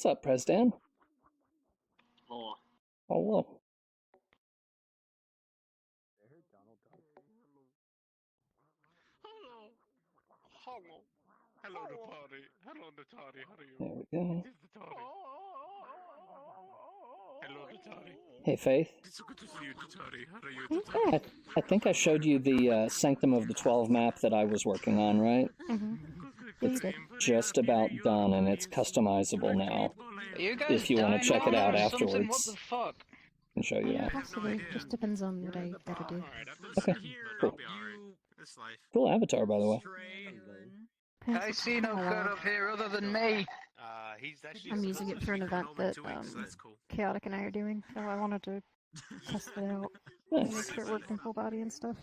What's up, Presdan? Oh. Hello. Hello, the party. Hello, the party. How are you? There we go. This is the party. Hello, the party. Hey, Faith. It's so good to see you, Tatari. How are you, Tatari? I think I showed you the Sanctum of the 12 map that I was working on, right? Mm-hmm. It's just about done, and it's customizable now. You guys If you want to check it out or something? What afterwards, the fuck? I can show you that. Possibly. Just depends on what I gotta do. Okay, cool. Cool avatar, by the way. I see no good up here other than me. I'm using it for an event that Chaotic and I are doing, so I wanted to test it out. Nice. Make sure it worked in full body and stuff.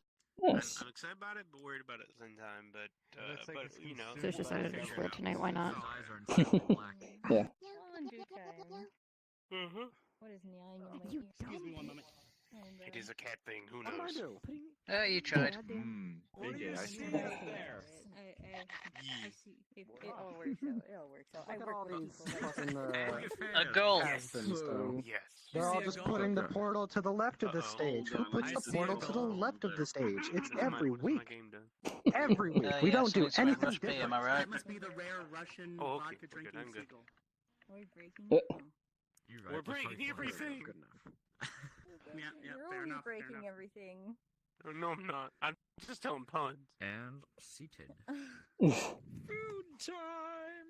Nice. I'm excited about it, but worried about it at the same time. But you know. So it's decided to just wear it tonight. Why not? Yeah. What is gnawing in my You ear? Excuse me one moment. It is a cat thing. Who knows? You tried. Big yeah, I see I see. It all works out. It all works out. I work with people like A goal. Yes. They're all just putting the portal to the left of the stage. Who puts the portal to the left of the stage? It's every week. Every week. We don't do anything different. Am I right? That must be the rare Russian vodka drinking I'm good. seagull. Are we breaking? You're right, We're just breaking like everything. Good enough. Yeah, You're fair only enough. Fair breaking enough. everything. No, I'm not. I'm just telling puns. And seated. Food time.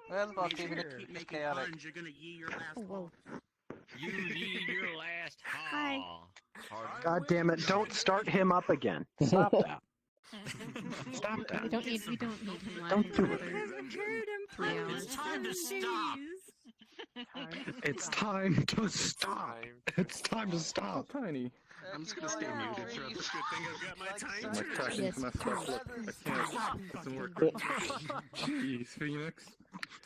Well, look, If you're even gonna if keep it's making chaotic. puns, you're gonna yee your last Oh, whoa. You need your last Hi. haw. God damn it, don't start him up again. Stop that. Stop that. We don't need him live. Don't do it. It's time to stop. It's time to stop. It's time to stop. Tiny. I'm just gonna stay muted throughout this. Good thing I've got my time. My cushions Yes. messed up. Look, I can't. It doesn't work. Jeez, Phoenix.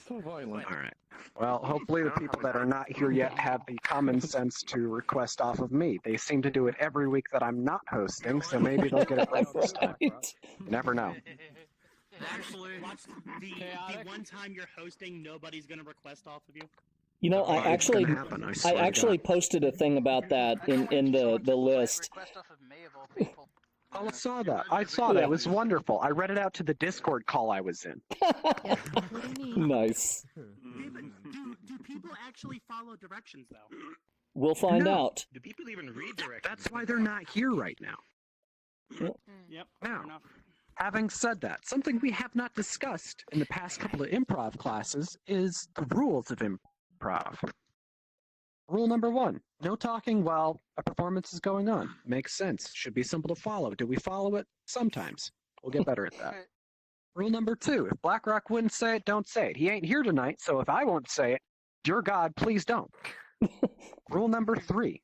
So violent. Alright. Well, hopefully the people that are not here yet have the common sense to request off of me. They seem to do it every week that I'm not hosting, so maybe they'll get it right this time. You never know. Actually, watch the one time you're hosting, nobody's gonna request off of you. You know, I It's gonna actually, happen, I I swear to actually God. posted a thing about that in the list. Request off of me of all people. Oh, I saw that. I saw that. It was wonderful. I read it out to the Discord call I was in. Yep. What do you need? Nice. Hey, but do people actually follow directions though? We'll find No. out. Do people even read directions? That's why they're not here right now. Yep. Now. Fair enough. Having said that, something we have not discussed in the past couple of improv classes is the rules of improv. Rule number 1, no talking while a performance is going on. Makes sense. Should be simple to follow. Do we follow it? Sometimes. We'll get better at that. Rule number 2, if BlackRock wouldn't say it, don't say it. He ain't here tonight, so if I won't say it, dear God, please don't. Rule number 3,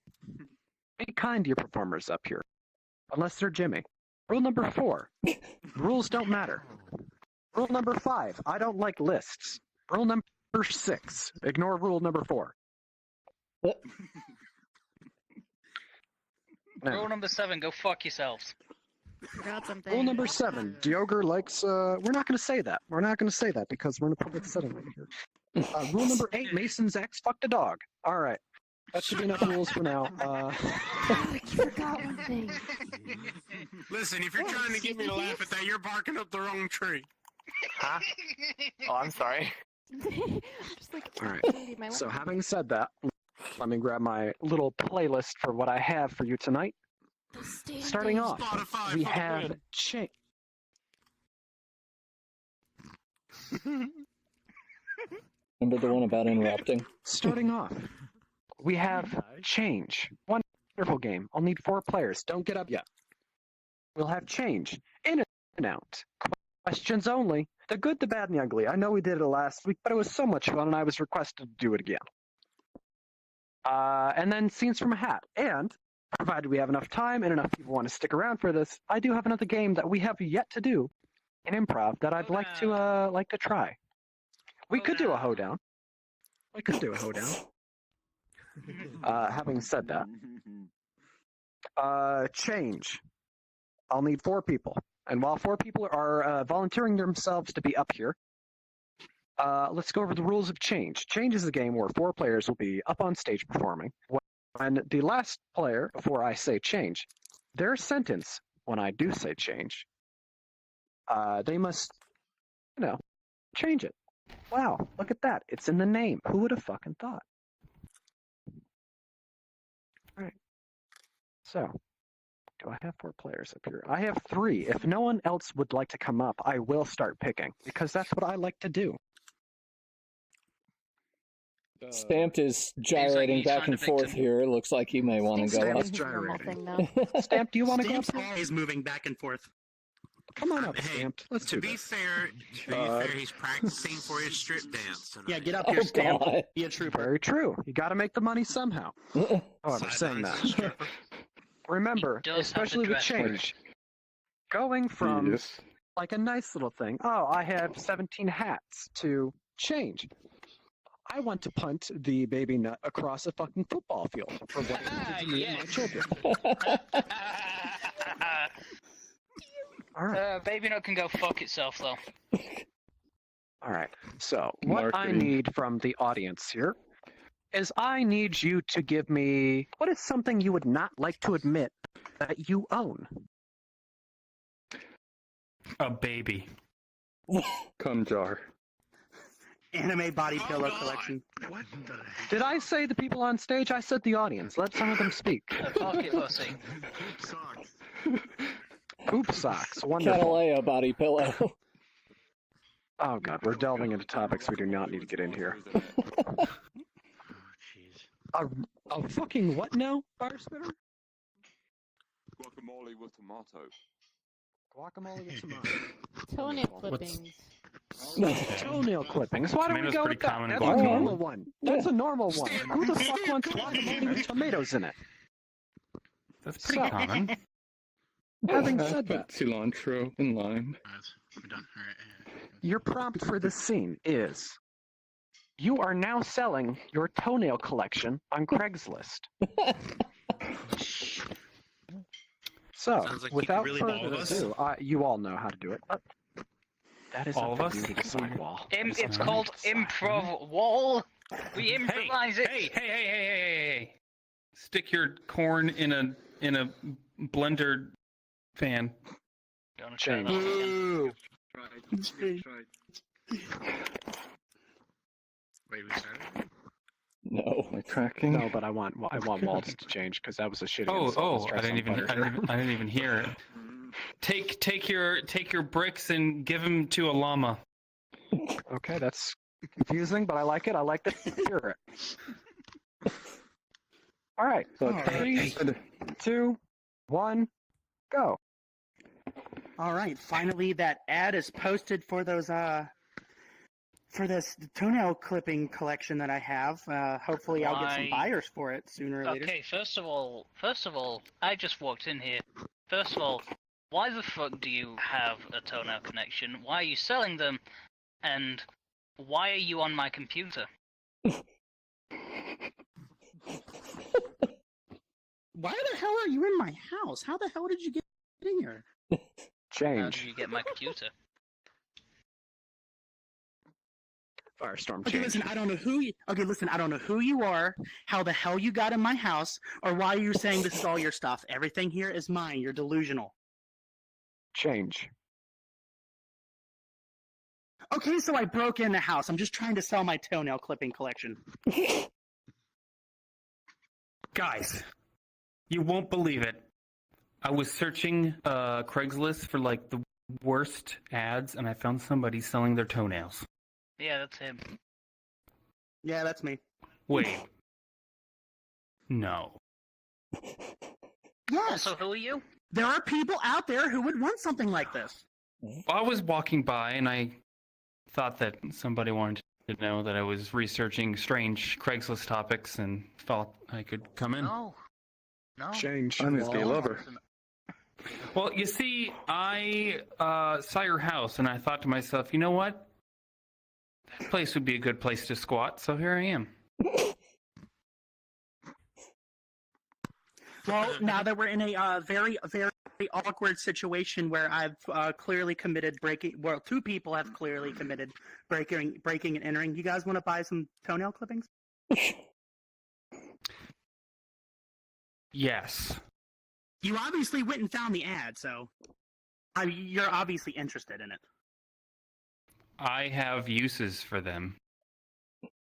be kind to your performers up here, unless they're Jimmy. Rule number 4, rules don't matter. Rule number 5, I don't like lists. Rule number 6, ignore rule number 4. Now, Rule number 7, go fuck yourselves. Forgot something. rule number 7, Dioger likes, we're not going to say that. We're not going to say that because we're in a public setting right here. Rule number 8, Mason's ex fucked a dog. All right. That should be enough rules for now. I forgot one thing. Listen, if you're trying to get me to laugh at that, you're barking up the wrong tree. Huh? Oh, I'm sorry. Just like, All right. I need my So having said that, let me grab my little playlist for what I have for you tonight. Starting off, Spotify we for the have win. Remember the one about interrupting? Starting off, we have Change. Wonderful game. I'll need 4 players. Don't get up yet. We'll have Change. In and out. Questions only. The good, the bad, and the ugly. I know we did it last week, but it was so much fun, and I was requested to do it again. And then Scenes from a Hat. And, provided we have enough time and enough people want to stick around for this, I do have another game that we have yet to do in improv that I'd like to try. We could do a hoedown. We could do a hoedown. Having said that, Change. I'll need 4 people. And while 4 people are volunteering themselves to be up here, let's go over the rules of Change. Change is a game where 4 players will be up on stage performing. When the last player, before I say change, their sentence, when I do say change, they must, change it. Wow, look at that. It's in the name. Who would have fucking thought? All right. So, do I have 4 players up here? I have 3. If no one else would like to come up, I will start picking, because that's what I like to do. Stamped is gyrating back and forth here. It looks like he may want to go up. Stamped, do you want to go up? Stamp's always moving back and forth. Come on up, Hey, Stamped. Let's to do be this. fair, he's practicing for his strip dance tonight. Yeah, get up here, Stamp. God. Be a trooper. Very true. You got to make the money somehow. However, saying that, remember, especially with Change, going from like a nice little thing, oh, I have 17 hats, to Change, I want to punt the baby nut across a fucking football field for what it did to me and my children. All right. Baby nut can go fuck itself, though. All right. So what I need from the audience here is I need you to give me what is something you would not like to admit that you own. A baby. Cum jar. Anime body pillow collection. What the heck? Did I say the people on stage? I said the audience. Let some of them speak. A pocket pussy. Socks. Poop socks. Wonderful. Catalea body pillow. Oh god, we're delving into topics we do not need to get in here. A fucking what now, Fire Spitter? Guacamole with tomato. Guacamole with tomato. Toenail clippings. Toenail clippings. Why don't we Tomato's go pretty with that? common in That's a guacamole. normal one. That's a normal one. Who the fuck wants guacamole with tomatoes in it? That's pretty common. Having I said put that, cilantro and lime. We're done. All right. your prompt for this scene is: you are now selling your toenail collection on Craigslist. So, Sounds like you without really all further of us. ado, you all know how to do it. That is All up of to us? you to decide, Wall. It's called improv wall. We improvise it. Hey! Stick your corn in a blender fan. Gonna turn Change. off again. Wait, we started? No. Am I tracking? No, but I want Waltz to change because that was a shitty insult. Oh! Let's I try didn't even something I didn't even hear it. Take your bricks and give them to a llama. better. Okay, that's confusing, but I like it. I like the spirit. All right. So, 3, 2, 1, go. All right, finally that ad is posted for those for this toenail clipping collection that I have. Hopefully I'll get some Why- buyers for it sooner or later. Okay, first of all, I just walked in here. First of all, why the fuck do you have a toenail connection? Why are you selling them? And why are you on my computer? Why the hell are you in my house? How the hell did you get in here? How Change. did you get my computer? Firestorm Okay, change. listen, I don't know who you. Okay, listen, I don't know who you are, how the hell you got in my house, or why you're saying this is all your stuff. Everything here is mine. You're delusional. Change. Okay, so I broke in the house. I'm just trying to sell my toenail clipping collection. Guys, you won't believe it. I was searching Craigslist for like the worst ads, and I found somebody selling their toenails. Yeah, that's him. Yeah, that's me. Wait. No. Yes, So who are you? there are people out there who would want something like this. I was walking by, and I thought that somebody wanted to know that I was researching strange Craigslist topics, and thought I could come in. No. Change. I'm his gay lover. Well, you see, I saw your house, and I thought to myself, you know what? That place would be a good place to squat, so here I am. Well, now that we're in a very awkward situation where I've clearly committed breaking, well, 2 people have clearly committed breaking and entering. You guys want to buy some toenail clippings? Yes. You obviously went and found the ad, so you're obviously interested in it. I have uses for them.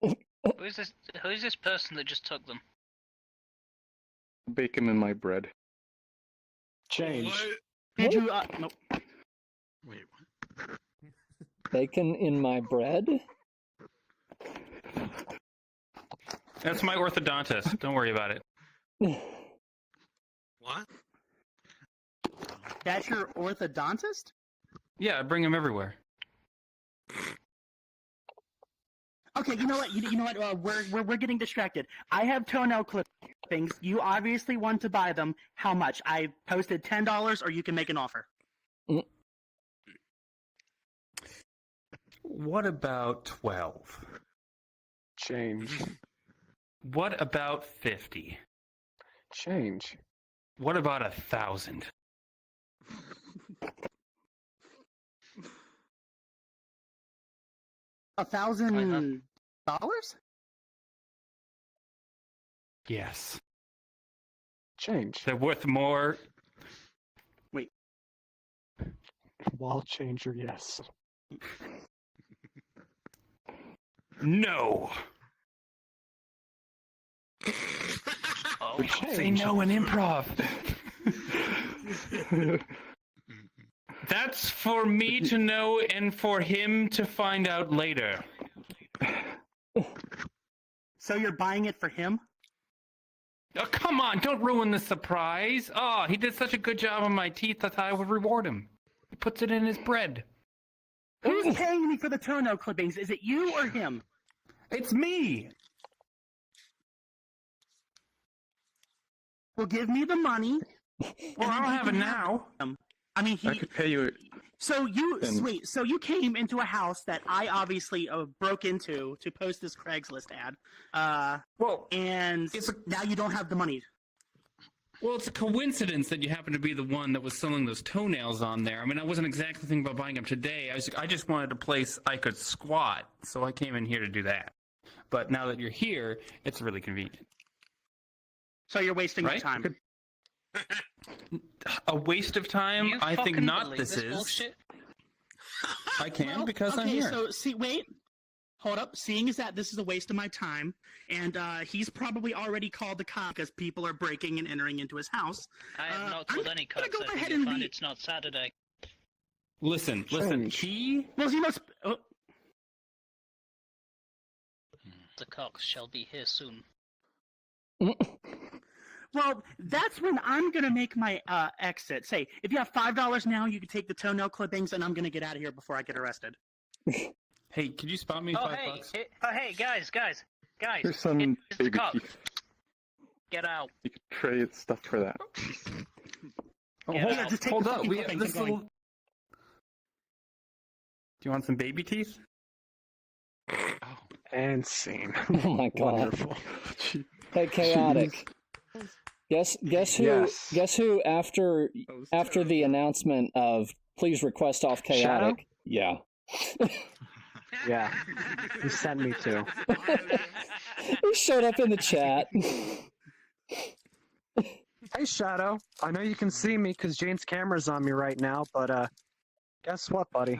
Who is this person that just took them? Bacon in my bread. Change. Did you? Nope. Wait, what? Bacon in my bread? That's my orthodontist. Don't worry about it. What? That's your orthodontist? Yeah, I bring him everywhere. Okay, you know what? You know what? We're getting distracted. I have toenail clippings. You obviously want to buy them. How much? I posted $10, or you can make an offer. What about 12? Change. What about 50? Change. What about 1,000? $1,000? Yes. Change. They're worth more. Wait. Wall changer, yes. No. Oh, say no in improv. That's for me to know and for him to find out later. So you're buying it for him? Oh, come on, don't ruin the surprise. Oh, he did such a good job on my teeth, I thought I would reward him. He puts it in his bread. Who's paying me for the toenail clippings? Is it you or him? It's me. Well, give me the money. Well, I don't have it now. I mean, I could pay you. So you came into a house that I obviously broke into to post this Craigslist ad. And now you don't have the money. Well, it's a coincidence that you happen to be the one that was selling those toenails on there. I mean, I wasn't exactly thinking about buying them today. I just wanted a place I could squat, so I came in here to do that. But now that you're here, it's really convenient. So you're wasting your time. A waste of time? You I think fucking not. believe This is. bullshit? I can because I'm okay, here. so hold up. Seeing as that this is a waste of my time, and he's probably already called the cop because people are breaking and entering into his house. I have not told any cops go that ahead you and find leave. it's not Saturday. Listen. Well, he must. The cops shall be here soon. Well, that's when I'm gonna make my exit. Say, if you have $5 now, you can take the toenail clippings, and I'm gonna get out of here before I get arrested. Hey, could you spot me $5? Hey, guys. Here's some It's the baby cops. teeth. Get out. You could trade stuff for that. Oh, Yeah, just take hold the up. fucking We have clippings this and little. Do you want some baby teeth? And scene. Oh my god. Wonderful. Hey, chaotic. Guess who? Yes. Guess who? After the announcement of please request off chaotic. Shadow? Yeah. Yeah. He sent me to. He showed up in the chat. Hey, Shadow. I know you can see me because Jane's camera's on me right now, but guess what, buddy?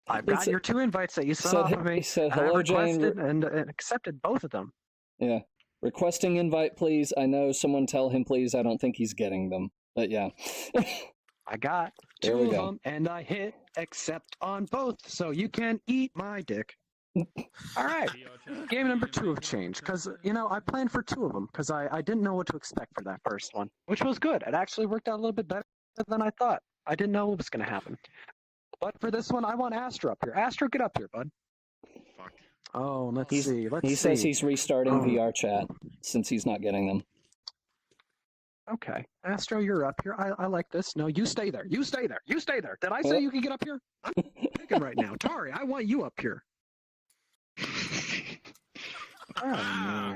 I've got your 2 invites that you sent off of me. He said, and I hello, Jane. requested and accepted both of them. Yeah. Requesting invite, please. I know. Someone tell him, please. I don't think he's getting them. But yeah. I got There 2 we of go. them, and I hit accept on both, so you can eat my dick. All right. Game number 2 of change, because, I planned for 2 of them, because I didn't know what to expect for that first one, which was good. It actually worked out a little bit better than I thought. I didn't know what was going to happen. But for this one, I want Astro up here. Astro, get up here, bud. Fuck. Oh, let's see. He says he's restarting VRChat since he's not getting them. Okay. Astro, you're up here. I like this. No, you stay there. You stay there. You stay there. Did I say you can get up here? I'm thinking right now. Tari, I want you up here. Oh, no.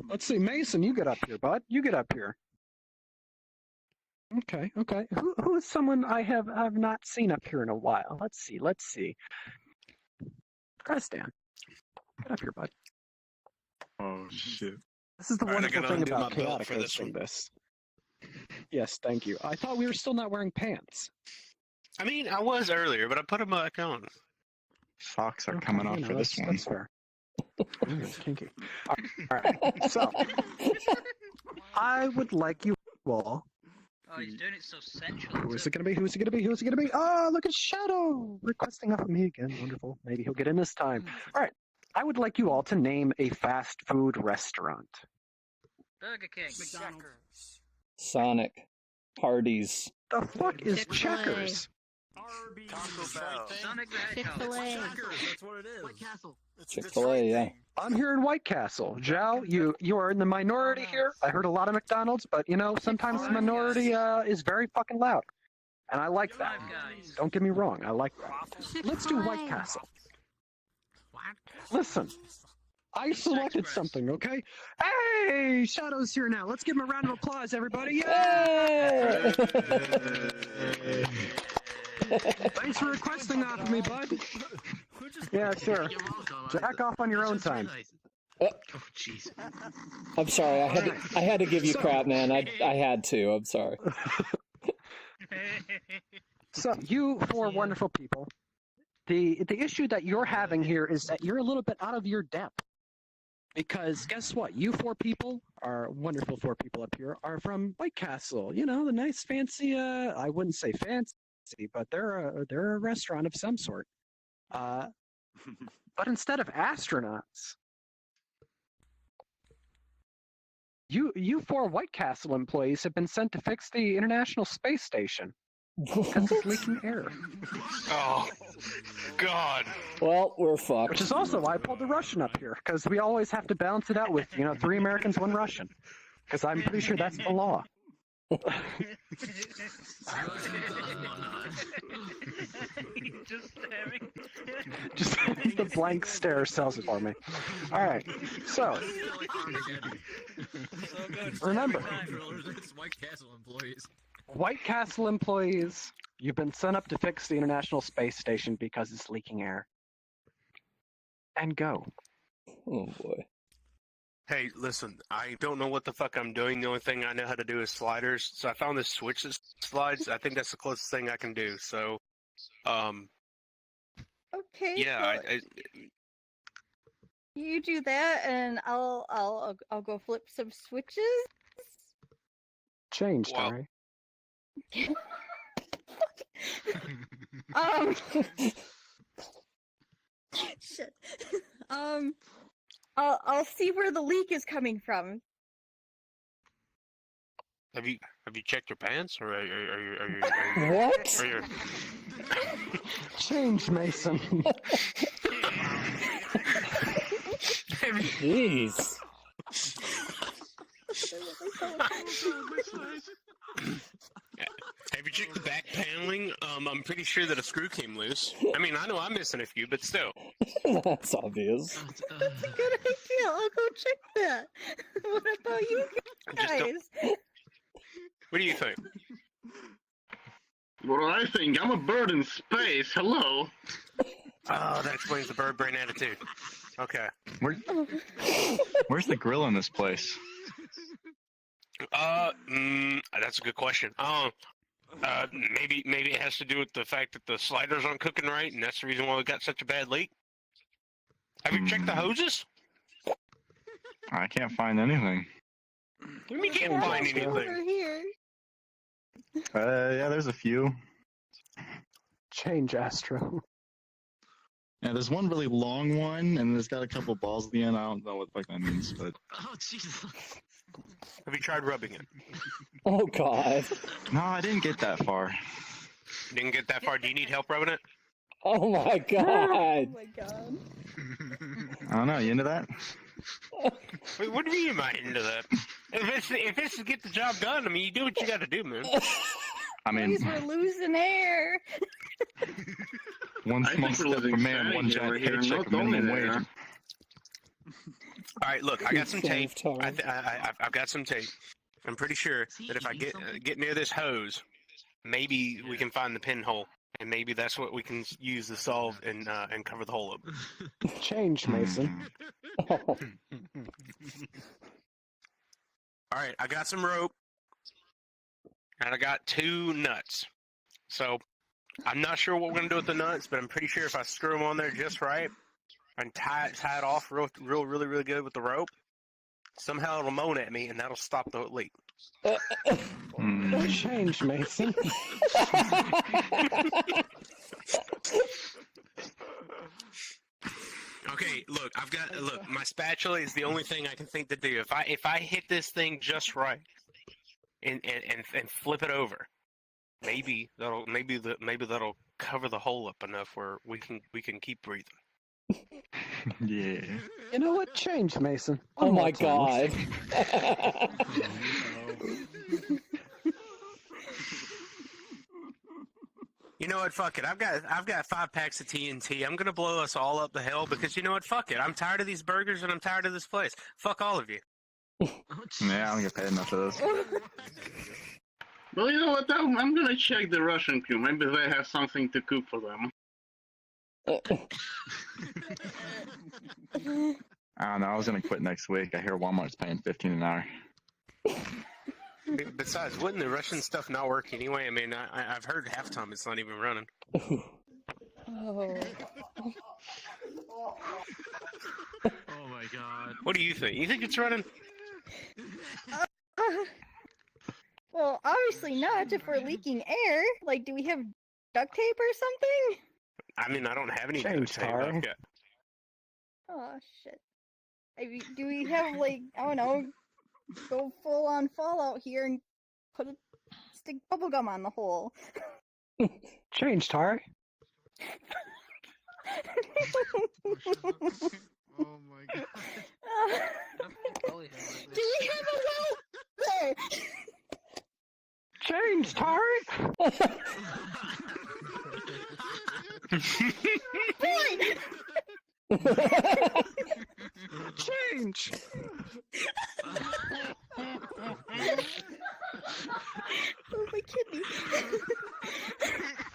Let's see. Mason, you get up here, bud. You get up here. Okay. Who is someone I have not seen up here in a while? Let's see. Crestan, get up here, bud. Oh shit! This is the All right, I wonderful gotta thing undo about my belt chaotic for this hosting one. this. Yes, thank you. I thought we were still not wearing pants. I mean, I was earlier, but I put them back on. Socks are coming off for this one. That's fair. It's kinky. All right. So, I would like you all. Oh, he's doing it so sensual. Who is it gonna be? Who's it gonna be? Oh, look at Shadow requesting off of me again. Wonderful. Maybe he'll get in this time. All right. I would like you all to name a fast food restaurant. Burger King. McDonald's. Sonic. Hardee's. The fuck is Checkers? Sonic the Hedgehog. Chick-fil-A. That's what it is. White Castle. Chick-fil-A, yeah. I'm here in White Castle. Zhao, you are in the minority here. I heard a lot of McDonald's, but sometimes the minority is very fucking loud. And I like that. Don't get me wrong, I like that. Let's do White Castle. Listen, I selected something, okay? Hey, Shadow's here now. Let's give him a round of applause, everybody. Yay! Thanks for requesting off of me, bud. Yeah, sure. Jack off on your own time. Oh, jeez. I'm sorry. I had to give you crap, man. I had to. I'm sorry. So, you four wonderful people, the issue that you're having here is that you're a little bit out of your depth. Because guess what? You four people, are wonderful four people up here, are from White Castle. You know, the nice fancy, I wouldn't say fancy, but they're a restaurant of some sort. But instead of astronauts, you four White Castle employees have been sent to fix the International Space Station because it's leaking air. Oh, God. Well, we're fucked. Which is also why I pulled the Russian up here, because we always have to balance it out with, 3 Americans, 1 Russian. Because I'm pretty sure that's the law. Just staring. Just the blank stare sells it for me. All right, so remember, White Castle employees. White Castle employees, you've been sent up to fix the International Space Station because it's leaking air. And go. Oh boy. Hey, listen, I don't know what the fuck I'm doing. The only thing I know how to do is sliders. So I found this switch that slides. I think that's the closest thing I can do. So, Okay. yeah, so you do that, and I'll go flip some switches. Change, Terry. Shit. I'll see where the leak is coming from. Have you checked your pants, or are you what? Are you... Change, Mason. Jeez. Have you checked the back paneling? I'm pretty sure that a screw came loose. I mean, I know I'm missing a few, but still. That's obvious. That's a good idea. I'll go check that. What about you guys? What do you think? What do I think? I'm a bird in space. Hello. Oh, that explains the bird brain attitude. Okay. Where's the grill in this place? That's a good question. Maybe it has to do with the fact that the sliders aren't cooking right, and that's the reason why we got such a bad leak. Have you checked the hoses? I can't find anything. We can't find anything. Over here. Yeah, there's a few. Change, Astro. Yeah, there's one really long one, and it's got a couple balls at the end. I don't know what the fuck that means, but... Oh, Jesus. Have you tried rubbing it? Oh, God. No, I didn't get that far. Didn't get that far. Do you need help rubbing it? Oh, my God. Oh, my God. I don't know, you into that? Wait, what do you mean am I into that? If it's to get the job done, I mean, you do what you gotta do, man. I mean... Please, we're losing air. One small step for man, one giant paycheck for minimum wage. All right, look, I got some tape. I've got some tape. I'm pretty sure that if I get near this hose, maybe we can find the pinhole, and maybe that's what we can use to solve and cover the hole up. Change, Mason. All right, I got some rope, and I got 2 nuts. So I'm not sure what we're gonna do with the nuts, but I'm pretty sure if I screw them on there just right and tie it off really good with the rope, somehow it'll moan at me, and that'll stop the leak. Change, Mason. Okay, look, my spatula is the only thing I can think to do. If I hit this thing just right and flip it over, maybe that'll cover the hole up enough where we can keep breathing. Yeah. You know what? Change, Mason. Oh my God. You know what? Fuck it. I've got 5 packs of TNT. I'm gonna blow us all up the hell because you know what? Fuck it. I'm tired of these burgers and I'm tired of this place. Fuck all of you. Yeah, I don't get paid enough for this. Well, you know what? I'm gonna check the Russian crew. Maybe they have something to cook for them. I don't know. I was gonna quit next week. I hear Walmart's paying $15 an hour. Besides, wouldn't the Russian stuff not work anyway? I mean, I've heard half time it's not even running. Oh. Oh my God. What do you think? You think it's running? Well, obviously not if we're leaking air. Like, do we have duct tape or something? I mean, I don't have any Change, duct tape. Tara. I've got- Oh, shit. I mean, do we have, like, I don't know, go full on Fallout here and stick bubblegum on the hole? Change, Tar. Oh my God. Do we have a well there? Change, Tarek! Point! Change! Oh my kidney.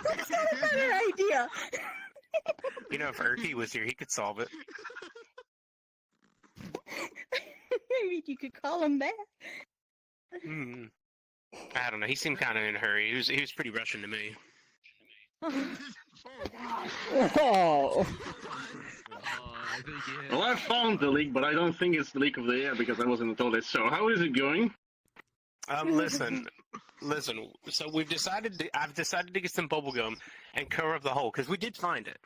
That's not a better idea. You know, if Erky was here, he could solve it. Maybe you could call him back. I don't know. He seemed kind of in a hurry. He was pretty Russian to me. Oh. Well, I found the leak, but I don't think it's the leak of the air because I wasn't told it. So, how is it going? Listen. So I've decided to get some bubble gum and cover up the hole because we did find it.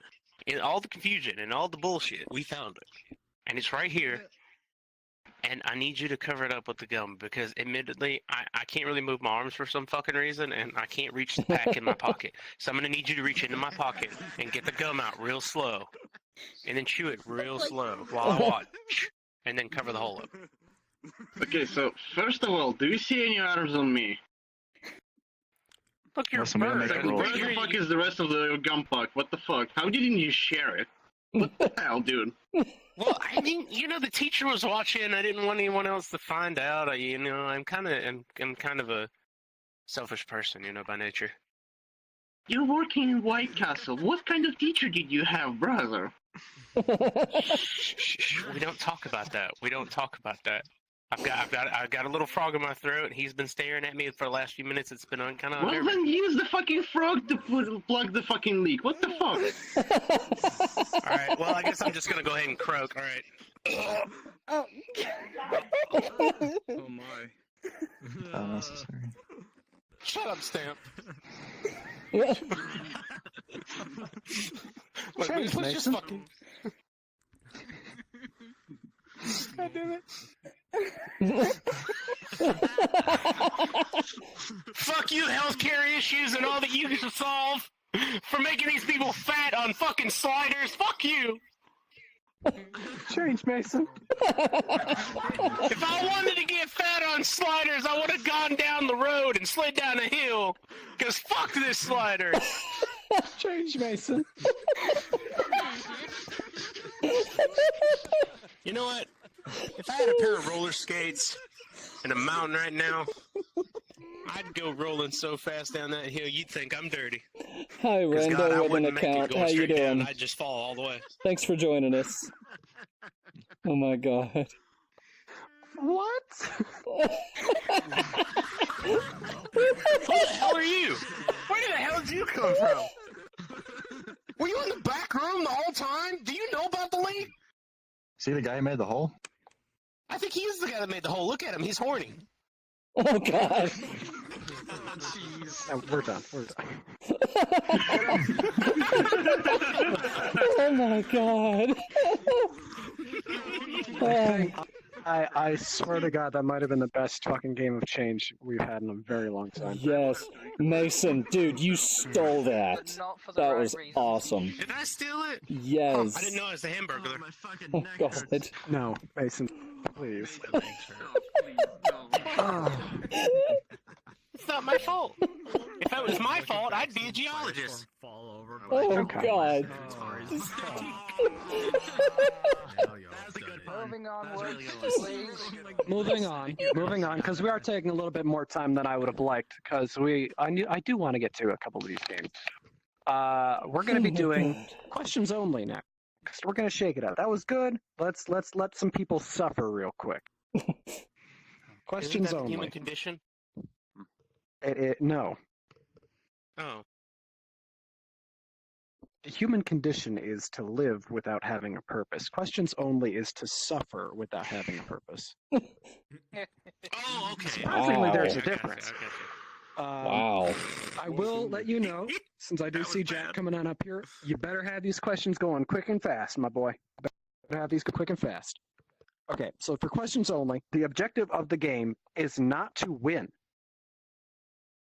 In all the confusion and all the bullshit, we found it, and it's right here. And I need you to cover it up with the gum because, admittedly, I can't really move my arms for some fucking reason, and I can't reach the pack in my pocket. So I'm gonna need you to reach into my pocket and get the gum out real slow, and then chew it real slow while I watch, and then cover the hole up. Okay, so first of all, do you see any arms on me? Look, you're a Listen, we gotta bird. make Where rules. the fuck is the rest of the gum pack? What the fuck? How didn't you share it? What the hell, dude? Well, I mean, you know, the teacher was watching. I didn't want anyone else to find out. I'm kind of a selfish person, by nature. You're working in White Castle. What kind of teacher did you have, brother? Shh, we don't talk about that. I've got a little frog in my throat. He's been staring at me for the last few minutes. It's been kind of. Well, then use the fucking frog to plug the fucking leak. What the fuck? All right. Well, I guess I'm just gonna go ahead and croak. All right. Oh. Oh my. Unnecessary. Shut up, Stamp. Change, let's just Mason. fucking. God damn it. Fuck you, healthcare issues and all that you can solve for making these people fat on fucking sliders. Fuck you. Change, Mason. If I wanted to get fat on sliders, I would have gone down the road and slid down a hill. Because fuck this slider. Change, Mason. You know what? If I had a pair of roller skates in a mountain right now. I'd go rolling so fast down that hill, you'd think I'm dirty. Hi, 'Cause God, I Rando with an wouldn't make it account. going How you straight down. doing? I'd just fall all the way. Thanks for joining us. Oh my god. What? Who the hell are you? Where the hell did you come from? Were you in the back room the whole time? Do you know about the leak? See the guy who made the hole? I think he is the guy that made the hole. Look at him. He's horny. Oh god. We're done. We're done. Oh my god. I swear to God, that might have been the best fucking game of change we've had in a very long time. Yes. Mason, dude, you stole that. That was awesome. Did I steal it? Yes. I didn't know it was the Hamburglar. Oh god. No, Mason, please. It's not my fault. If it was my fault, I'd be a geologist. Oh god. Moving on, because we are taking a little bit more time than I would have liked, because I do want to get to a couple of these games. We're going to be doing questions only next. We're going to shake it up. That was good. Let's let some people suffer real quick. Questions Isn't that only. the human condition? No. Oh. The human condition is to live without having a purpose. Questions only is to suffer without having a purpose. Oh, okay. Surprisingly, there's a I got you, difference. I got you. Wow. I will let you know, since I do see Jack coming on up here, you better have these questions going quick and fast, my boy. Better have these go quick and fast. Okay, so for questions only, the objective of the game is not to win.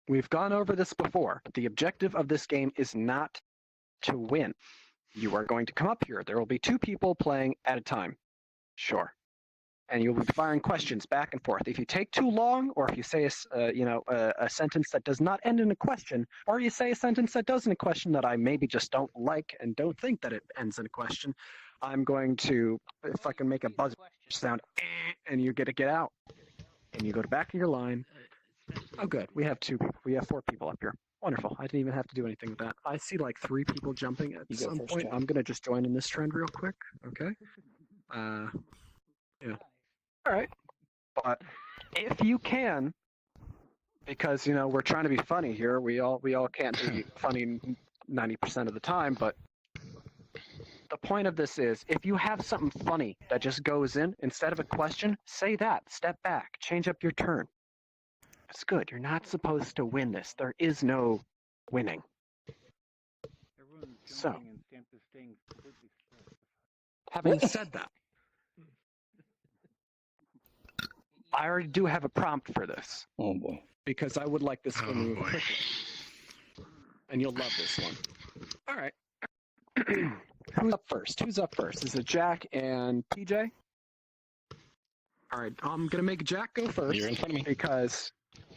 We've gone over this before. The objective of this game is not to win. You are going to come up here. There will be 2 people playing at a time. Sure. And you'll be firing questions back and forth. If you take too long, or if you say a sentence that does not end in a question, or you say a sentence that does in a question that I maybe just don't like and don't think that it ends in a question, I'm going to fucking make a buzz sound, and you get to get out. And you go to back of your line. Oh, good. We have 2 people. We have 4 people up here. Wonderful. I didn't even have to do anything with that. I see like 3 people jumping at some point. I'm going to just join in this trend real quick. Okay. Yeah. All right. But if you can, because, we're trying to be funny here. We all can't be funny 90% of the time, but the point of this is, if you have something funny that just goes in, instead of a question, say that. Step back. Change up your turn. It's good. You're not supposed to win this. There is no winning. So, having said that, I already do have a prompt for this. Oh boy. Because I would like this one to move quickly. And you'll love this one. All right. Who's up first? Is it Jack and PJ? All right. I'm going to make Jack go first. You're in front of me. Because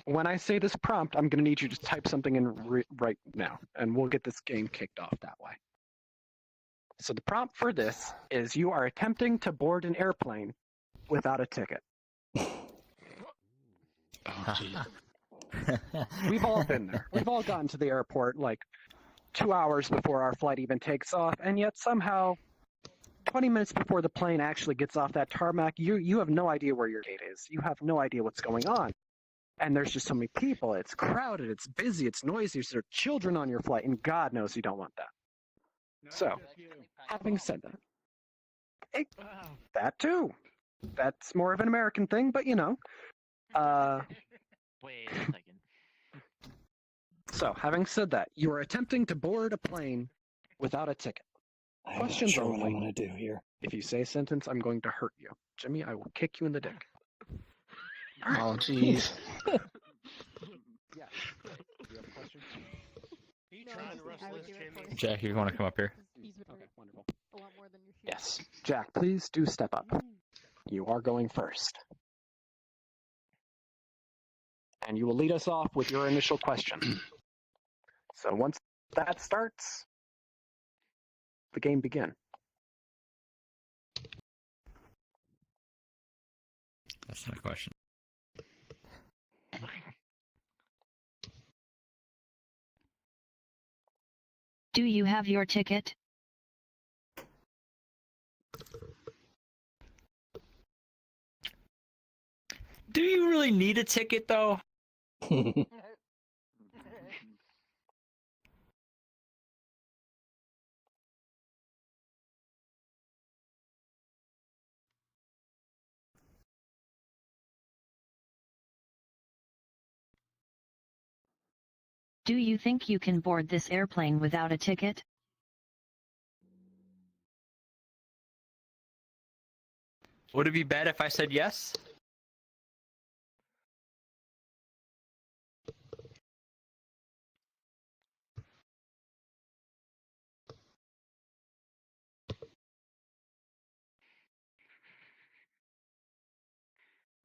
when I say this prompt, I'm going to need you to type something in right now. And we'll get this game kicked off that way. So the prompt for this is, you are attempting to board an airplane without a ticket. Oh, geez. We've all been there. We've all gotten to the airport like 2 hours before our flight even takes off, and yet somehow 20 minutes before the plane actually gets off that tarmac, you have no idea where your gate is. You have no idea what's going on. And there's just so many people. It's crowded, it's busy, it's noisy, there are children on your flight, and God knows you don't want that. So, having said that, that too. That's more of an American thing, but Wait a second. So, having said that, you are attempting to board a plane without a ticket. I'm not Questions sure what only. I'm gonna do here. If you say a sentence, I'm going to hurt you. Jimmy, I will kick you in the dick. Oh, jeez. Yeah. Do you have a question? Are you trying to wrestle this, Jimmy? Jack, you want to come up here? Okay, wonderful. Yes. Jack, please do step up. You are going first. And you will lead us off with your initial question. So once that starts, the game begin. That's not a question. Do you have your ticket? Do you really need a ticket, though? Do you think you can board this airplane without a ticket? Would it be bad if I said yes?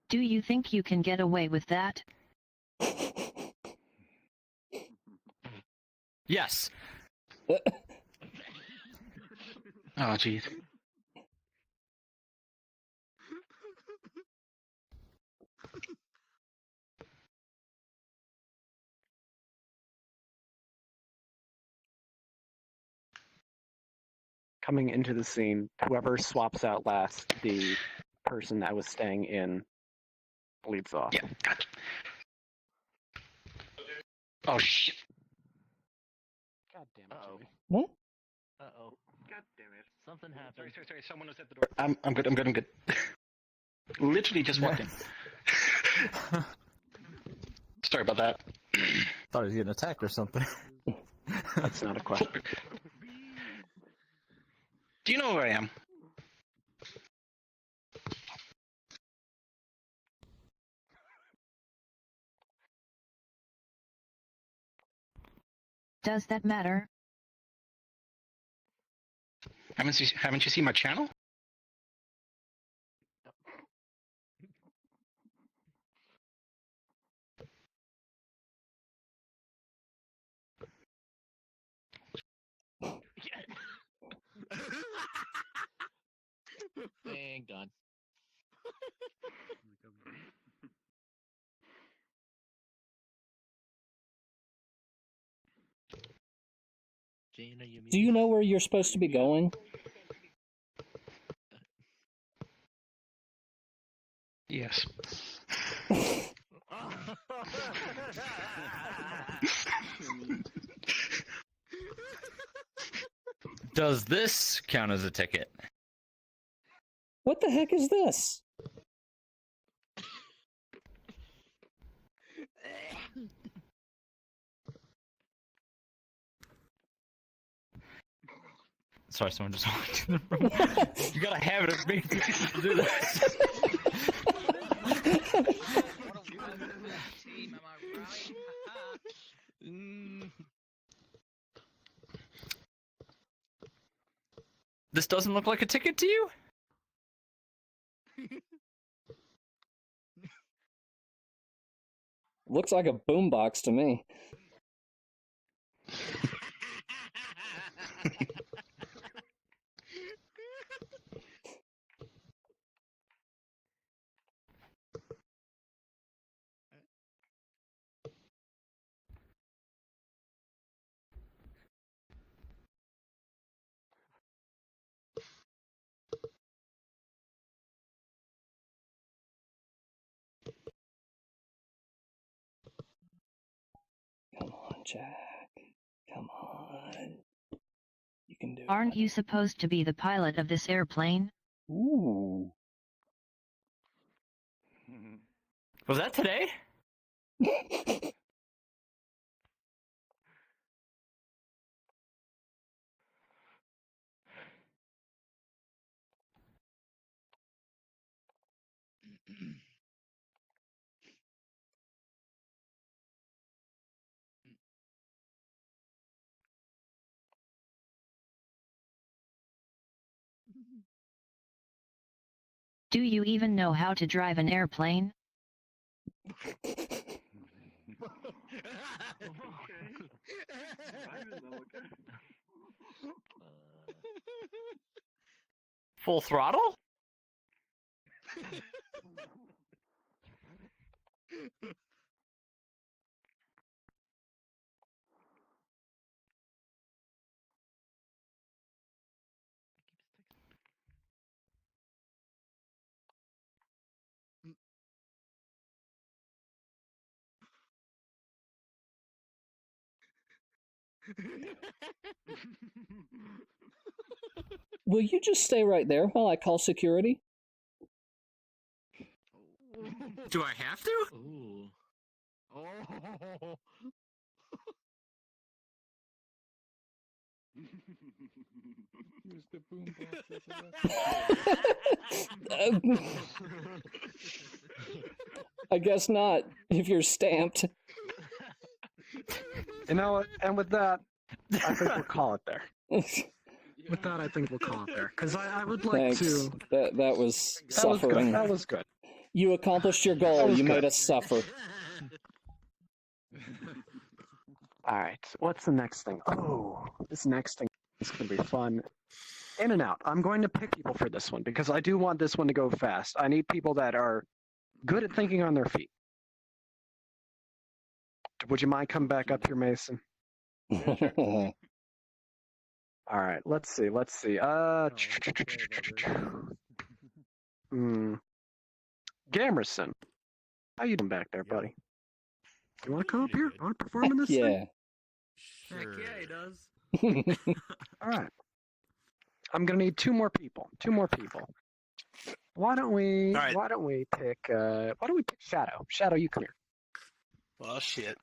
Do you think you can get away with that? Yes. Oh, jeez. Coming into the scene, whoever swaps out last, the person that was staying in leads off. Yeah, gotcha. Oh, shit. God damn it, Jimmy. What? Uh-oh. God damn it. Something happened. Sorry, someone was at the door. I'm good. Literally just walked in. Sorry about that. Thought he was getting attacked or something. That's not a question. Do you know where I am? Does that matter? Haven't you seen my channel? Dang, done. Jane, are you Do you know where you're supposed to be going? Yes. Does this count as a ticket? What the heck is this? Sorry, someone just walked in the room. You got a habit of making people do this. This doesn't look like a ticket to you? Looks like a boombox to me. Come on, Jack. Come on. You can do it. Aren't you supposed to be the pilot of this airplane? Ooh. Was that today? Do you even know how to drive an airplane? Full throttle? Will you just stay right there while I call security? Do I have to? Ooh. Oh. Use the boombox I guess not, if you're stamped. You know what? And with that, I think we'll call it there. With that, I think we'll call it there. Because I would like Thanks. to... That was suffering. That was good. You accomplished your goal. You made us suffer. Alright, what's the next thing? Oh, this next thing is going to be fun. In and out. I'm going to pick people for this one because I do want this one to go fast. I need people that are good at thinking on their feet. Would you mind coming back up here, Mason? Alright, let's see. Gamerson. How you doing back there, buddy? You want to come up here? You want to perform in this thing? Yeah. Heck yeah, he does. Alright. I'm gonna need two more people. Why don't we pick Shadow? Shadow, you come here. Well, shit.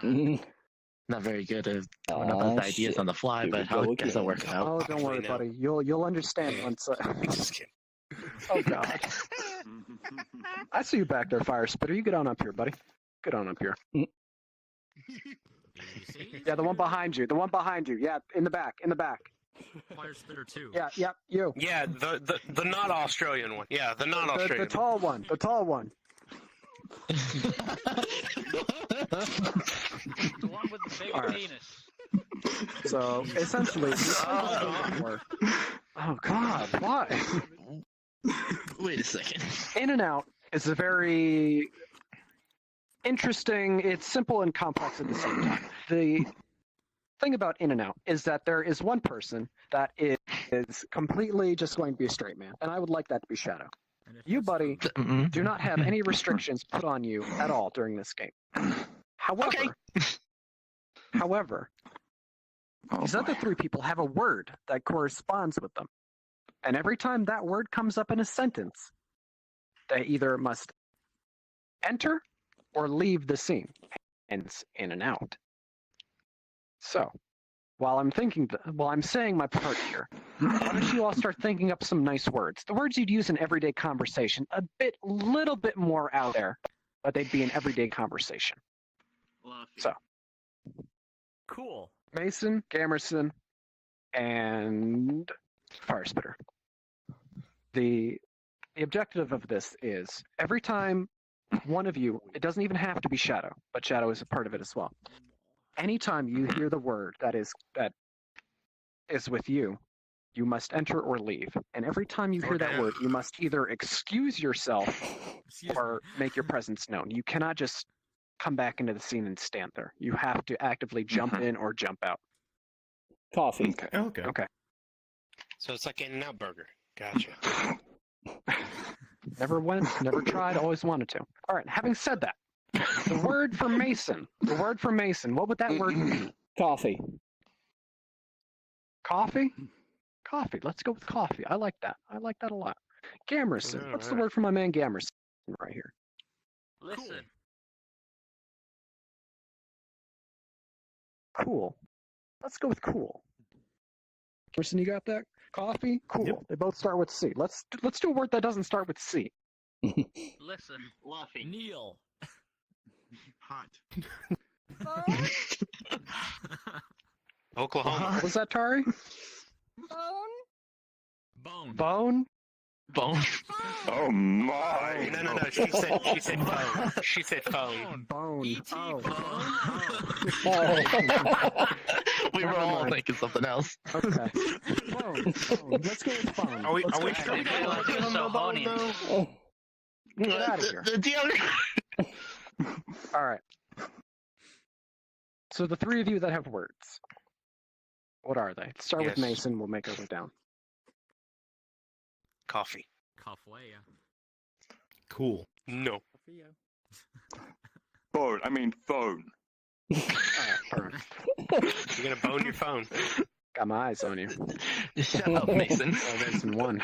Not very good at coming up with ideas on the fly, but I guess I'll work it out. Oh, don't worry, buddy. You'll understand once. Just kidding. Oh God. I see you back there, Fire Spitter. You get on up here, buddy. Get on up here. Yeah, the one behind you. Yeah, in the back. Fire Spitter 2. Yeah, you. Yeah, the not Australian one. Yeah, the not Australian. The tall one. The one with the big penis. So essentially, oh God, why? Wait a second. In and out is a very interesting. It's simple and complex at the same time. The thing about in and out is that there is one person that is completely just going to be a straight man, and I would like that to be Shadow. You, buddy, do not have any restrictions put on you at all during this game. However, these other three people have a word that corresponds with them. And every time that word comes up in a sentence, they either must enter or leave the scene, hence in and out. So, while I'm saying my part here, why don't you all start thinking up some nice words? The words you'd use in everyday conversation, little bit more out there, but they'd be in everyday conversation. So, cool. Mason, Gamerson, and Fire Spitter. The objective of this is every time one of you, it doesn't even have to be Shadow, but Shadow is a part of it as well. Anytime you hear the word that is with you, you must enter or leave. And every time you hear that word, you must either excuse yourself or make your presence known. You cannot just come back into the scene and stand there. You have to actively jump in or jump out. Coffee. Okay. So it's like In-N-Out Burger. Gotcha. Never tried, always wanted to. All right, having said that, the word for Mason, what would that word be? Coffee. Coffee? Coffee. Let's go with coffee. I like that. I like that a lot. Gamerson. What's the word for my man Gamerson right here? Listen. Cool. Let's go with cool. Gamerson, you got that? Coffee? Cool. Yep. They both start with C. Let's do a word that doesn't start with C. Listen. Fluffy. Neil. Hot. Oklahoma. What was that, Tari? Bone. Bone? Oh my! No. She said phone. She said phone. Bone. We were all thinking something else. Okay. Phone. Let's go with phone. Are we sure we don't like it so horny? Get out of here. All right. So the three of you that have words, what are they? Start with Mason. We'll make our way down. Coffee. Coffee. Cool. No. Phone. Perfect. You're gonna bone your phone. Got my eyes on you. Shut up, Mason. Oh, Mason won.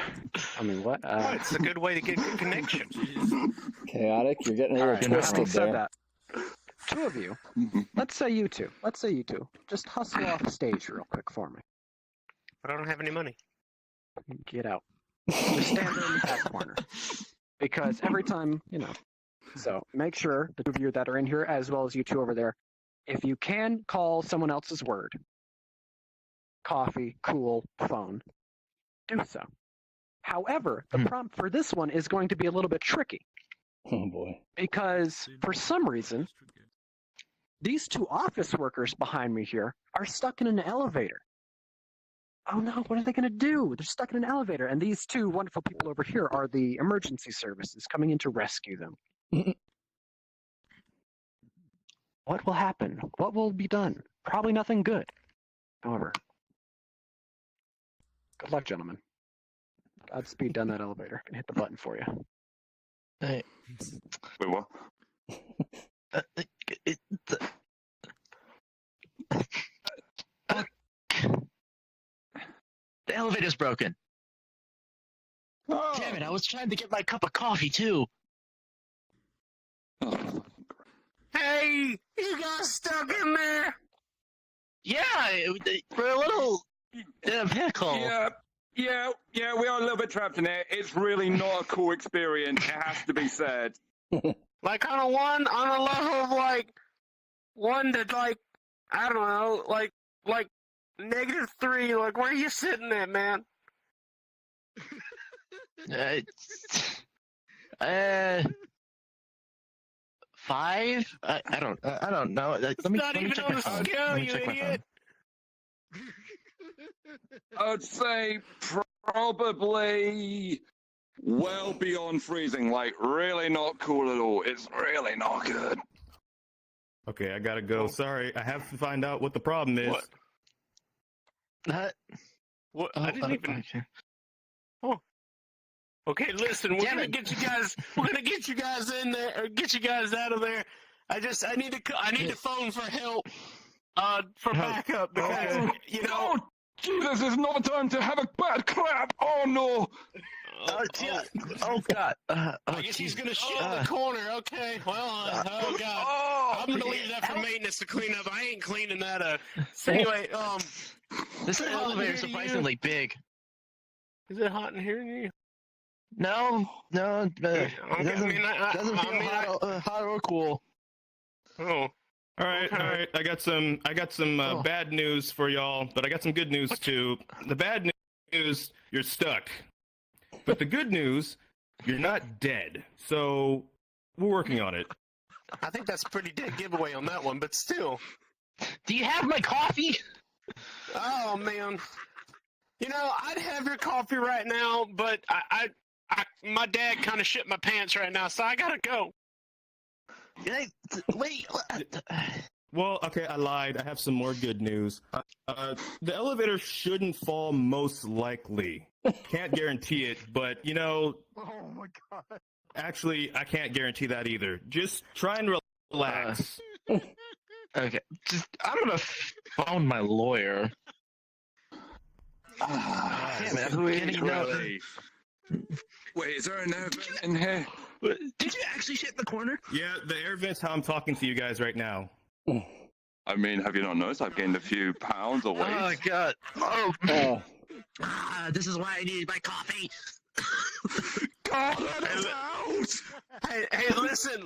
I mean, what? It's a good way to get good connection. Chaotic, you're getting a little Having twisted said there. that, two of you, let's say you two, just hustle off stage real quick for me. But I don't have any money. Get out. Just stand there in the back corner. Because every time, so make sure the two of you that are in here, as well as you two over there, if you can call someone else's word, coffee, cool, phone, do so. However, the prompt for this one is going to be a little bit tricky. Oh boy. Because for some reason, these two office workers behind me here are stuck in an elevator. Oh no, what are they going to do? They're stuck in an elevator, and these two wonderful people over here are the emergency services coming in to rescue them. What will happen? What will be done? Probably nothing good. However, good luck, gentlemen. Godspeed down that elevator. And hit the button for you. Hey. Wait, what? The elevator's broken. Damn it, I was trying to get my cup of coffee, too. Hey, you got stuck in there? Yeah, we're a little in a pickle. Yeah, we are a little bit trapped in there. It's really not a cool experience, it has to be said. Like on a level of like 1 to like, I don't know, like -3, like where are you sitting at, man? 5? I don't know. Let me check my phone. Let me check my phone. I'd say probably well beyond freezing, like really not cool at all. It's really not good. Okay, I gotta go. Sorry, I have to find out what the problem is. What? I didn't even. Oh. Okay, listen, we're gonna get you guys. We're gonna get you guys in there, or get you guys out of there. I need to phone for help. For backup because Jesus, is not the time to have a bad clap. Oh no. Oh God. I guess he's gonna shit in the corner. Okay, well, oh God, I'm gonna leave that for maintenance to clean up. I ain't cleaning that up. So anyway, this elevator is surprisingly big. Is it hot in here? No, it doesn't feel hot or cool. Oh. All right. I got some bad news for y'all, but I got some good news too. The bad news, you're stuck. But the good news, you're not dead. So we're working on it. I think that's a pretty dead giveaway on that one, but still. Do you have my coffee? Oh man. I'd have your coffee right now, but I my dad kind of shit my pants right now, so I gotta go. Wait. Well, okay, I lied. I have some more good news. The elevator shouldn't fall most likely. Can't guarantee it, but Oh my God. Actually, I can't guarantee that either. Just try and relax. Okay, I'm gonna phone my lawyer. Damn it, Wait, is there an air vent in here? Did you actually shit in the corner? Yeah, the air vent's how I'm talking to you guys right now. I mean, have you not noticed I've gained a few pounds or weight? Oh my God. Oh. This is why I needed my coffee. Hey, listen.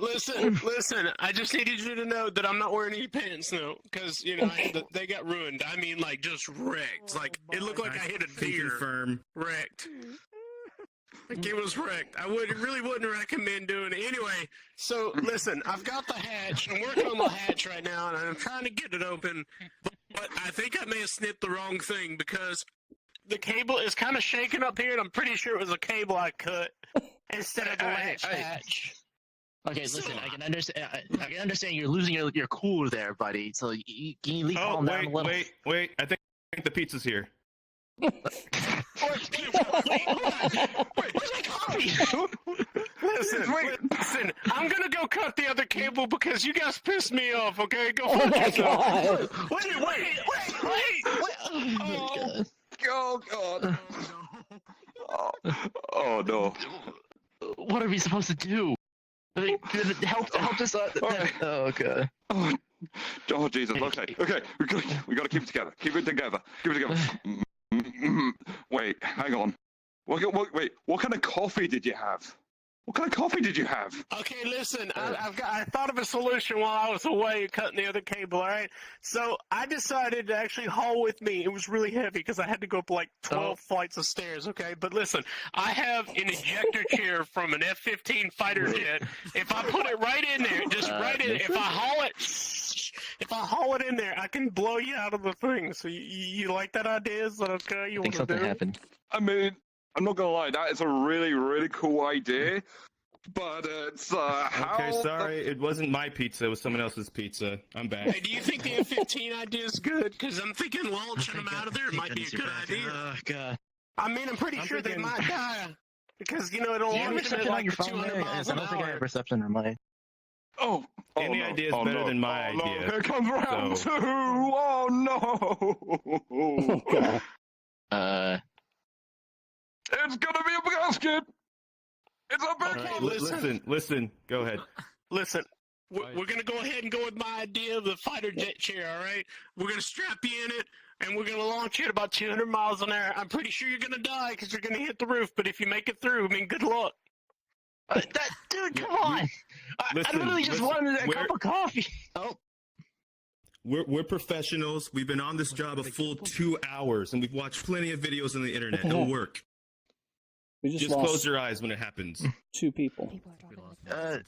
I just needed you to know that I'm not wearing any pants now, because they got ruined. I mean, like just wrecked. Like it looked like I hit a deer. Confirm. Wrecked. Like it was wrecked. I really wouldn't recommend doing it. Anyway, so listen, I've got the hatch. I'm working on the hatch right now, and I'm trying to get it open. But I think I may have snipped the wrong thing because the cable is kind of shaking up here, and I'm pretty sure it was a cable I cut instead of the hatch. Okay, listen, I can understand you're losing your cool there, buddy. So can you calm down a little? Wait. I think the pizza's here. Where's my coffee? Listen, I'm gonna go cut the other cable because you guys pissed me off, okay? Go fuck yourself. Wait. Oh god. Oh no. What are we supposed to do? Help us out. Oh god. Oh Jesus. Okay. We gotta keep it together. Keep it together. Wait, hang on. Wait, what kind of coffee did you have? Okay, listen, I thought of a solution while I was away cutting the other cable, alright? So I decided to actually haul with me. It was really heavy because I had to go up like 12 flights of stairs, okay? But listen, I have an ejector chair from an F-15 fighter jet. If I put it right in there, just right in, if I haul it in there, I can blow you out of the thing. So you like that idea? Is that okay? You I think something happened. I mean, I'm not gonna lie, that is a really, really cool idea. But it's Okay, sorry, it wasn't my pizza. It was someone else's pizza. I'm back. Hey, do you think the F-15 idea is good? Because I'm thinking launching them out of there might be a good idea. Oh god. I mean, I'm pretty sure they might die. Because, it'll launch them at like 200 miles an I don't think I hour. have reception on my... Any idea is better than my idea. Here comes round So- 2! Oh no! It's gonna be a basket! It's a big one! Listen. Go ahead. Listen, we're going to go ahead and go with my idea of the fighter jet chair, all right? We're going to strap you in it, and we're going to launch you at about 200 miles an hour. I'm pretty sure you're going to die because you're going to hit the roof, but if you make it through, good luck. Dude, come on! I literally just wanted a cup of coffee. Oh. We're professionals. We've been on this job a full 2 hours, and we've watched plenty of videos on the internet. It'll work. We Just close your eyes when it happens. 2 people. No,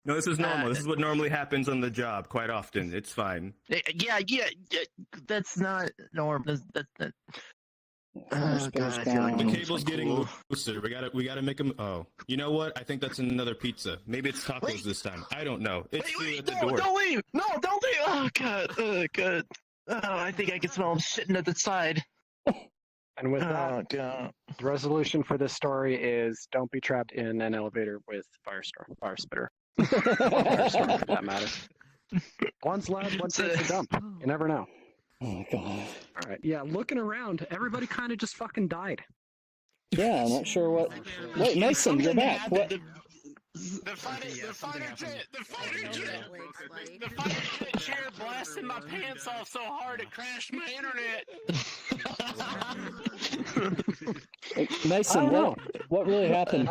this is normal. This is what normally happens on the job quite often. It's fine. Yeah, that's not normal. That. Oh, God, I feel like the cable's getting looser. We gotta make them. Oh, you know what? I think that's another pizza. Maybe it's tacos this time. I don't know. It's at the door. Don't leave! No, don't leave! Oh God. Oh, I think I can smell him shitting at the side. And with that, the resolution for this story is don't be trapped in an elevator with fire spitter. Firestorm, for that matter. One's loud, one takes a dump. You never know. Oh my god. All right, yeah, looking around, everybody kind of just fucking died. Yeah, I'm not sure what... Wait, Mason, you're back. What? The fighter jet chair blasted my pants off so hard it crashed my internet. Mason, what really happened?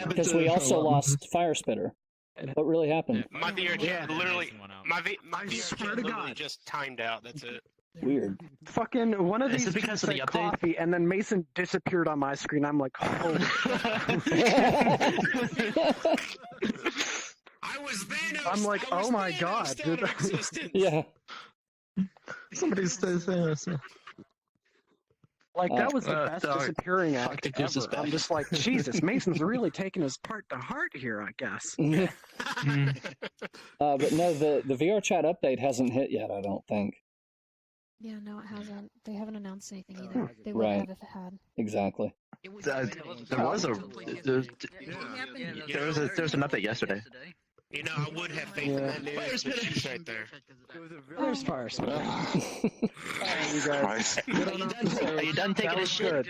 Because we also lost Fire Spitter. What really happened? My VRChat literally, my VRChat literally just timed out. That's it. Weird. Fucking one of these because of the update? coffee, and then Mason disappeared on my screen. I'm like, holy. I was Thanos. I'm like, oh my god, dude. Yeah. Somebody's Thanos. Like, that was the best disappearing act ever. I'm just like, Jesus, Mason's really taking his part to heart here, I guess. But no, the VRChat update hasn't hit yet, I don't think. Yeah, no, it hasn't. They haven't announced anything either. They would have if it had. Exactly. There was an update yesterday. You know, I would have faith in that news, but she's right there. There's fire spitter. You guys. Are you done taking a shit?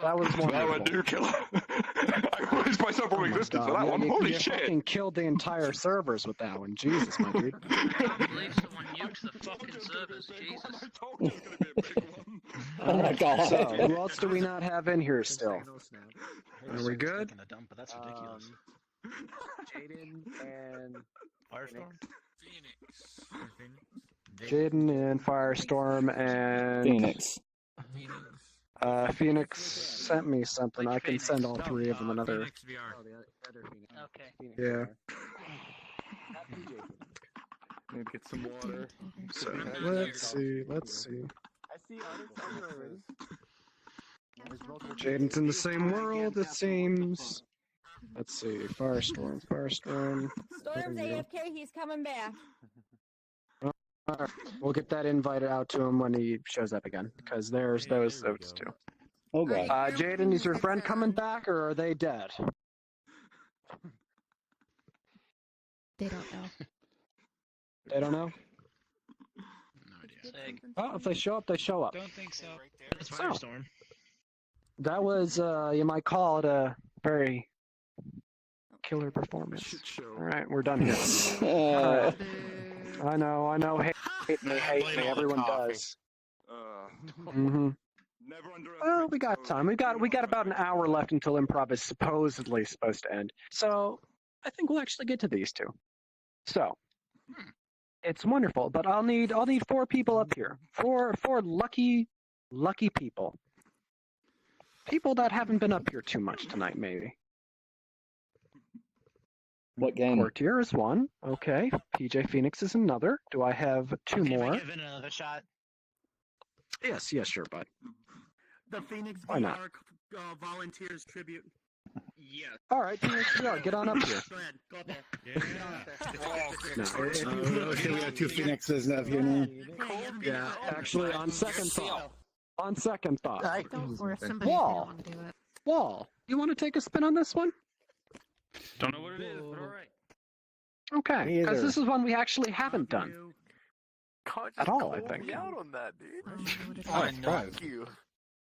That was one. Now I do kill her. I raised myself from existence for that one. Holy shit! Fucking killed the entire servers with that one. Jesus, my dude. I believe someone nuked the fucking servers. Jesus. Oh my god. So, who else do we not have in here still? Are we good? That's ridiculous. Jaden and Firestorm? Jaden and Firestorm and Phoenix. Phoenix sent me something. I can send all three of them another. Okay. Yeah. Need to get some water. So let's see. Jaden's in the same world, it seems. Let's see. Firestorm. Storm's AFK, he's coming back. All right, we'll get that invite out to him when he shows up again, because there's those too. Oh god. Jaden, is your friend coming back, or are they dead? They don't know. They don't know? Oh, if they show up, they show up. Don't think so. It's So, Firestorm. that was, you might call it a very killer performance. All right, we're done here. All right. I know. Hate me. Everyone does. Mm-hmm. Well, we got time. We got about an hour left until improv is supposedly supposed to end. So I think we'll actually get to these two. So it's wonderful, but I'll need 4 people up here. Four lucky people. People that haven't been up here too much tonight, maybe. What game? Courtier is one. Okay. PJ Phoenix is another. Do I have 2 more? Give it another shot. Yes, sure, bud. The Phoenix Why not? VR Volunteers tribute. Yes. All right, Phoenix, get on up here. Go ahead. Go up there. No, Okay, we got 2 Phoenixes up here now. yeah, actually, on second thought. Don't force somebody if they don't Wall, want to do it. Wall, you want to take a spin on this one? Don't know what it is, but all right. Okay, Me because either. this is one we actually haven't done at all, I think. out on that, dude. Oh, fuck you.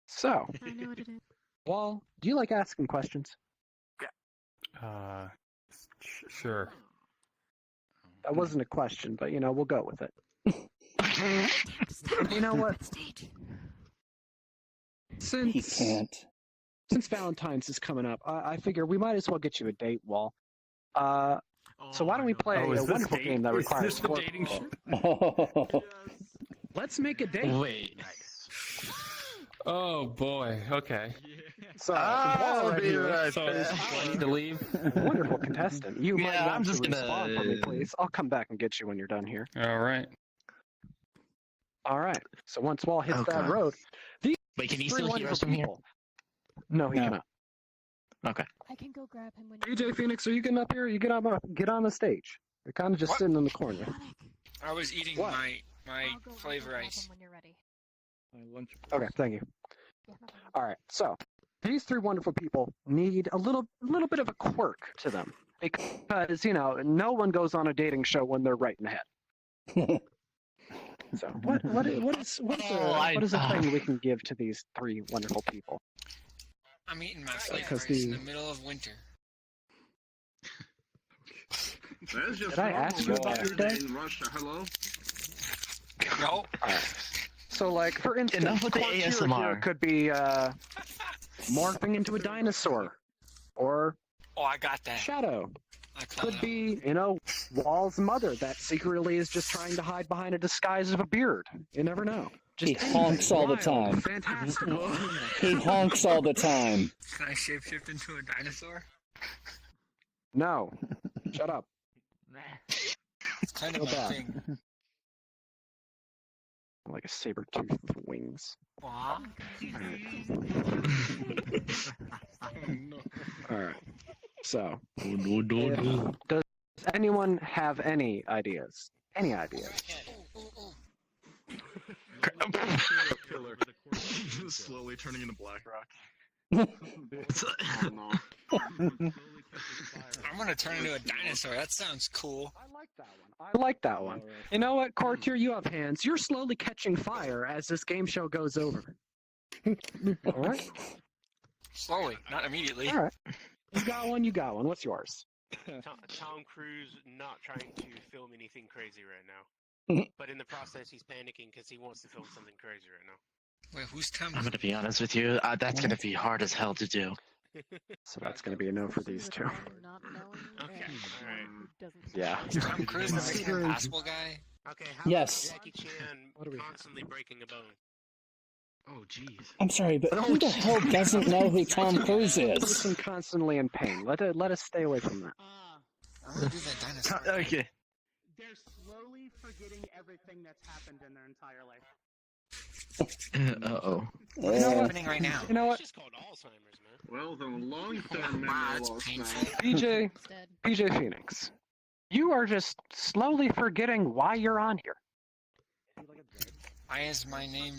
So, I know what it is. Wall, do you like asking questions? Sure. That wasn't a question, but we'll go with it. You know what? He can't. Since Valentine's is coming up, I figure we might as well get you a date, Wall. So why don't we play a wonderful game that requires 4 people? Let's make a date. Wait. Oh boy. Okay. So, I'll Wall, be right So I need to leave. wonderful contestant. You might Yeah, want I'm just to gonna- respond for me, please. I'll come back and get you when you're done here. All right. All right. So once Wall hits Oh, that God. road, these Wait, can he 3 still hear wonderful us from here? people. No, he No. cannot. Okay. I can go grab him when PJ Phoenix, are you getting up here? You get on the stage. You're kind of just sitting in the corner. I was eating What? my flavor ice. when you're ready. Okay, thank you. All right, so these 3 wonderful people need a little bit of a quirk to them because no one goes on a dating show when they're right in the head. So what is a thing we can give to these 3 wonderful people? I'm eating my flavor Because ice in the middle of winter. That's just Did I ask you about your day? in Russia. Hello? No. All right. So, like, for instance, Enough with the Courtier ASMR. here could be morphing into a dinosaur, or Oh, I got that. Shadow. I call Could it be, Wall's mother that secretly is just trying to hide behind a disguise of a beard. You never know. He honks all the time. Fantastic. He honks all the time. Can I shapeshift into a dinosaur? No. Shut up. It's kind of Go my back. thing. Like a saber tooth with wings. Aw. Alright. So. Does anyone have any ideas? Any ideas? Killer. Slowly turning into Blackrock. I'm gonna turn into a dinosaur. That sounds cool. I like that one. You know what, Courtier, you have hands. You're slowly catching fire as this game show goes over. Alright? Slowly, not immediately. Alright. You got one. What's yours? Tom Cruise not trying to film anything crazy right now. But in the process, he's panicking because he wants to film something crazy right now. Wait, who's Tom? I'm gonna be honest with you. That's gonna be hard as hell to do. So that's going to be a no for these 2. Okay, alright. Yeah. Is Tom Cruise the Mission Impossible guy? Okay, how Yes. about Jackie Chan constantly breaking a bone? Oh, jeez. I'm sorry, but who the hell doesn't know who Tom Cruise is? Person constantly in pain. Let us stay away from that. I wanna do that dinosaur. Okay. They're slowly forgetting everything that's happened in their entire life. Uh-oh. What is happening right now? You know what? It's just called Alzheimer's, man. Well, the long-term memory loss now. PJ Phoenix, you are just slowly forgetting why you're on here. Why is my name?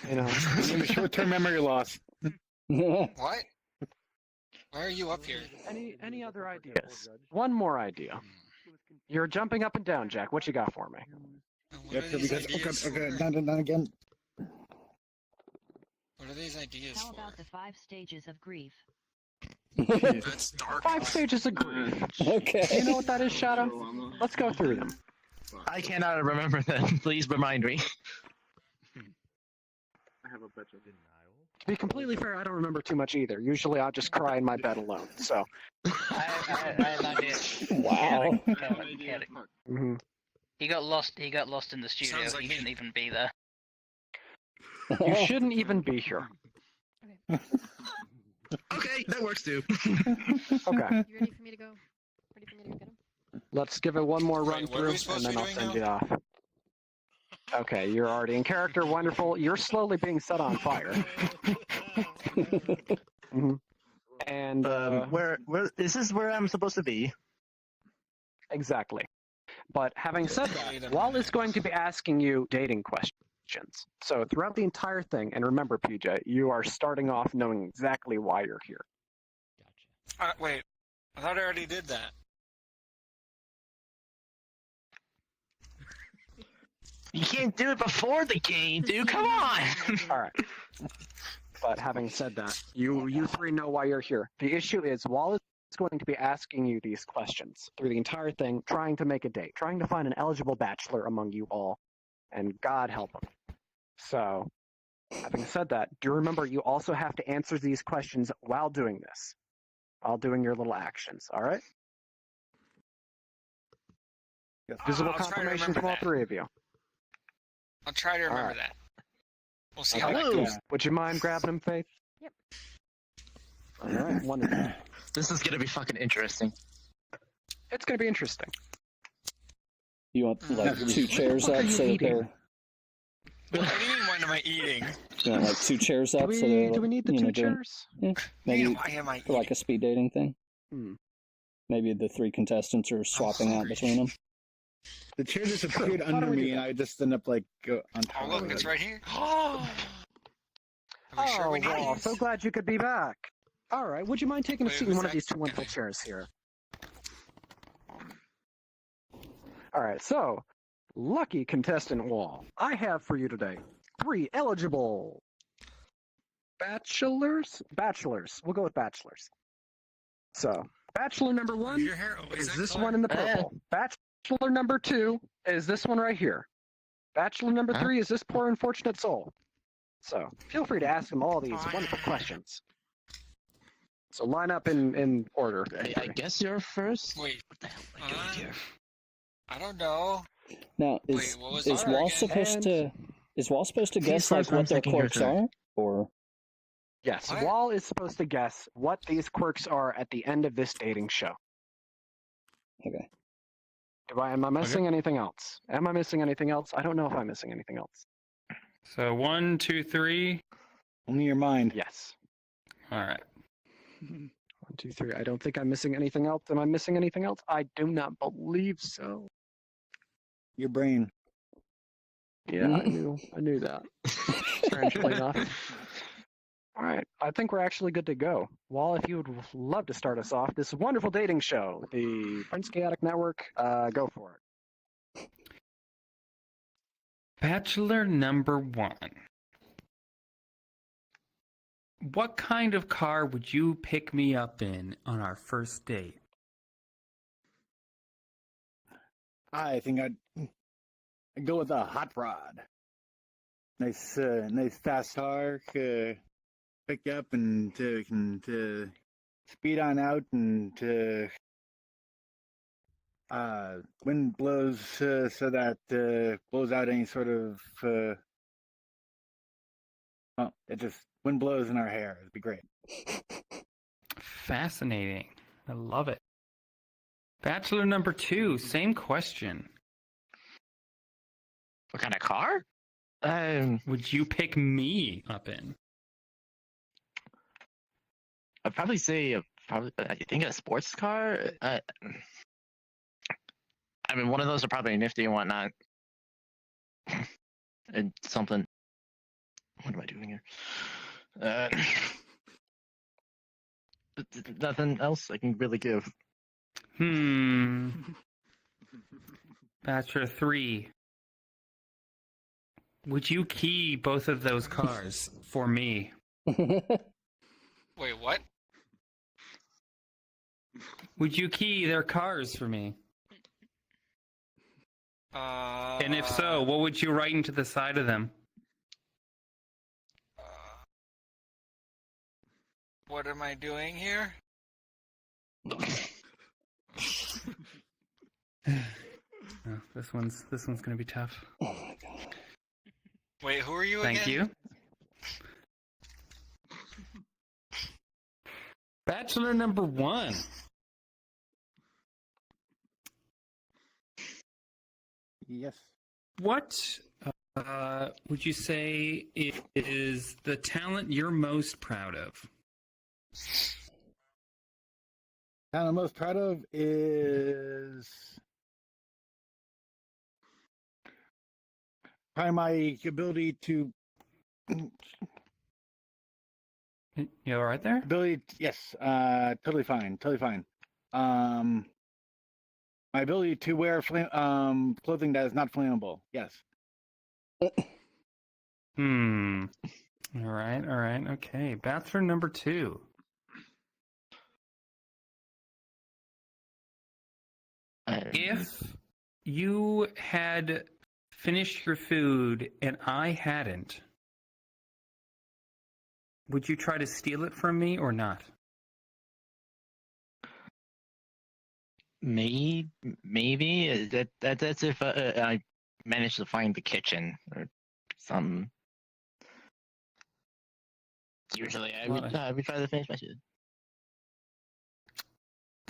You know, short-term memory loss. What? Why are you up here? Any other ideas? One more idea. You're jumping up and down, Jack. What you got for me? What are these ideas okay, for? done again. What are these ideas How for? about the 5 stages of grief? That's dark. 5 stages of grief. Okay. Do you know what that is, Shadow? Let's go through them. I cannot remember them. Please remind me. I have a better. To be completely fair, I don't remember too much either. Usually I'll just cry in my bed alone, so. I have an idea. Wow. Chaotic. Mm-hmm. He got lost in the studio. Sounds like He me. shouldn't even be there. You shouldn't even be here. Okay, that works too. Okay. You ready for me to go? Ready for me to go get him? Let's give it one more run Wait, what are we through, and supposed to then be I'll doing send now? you off. Okay, you're already in character. Wonderful. You're slowly being set on fire. Mhm. And where is this? Where I'm supposed to be? exactly. But having said that, Wall is going to be asking you dating questions. So throughout the entire thing, and remember, PJ, you are starting off knowing exactly why you're here. Wait, I thought I already did that. You can't do it before the game, dude. Come on. All right. But having said that, you three know why you're here. The issue is Wall is going to be asking you these questions through the entire thing, trying to make a date, trying to find an eligible bachelor among you all, and God help him. So, having said that, do remember you also have to answer these questions while doing this, while doing your little actions. All right? Visible I'll try to confirmation remember from all that. three of you. I'll try to remember right. that. We'll see how that Okay. goes. Would you mind grabbing him, Faith? Yep. All right, wonderful. This is gonna be fucking interesting. It's going to be interesting. You want like two chairs What are up you so that eating? they're. What do you mean, what am I eating? You want like two chairs up Do so they're. we need the you know, two doing- chairs? Yeah, maybe Why am I for like a speed dating thing. Hmm. Maybe the 3 contestants are swapping out between them. The chair disappeared Why don't under we do me, and that? I just ended up like on top Oh, look, of it's it. right here. Are we sure we need Wall, these? so glad you could be back. All right, would you mind taking a Wait, seat in who's one of that these two wonderful chairs here? All right, so, lucky contestant Wall, I have for you today 3 eligible bachelors. We'll go with bachelors. So, bachelor number 1 Your hair is that this color? one in the purple. Bachelor number 2 is this one right here. Bachelor number 3 is this poor unfortunate soul. So, feel free to ask him all these wonderful questions. So line up in order. I guess you're first. Wait, What the hell am I doing here? I don't know. Now, Wait, what was is the Wall order supposed again? to guess like first, I'm what their thinking your quirks turn. are, or Yes, What? Wall is supposed to guess what these quirks are at the end of this dating show. okay? Am I missing anything else? Am I missing anything else? I don't know if I'm missing anything else. So 1, 2, 3. Only your mind. Yes. All right. 1, 2, 3. I don't think I'm missing anything else. Am I missing anything else? I do not believe so. Your brain. Yeah, I knew that. Strangely enough. All right, I think we're actually good to go. Wall, if you would love to start us off, this wonderful dating show, the Prince Chaotic Network, go for it. Bachelor number 1. What kind of car would you pick me up in on our first date? I think I'd go with a hot rod. Nice fast car. Pick you up and can speed on out and wind blows so that blows out any sort of it just wind blows in our hair. It'd be great. Fascinating. I love it. Bachelor number 2, same question. What kind of car? Would you pick me up in? I'd probably say I think a sports car. I mean, one of those are probably nifty and whatnot. And something. What am I doing here? Nothing else I can really give. Bachelor 3. Would you key both of those cars for me? Wait, what? Would you key their cars for me? And if so, what would you write into the side of them? What am I doing here? Oh, this one's gonna be tough. Oh my god. Wait, who are you Thank again? you. Bachelor number 1. Yes. What would you say is the talent you're most proud of? Talent I'm most proud of is probably my ability to. You all right there? Yes, totally fine, totally fine. My ability to wear clothing that is not flammable. Yes. All right, okay. Bachelor number 2. If you had finished your food and I hadn't, would you try to steal it from me or not? Maybe that's if I manage to find the kitchen or some. Usually, I would try to finish my food.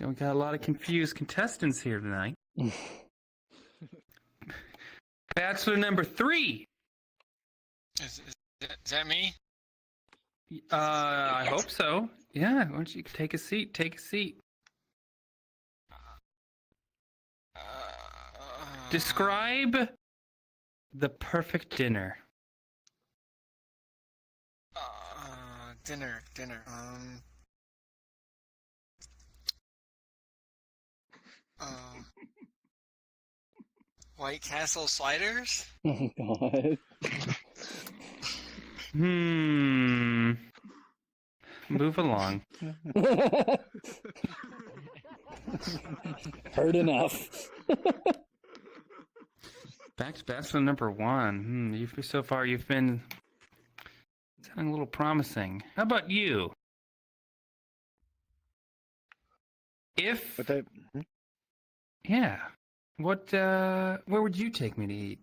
We got a lot of confused contestants here tonight. Bachelor number 3. Is that me? I hope so. Yeah, why don't you take a seat? Take a seat. Describe the perfect dinner. Dinner. White Castle sliders? Oh god. Move along. Heard enough. Back to Bachelor number 1. So far you've been sounding a little promising. How about you? Yeah. Where would you take me to eat?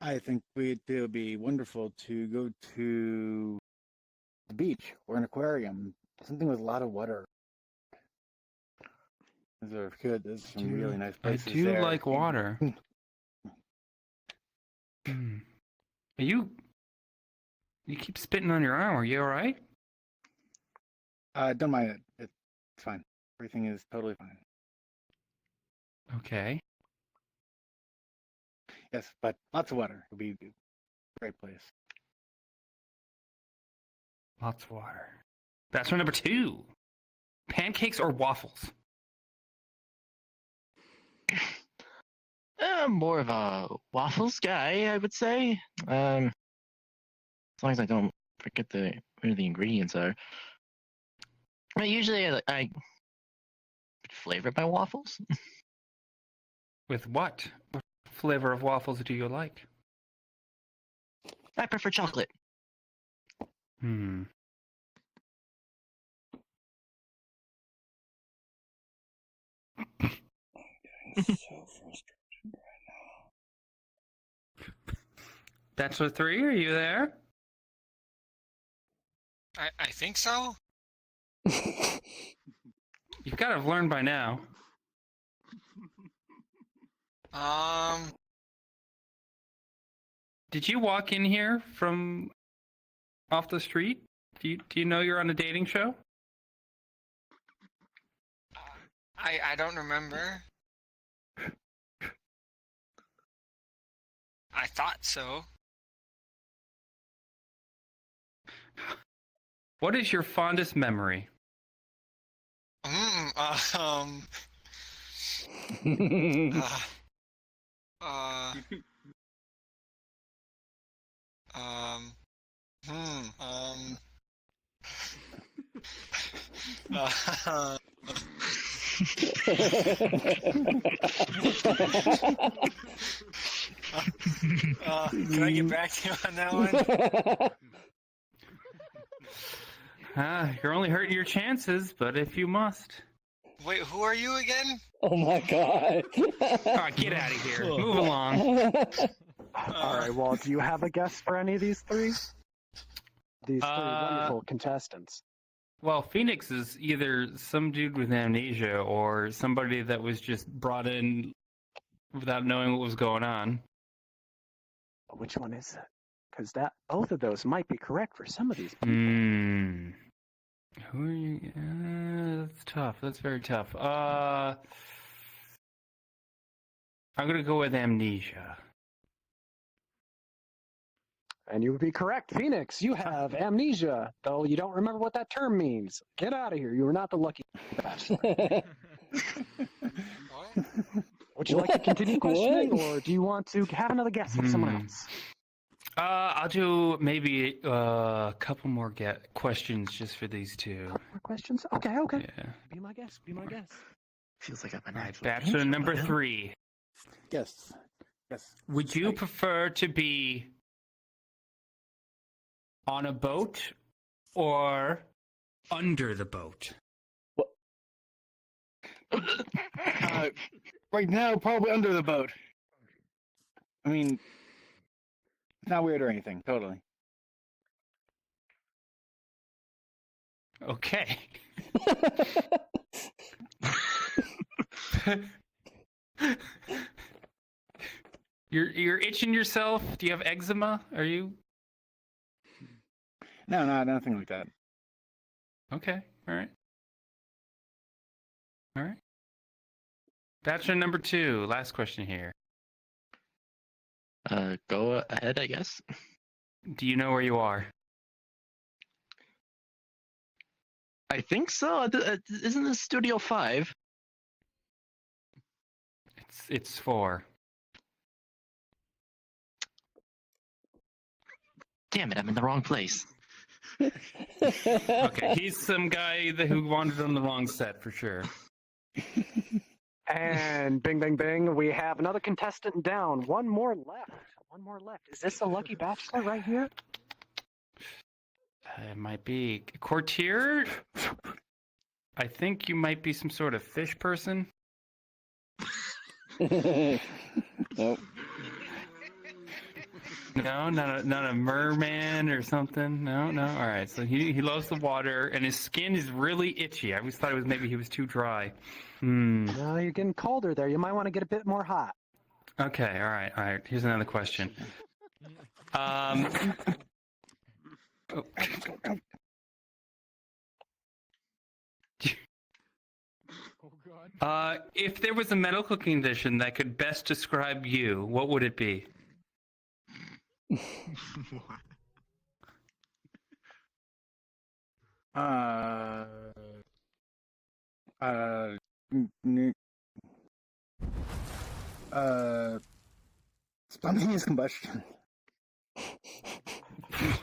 I think it would be wonderful to go to the beach or an aquarium, something with a lot of water. Those are good. There's some really nice places I do there. like water. You keep spitting on your arm. Are you all right? Don't mind it. It's fine. Everything is totally fine. Okay. Yes, but lots of water would be a great place. Lots of water. Bachelor number 2. Pancakes or waffles? I'm more of a waffles guy, I would say. As long as I don't forget where the ingredients are. Usually I flavor my waffles. With what? What flavor of waffles do you like? I prefer chocolate. I'm getting so frustrated right now. Bachelor 3, are you there? I think so. You've got to have learned by now. Did you walk in here from off the street? Do you know you're on a dating show? I don't remember. I thought so. What is your fondest memory? Can I get back to you on that one? You're only hurting your chances, but if you must. Wait, who are you again? Oh my god. Get out of here. Move along. Alright, well, do you have a guess for any of these three? These three wonderful contestants. Well, Phoenix is either some dude with amnesia or somebody that was just brought in without knowing what was going on. Which one is it? Because both of those might be correct for some of these people. Who are you? That's tough. That's very tough. I'm gonna go with amnesia. And you would be correct, Phoenix. You have amnesia, though you don't remember what that term means. Get out of here. You are not the lucky bachelor. Would you like to continue questioning, or do you want to have another guess from someone else? I'll do maybe a couple more questions just for these two. More questions? Okay. Yeah. Be my guest. Feels like I'm an actual Bachelor number 3. Yes. Would you prefer to be on a boat or under the boat? Right now, probably under the boat. I mean, not weird or anything. Totally. Okay. You're itching yourself. Do you have eczema? Are you? No, nothing like that. Okay. All right. Bachelor number 2. Last question here. Go ahead, I guess. Do you know where you are? I think so. Isn't this Studio 5? It's 4. Damn it! I'm in the wrong place. Okay, he's some guy who wandered on the wrong set for sure. And bing, bing, bing, we have another contestant down. One more left. Is this a lucky bachelor right here? It might be. Courtier? I think you might be some sort of fish person. Nope. No, not a merman or something. No. All right. So he loves the water, and his skin is really itchy. I always thought maybe he was too dry. No, you're getting colder there. You might want to get a bit more hot. Okay. All right. Here's another question. If there was a medical condition that could best describe you, what would it be? Spontaneous combustion.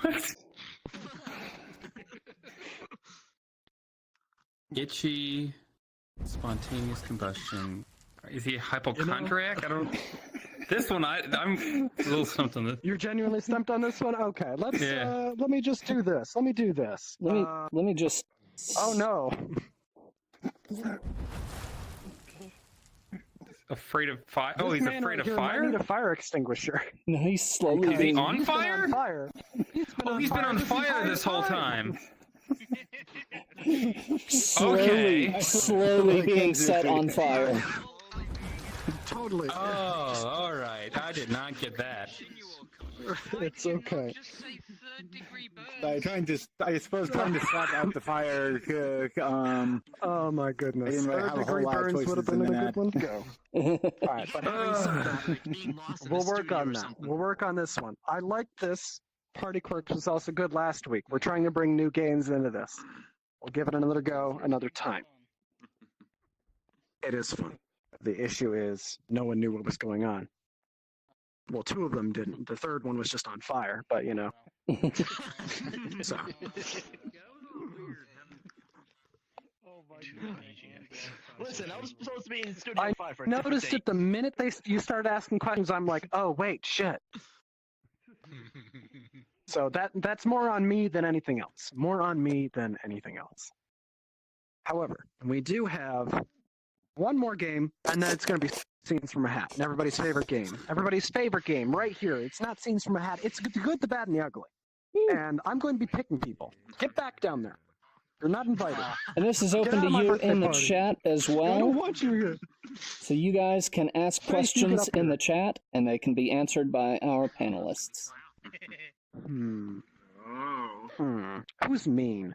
What? Itchy, spontaneous combustion. Is he a hypochondriac? I don't. This one, I'm a little stumped on this. You're genuinely stumped on this one? Okay, let me just do this. Let me do this. Let me just. Oh no. Afraid of fire? Oh, he's afraid of fire? I need a fire extinguisher. No, he's slowly. Is he on fire? He's been on fire this whole time. Slowly being set on fire. Totally. Oh, all right. I did not get that. It's okay. I suppose trying to stop out the fire. Oh my goodness! I didn't really have a whole lot of burns would have choices been in a good one to go. All right, but having said that, we'll work on that. We'll work on this one. I like this. Party Quirks was also good last week. We're trying to bring new games into this. We'll give it another go another time. It is fun. The issue is no one knew what was going on. Well, two of them didn't. The third one was just on fire, but you know. So. Listen, I was supposed to be in Studio I 5 for a noticed different it the minute you started asking questions. I'm like, oh wait, shit. So that's more on me than anything else. More on me than anything else. However, we do have one more game, and then it's going to be Scenes from a Hat, and everybody's favorite game. Everybody's favorite game right here. It's not Scenes from a Hat. It's the good, the bad, and the ugly. And I'm going to be picking people. Get back down there. You're not invited. And this is open to you in the chat as well. I don't want you here. So you guys can ask questions in the chat, and they can be answered by our panelists. Who's mean?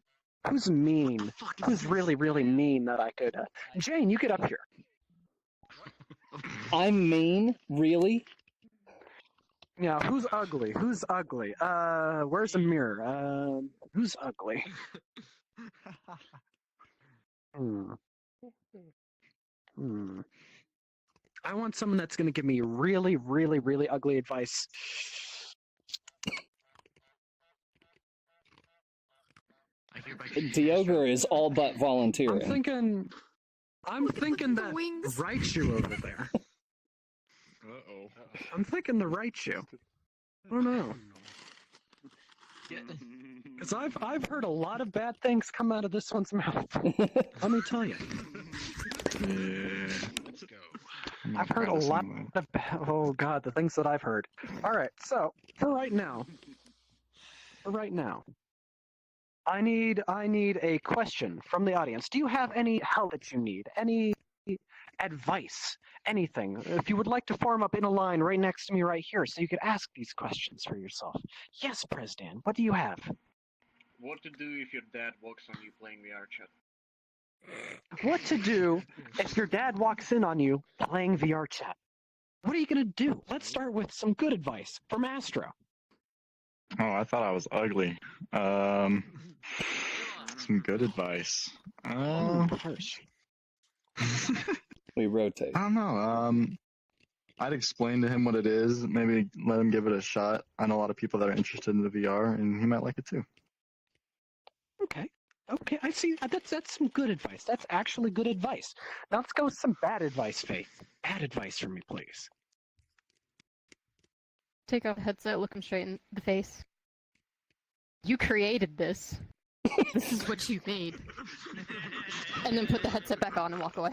Who's mean? Who's really, really mean that I could... Jane, you get up here. I'm mean? Really? Yeah, who's ugly? Who's ugly? Where's the mirror? Who's ugly? I want someone that's going to give me really, really, really ugly advice. Diogo is all but volunteering. I'm thinking that right shoe over there. Uh-oh. I'm thinking the right shoe. I don't know. Because I've heard a lot of bad things come out of this one's mouth. Let me tell you. Yeah. Let's go. I've heard a lot of oh god, the things that I've heard. All right, so for right now, I need a question from the audience. Do you have any help that you need? Any advice? Anything? If you would like to form up in a line right next to me right here so you could ask these questions for yourself. Yes, Presdan, what do you have? What to do if your dad walks on you playing VRChat? What to do if your dad walks in on you playing VRChat? What are you going to do? Let's start with some good advice from Astro. Oh, I thought I was ugly. Some good advice. We rotate. I don't know. I'd explain to him what it is. Maybe let him give it a shot. I know a lot of people that are interested in the VR, and he might like it too. Okay, I see. That's some good advice. That's actually good advice. Now let's go with some bad advice, Faith. Bad advice from me, please. Take off the headset, look him straight in the face. You created this. This is what you made. And then put the headset back on and walk away.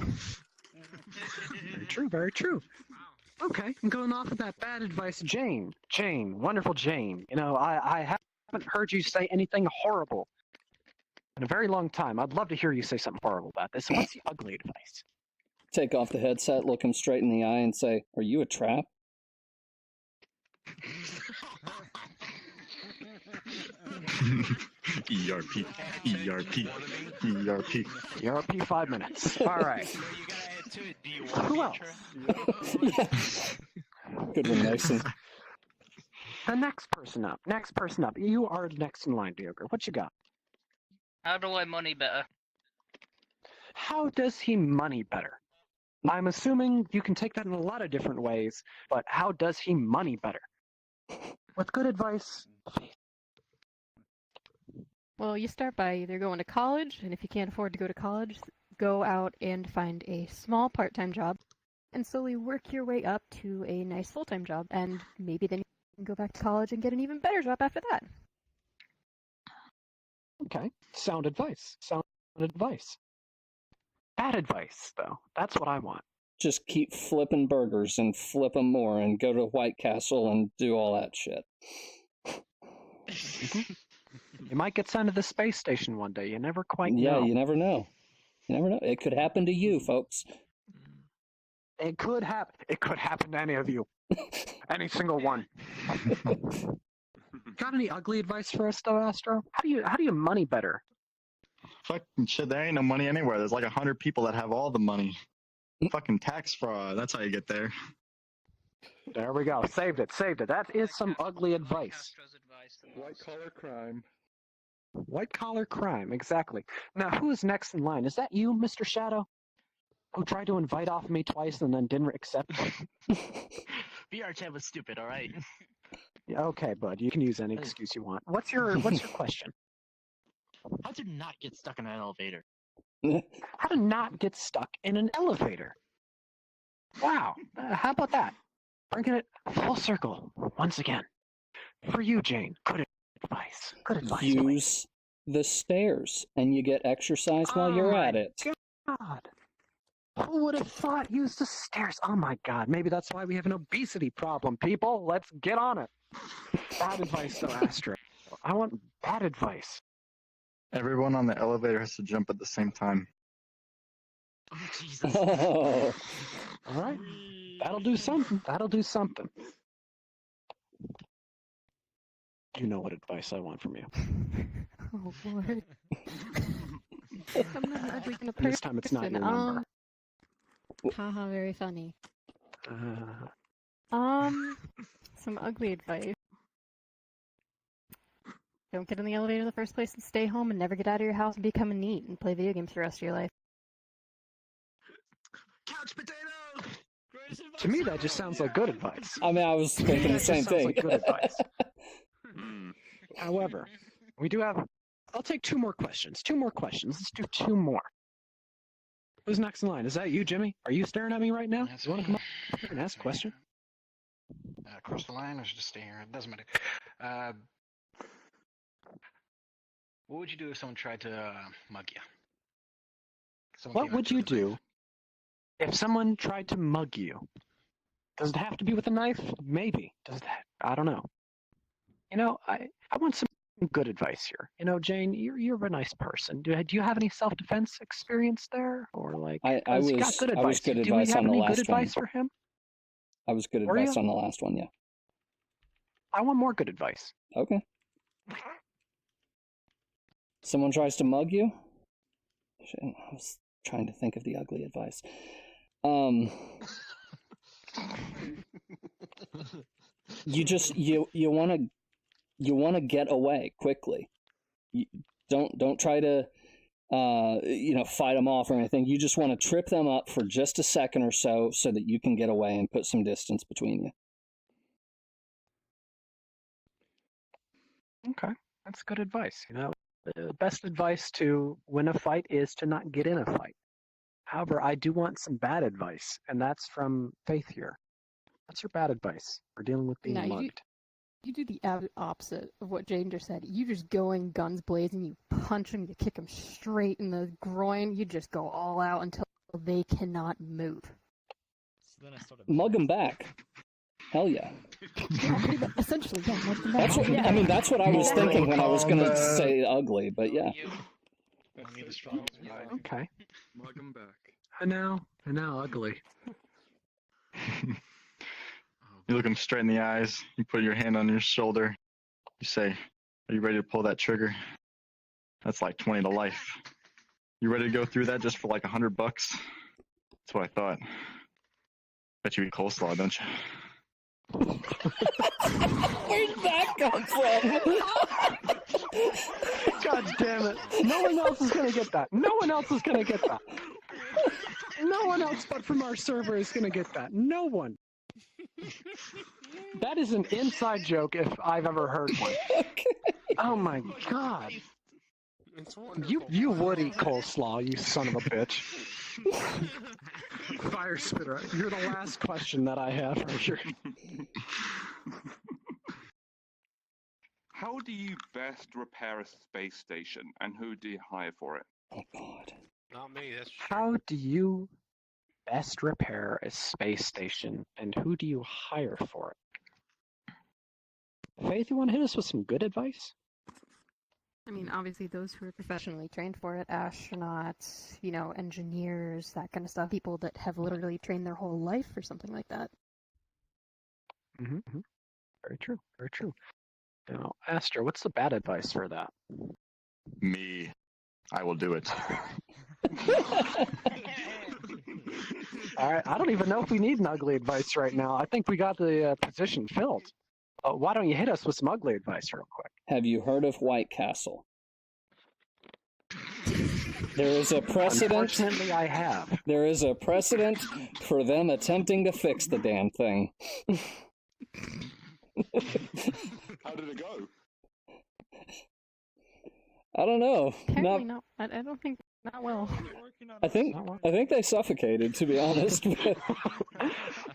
Very true, very true. Okay, I'm going off of that bad advice. Jane, wonderful Jane. You know, I haven't heard you say anything horrible in a very long time. I'd love to hear you say something horrible about this. What's the ugly advice? Take off the headset, look him straight in the eye, and say, "Are you a trap?" ERP. 5 minutes. All right. Who else? Good one, Mason. The next person up. You are next in line, Diogo. What you got? How do I money better? How does he money better? I'm assuming you can take that in a lot of different ways, but how does he money better? With good advice. Well, you start by either going to college, and if you can't afford to go to college, go out and find a small part-time job, and slowly work your way up to a nice full-time job, and maybe then you can go back to college and get an even better job after that. Okay, sound advice. Bad advice, though. That's what I want. Just keep flipping burgers and flip them more and go to White Castle and do all that shit. You might get sent to the space station one day. You never quite know. Yeah, you never know. It could happen to you, folks. It could happen. It could happen to any of you. Any single one. Got any ugly advice for us, though, Astro? How do you money better? Fucking shit, there ain't no money anywhere. There's like 100 people that have all the money. Fucking tax fraud. That's how you get there. There we go. Saved it. That is some ugly advice. White collar crime. White collar crime, exactly. Now, who is next in line? Is that you, Mr. Shadow? Who tried to invite off me twice and then didn't accept? VRChat was stupid, alright? Yeah, okay, bud. You can use any excuse you want. What's your question? How to not get stuck in an elevator? How to not get stuck in an elevator? Wow. How about that? Bringing it full circle once again. For you, Jane. Good advice. Good advice. Use the stairs, and you get exercise while you're at it. God. Who would have thought use the stairs? Oh my God. Maybe that's why we have an obesity problem, people. Let's get on it. Bad advice, though, Astro. I want bad advice. Everyone on the elevator has to jump at the same time. Oh, Jesus. Oh. All right. That'll do something. You know what advice I want from you. Oh, Lord. I'm not an ugly kind of person. This time it's not your number. Haha, very funny. Some ugly advice. Don't get in the elevator in the first place and stay home and never get out of your house and become a neat and play video games for the rest of your life. Couch potato! To me, that just sounds like good advice. I mean, I was thinking the same thing. Like good advice. However, we do have... I'll take two more questions. Let's do two more. Who's next in line? Is that you, Jimmy? Are you staring at me right now? You want to come up here and ask a question? Across the line, or just stay here? It doesn't matter. What would you do if someone tried to mug you? What would you do if someone tried to mug you? Does it have to be with a knife? Maybe. Does that? I don't know. You know, I want some good advice here. You know, Jane, you're a nice person. Do you have any self-defense experience there, or like? I was good advice. I was good do advice we have on the any last good one. advice for him? I was good Were advice you? on the last one. Yeah. I want more good advice. Okay. Someone tries to mug you? Shit, I was trying to think of the ugly advice. You want to get away quickly. You don't try to fight them off or anything. You just want to trip them up for just a second or so that you can get away and put some distance between you. Okay, that's good advice. You know, the best advice to win a fight is to not get in a fight. However, I do want some bad advice, and that's from Faith here. What's your bad advice for dealing with being mugged? You do the opposite of what Jane just said. You just go in guns blazing, you punch them, you kick them straight in the groin, you just go all out until they cannot move. So then I started Mug them back. Hell yeah. Essentially, yeah, mug them back. That's what I was thinking when I was going to say ugly, but yeah. Okay. Mug him back. I know, ugly. You look him straight in the eyes. You put your hand on your shoulder. You say, "Are you ready to pull that trigger?" That's like 20 to life. You ready to go through that just for like $100? That's what I thought. Bet you eat coleslaw, don't you? Where'd that come from? God damn it. No one else is going to get that. No one else but from our server is going to get that. No one. That is an inside joke if I've ever heard one. Oh my God. You would eat coleslaw, you son of a bitch. Fire spitter, you're the last question that I have for sure. How do you best repair a space station, and who do you hire for it? Oh God. Not me, that's true. How do you best repair a space station, and who do you hire for it? Faith, you want to hit us with some good advice? I mean, obviously, those who are professionally trained for it, astronauts, engineers, that kind of stuff, people that have literally trained their whole life for something like that. Mm-hmm. Very true. Very true. Now, Astra, what's the bad advice for that? Me. I will do it. All right. I don't even know if we need an ugly advice right now. I think we got the position filled. Why don't you hit us with some ugly advice real quick? Have you heard of White Castle? There is a precedent. Unfortunately, I have. There is a precedent for them attempting to fix the damn thing. How did it go? I don't know. Apparently not. I don't think not well. I think they suffocated, to be honest.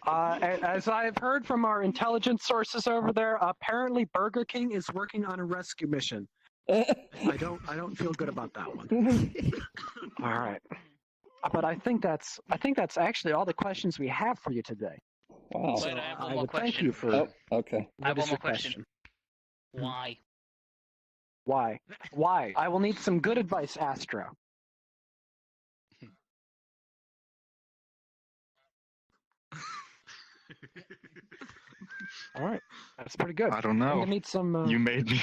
As I've heard from our intelligence sources over there, apparently Burger King is working on a rescue mission. I don't feel good about that one. All right, but I think that's actually all the questions we have for you today. Wow. So Wait, I have one I more would thank question. you for. Oh, okay. I have What one is more your question. Why? Why? Why? I will need some good advice, Astro. All right, that's pretty good. I don't know. I'm gonna need some. You made me.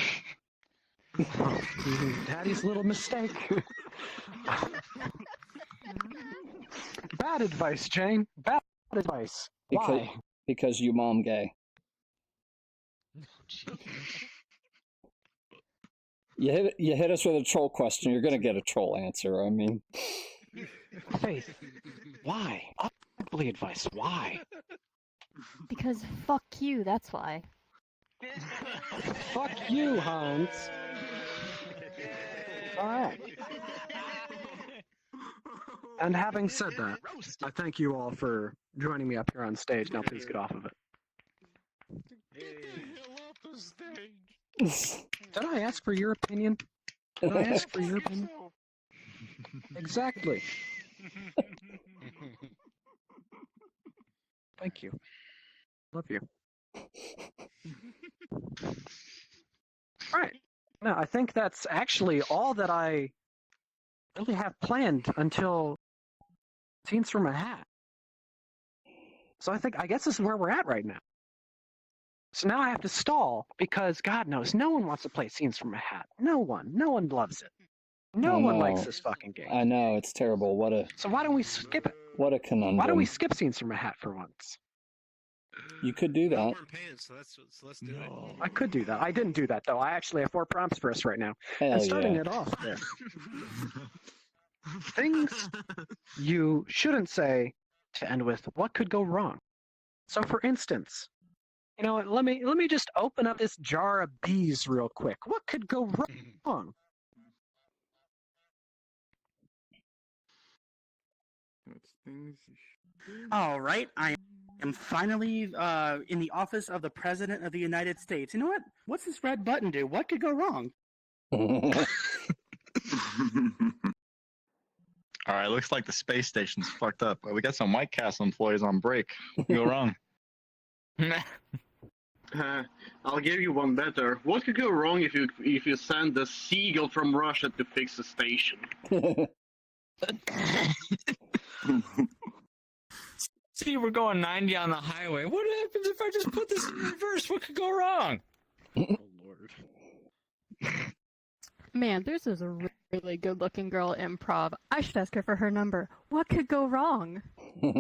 Daddy's little mistake. Bad advice, Jane. Bad advice. Why? Because you mom gay. You hit us with a troll question, you're gonna get a troll answer. I mean, Faith, why? Ugly advice. Why? Because fuck you, that's why. Fuck you, Hans. All right. And having said that, I thank you all for joining me up here on stage. Now please get off of it. Did I ask for your opinion? Did I ask for your opinion? Exactly. Thank you. Love you. All right. No, I think that's actually all that I really have planned until Scenes from a Hat. So I guess this is where we're at right now. So now I have to stall because God knows no one wants to play Scenes from a Hat. No one loves it. No one likes this fucking game. I know, it's terrible. So why don't we skip it? What a conundrum. Why don't we skip Scenes from a Hat for once? You could do that. So let's do it. I could do that. I didn't do that though. I actually have 4 prompts for us right now. Hell and starting yeah. it off there. Things you shouldn't say to end with what could go wrong. So for instance, let me just open up this jar of bees real quick. What could go wrong? All right, I am finally in the office of the President of the United States. You know what? What's this red button do? What could go wrong? All right, looks like the space station's fucked up. We got some White Castle employees on break. What could go wrong? I'll give you one better. What could go wrong if you send the seagull from Russia to fix the station? See, we're going 90 on the highway. What happens if I just put this in reverse? What could go wrong? Oh, Lord. Man, this is a really good-looking girl at improv. I should ask her for her number. What could go wrong? I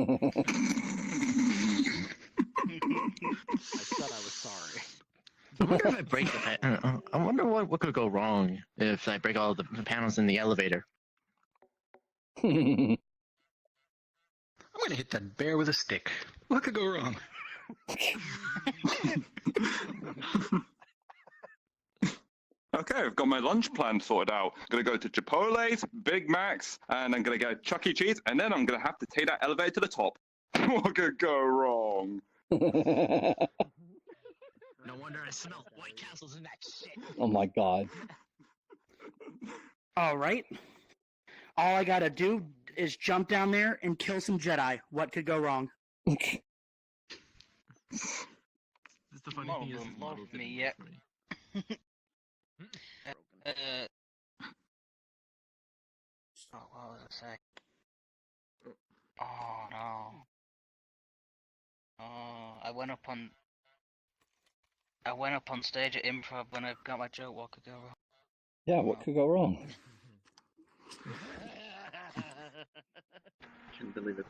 said I was sorry. I wonder if I break the I wonder what could go wrong if I break all the panels in the elevator. I'm gonna hit that bear with a stick. What could go wrong? Okay, I've got my lunch plan sorted out. Gonna go to Chipotle's, Big Mac's, and I'm gonna go Chuck E. Cheese, and then I'm gonna have to take that elevator to the top. What could go wrong? No wonder I smell White Castles in that shit. Oh my God. All right. All I gotta do is jump down there and kill some Jedi. What could go wrong? That's the funny thing is, Love me yet. Oh, what was I saying? Oh no. Oh, I went up on stage at improv when I got my joke. What could go wrong? Yeah, what could go wrong? Can't believe it.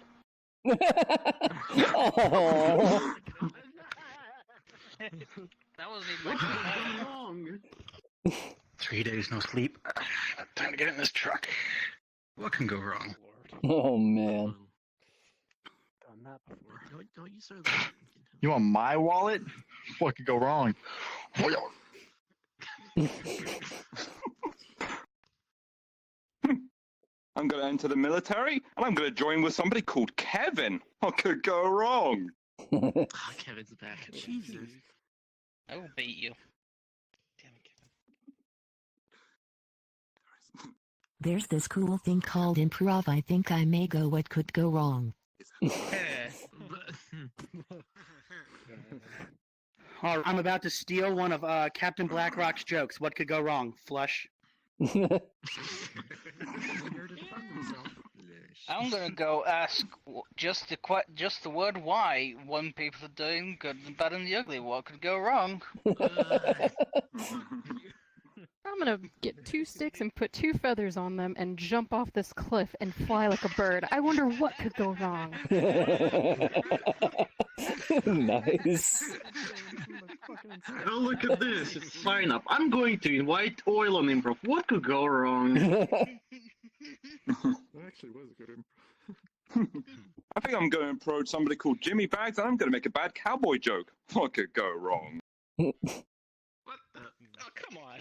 Oh. That wasn't even my wrong? 3 days no sleep. Time to get in this truck. What can go wrong? Oh man. Done that before. Don't you start that. You want my wallet? What could go wrong? I'm going to enter the military, and I'm going to join with somebody called Kevin. What could go wrong? Kevin's back. Jesus. I will beat you. There's this cool thing called improv. I think I may go. What could go wrong? I'm about to steal one of Captain Blackrock's jokes. What could go wrong? Flush. I'm gonna go ask just the word why when people are doing good and bad and the ugly. What could go wrong? I'm gonna get 2 sticks and put 2 feathers on them and jump off this cliff and fly like a bird. I wonder what could go wrong. Nice. Oh, look at this. It's sign up. I'm going to invite oil on improv. What could go wrong? That actually was a good I think I'm going to approach somebody called Jimmy Bags, and I'm going to make a bad cowboy joke. What could go wrong? What the? Oh, come on.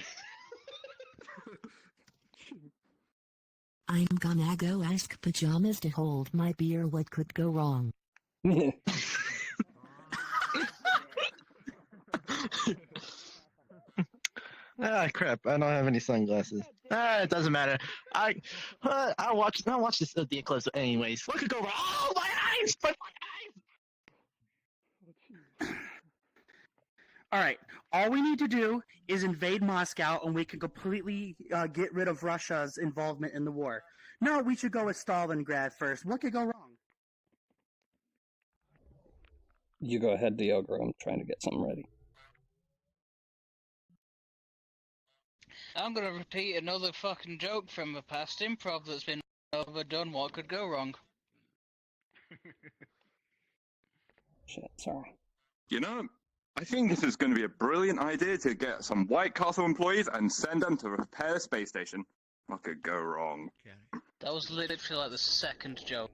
I'm gonna go ask pajamas to hold my beer. What could go wrong? Ah, crap! I don't have any sunglasses. Ah, it doesn't matter. I'll watch this the eclipse anyways. What could go wrong? Oh, my eyes! My eyes! All right. All we need to do is invade Moscow, and we can completely get rid of Russia's involvement in the war. No, we should go with Stalingrad first. What could go wrong? You go ahead, Diogo. I'm trying to get something ready. I'm gonna repeat another fucking joke from a past improv that's been overdone. What could go wrong? Shit, sorry. You know, I think this is going to be a brilliant idea to get some White Castle employees and send them to repair the space station. What could go wrong? That was literally like the second joke.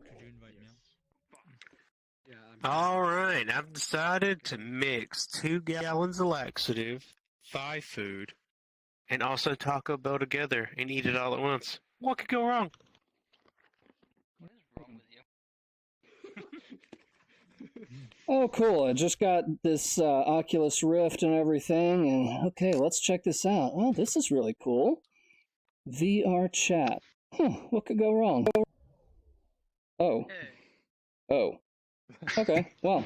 Alright, I've decided to mix 2 gallons of laxative, 5 food, and also Taco Bell together and eat it all at once. What could go wrong? What is wrong with you? Oh, cool. I just got this Oculus Rift and everything, and okay, let's check this out. Oh, this is really cool. VRChat. Huh, what could go wrong? Oh. Oh. Okay, well.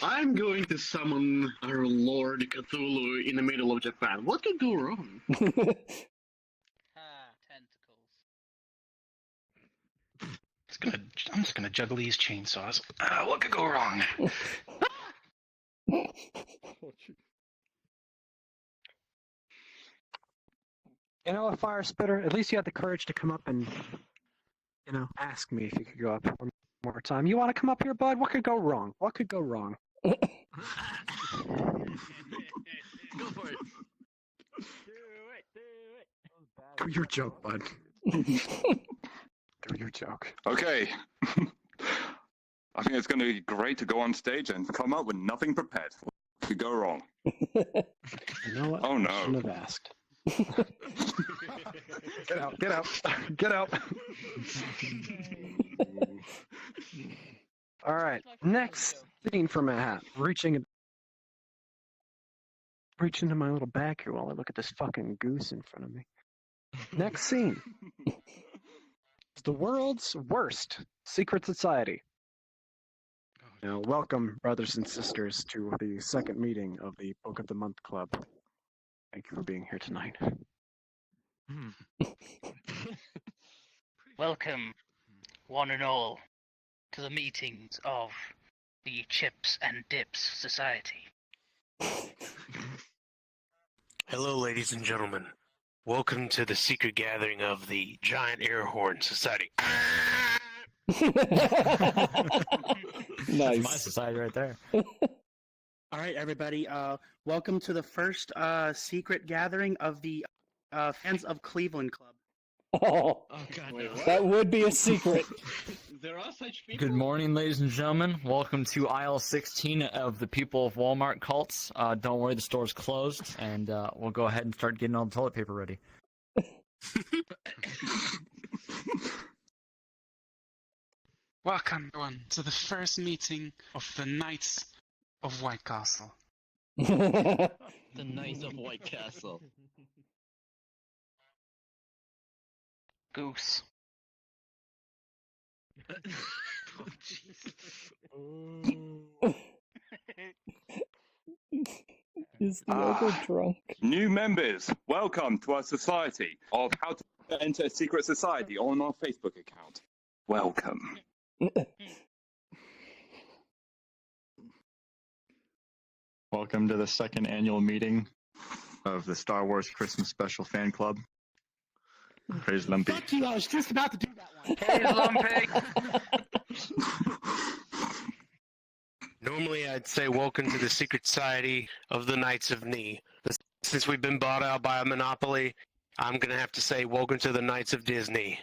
I'm going to summon our Lord Cthulhu in the middle of Japan. What could go wrong? Tentacles. I'm just gonna juggle these chainsaws. What could go wrong? You know, a fire spitter, at least you had the courage to come up and, ask me if you could go up one more time. You want to come up here, bud? What could go wrong? What could go wrong? Go for it. Do your joke, bud. Do your joke. Okay. I think it's going to be great to go on stage and come up with nothing prepared. What could go wrong? You know what? Oh, no. I shouldn't have asked. Get out, get out, get out. All right, next scene from a hat. Reach into my little bag here while I look at this fucking goose in front of me. Next scene. It's the world's worst secret society. Now, welcome, brothers and sisters, to the second meeting of the Book of the Month Club. Thank you for being here tonight. Welcome, one and all, to the meetings of the Chips and Dips Society. Hello, ladies and gentlemen. Welcome to the secret gathering of the Giant Air Horn Society. That's my society right there. All right, everybody. Welcome to the first secret gathering of the fans of Cleveland Club. Oh, God, Wait, what? that would be a secret. There are such people? Good morning, ladies and gentlemen. Welcome to aisle 16 of the People of Walmart cults. Don't worry, the store's closed, and we'll go ahead and start getting all the toilet paper ready. Welcome, everyone, to the first meeting of the Knights of White Castle. The Knights of White Castle. Goose. Is the ogre drunk? New members, welcome to our society of how to enter a secret society on our Facebook account. Welcome. Welcome to the second annual meeting of the Star Wars Christmas Special Fan Club. Praise Lumpy. Fuck you, I was just about to do that one. Praise Lumpy! Normally, I'd say welcome to the secret society of the Knights of Knee. But since we've been bought out by a monopoly, I'm going to have to say welcome to the Knights of Disney.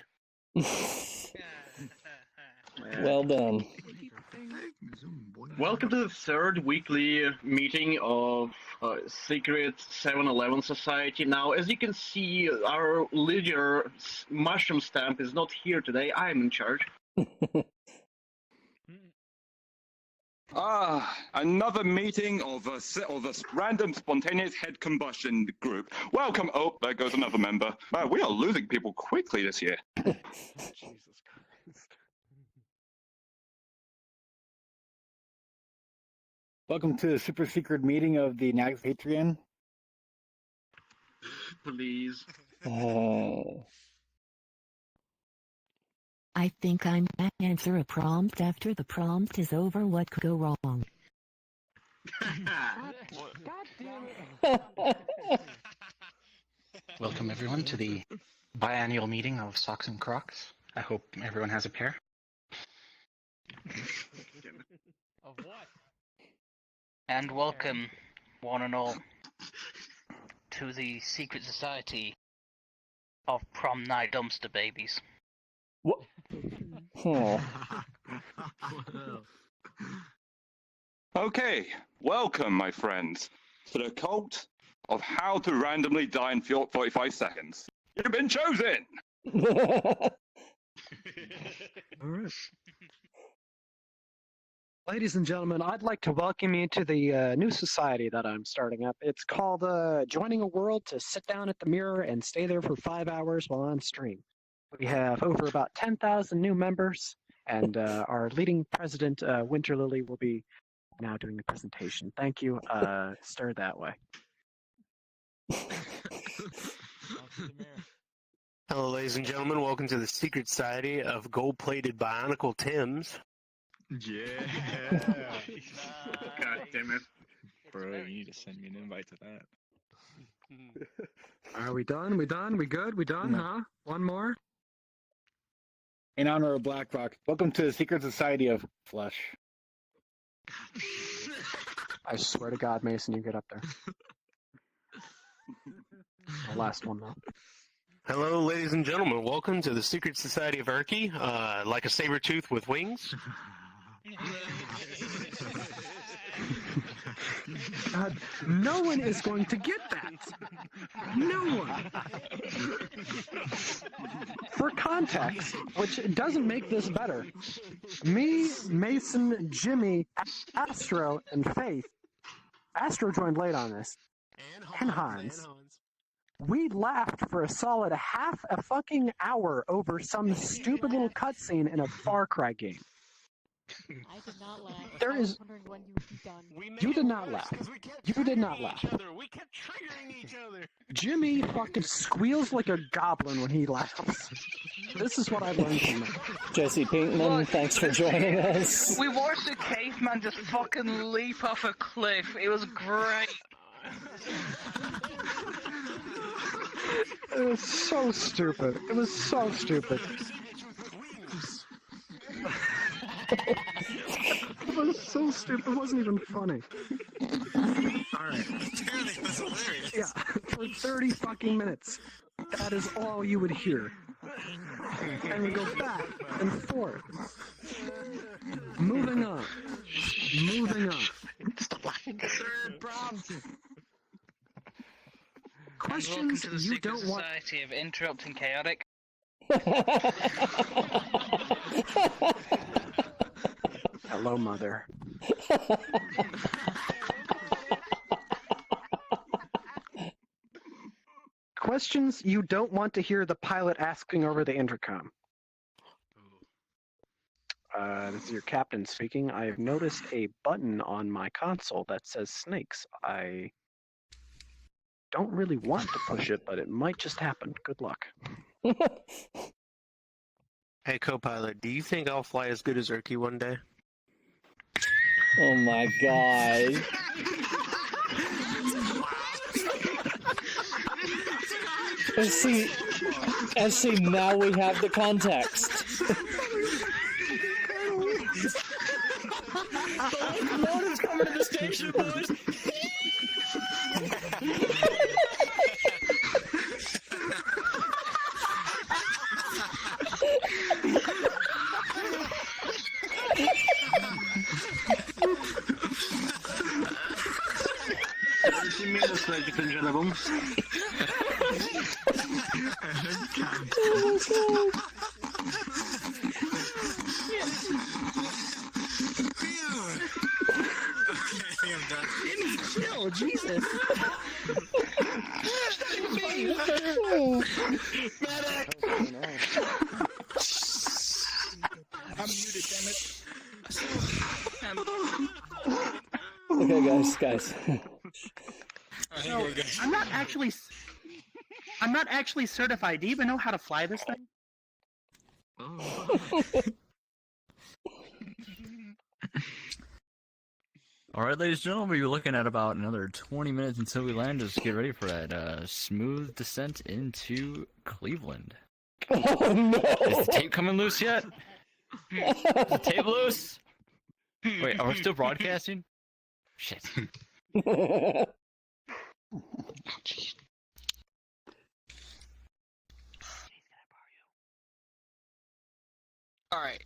Well done. Welcome to the third weekly meeting of Secret 7-Eleven Society. Now, as you can see, our leader, Mushroom Stamp, is not here today. I am in charge. Another meeting of a random spontaneous head combustion group. Welcome. Oh, there goes another member. We are losing people quickly this year. Jesus Christ. Welcome to the super secret meeting of the NAG Patreon. Please. I think I might answer a prompt after the prompt is over. What could go wrong? Welcome, everyone, to the biannual meeting of Socks and Crocs. I hope everyone has a pair. Of what? And welcome, one and all, to the secret society of prom night dumpster babies. What? Oh. Okay, welcome, my friends, to the cult of how to randomly die in 45 seconds. You've been chosen! All right. Ladies and gentlemen, I'd like to welcome you to the new society that I'm starting up. It's called Joining a World to Sit Down at the Mirror and Stay There for 5 hours while on stream. We have over about 10,000 new members, and our leading president, Winter Lily, will be now doing the presentation. Thank you. Stir that way. Hello, ladies and gentlemen. Welcome to the secret society of gold-plated Bionicle Tims. Yeah. God damn it. Bro, you need to send me an invite to that. Are we done? We done? We good? We done, huh? One more? In honor of BlackRock, welcome to the secret society of Flesh. I swear to God, Mason, you get up there. The last one, though. Hello, ladies and gentlemen. Welcome to the secret society of Erky, like a saber tooth with wings. God, no one is going to get that. No one. For context, which doesn't make this better, me, Mason, Jimmy, Astro, and Faith, Astro joined late on this, and Hans, we laughed for a solid half a fucking hour over some stupid little cutscene in a Far Cry game. I did not laugh. There I was is- wondering when you'd be done. You did not laugh. You did not laugh. We kept triggering each other. Jimmy fucking squeals like a goblin when he laughs. This is what I learned from him. Jesse Pinkman, thanks for joining us. We watched a caveman just fucking leap off a cliff. It was great. It was so stupid. It was so stupid. It was so stupid. It wasn't even funny. Alright. It was hilarious. Yeah, for 30 fucking minutes. That is all you would hear. And we go back and forth. Moving on. Moving on. Stop laughing. Third prompt. Welcome Questions to the you secret don't want. society of interrupting chaotic. Hello, mother. Questions you don't want to hear the pilot asking over the intercom. This is your captain speaking. I have noticed a button on my console that says snakes. I don't really want to push it, but it might just happen. Good luck. Hey, co-pilot, do you think I'll fly as good as Erky one day? Oh my god. And see, now we have the context. The locomotive's coming to the station, boys! Minutes, ladies and gentlemen. Okay, I'm done. Jimmy, chill, Jesus. Medic! I'm muted, damn it. Okay, guys. So, I'm not actually certified. Do you even know how to fly this thing? All right, ladies and gentlemen, we're looking at about another 20 minutes until we land. Just get ready for that smooth descent into Cleveland. Oh no! Is the tape coming loose yet? Is the tape loose? Wait, are we still broadcasting? Shit. Alright,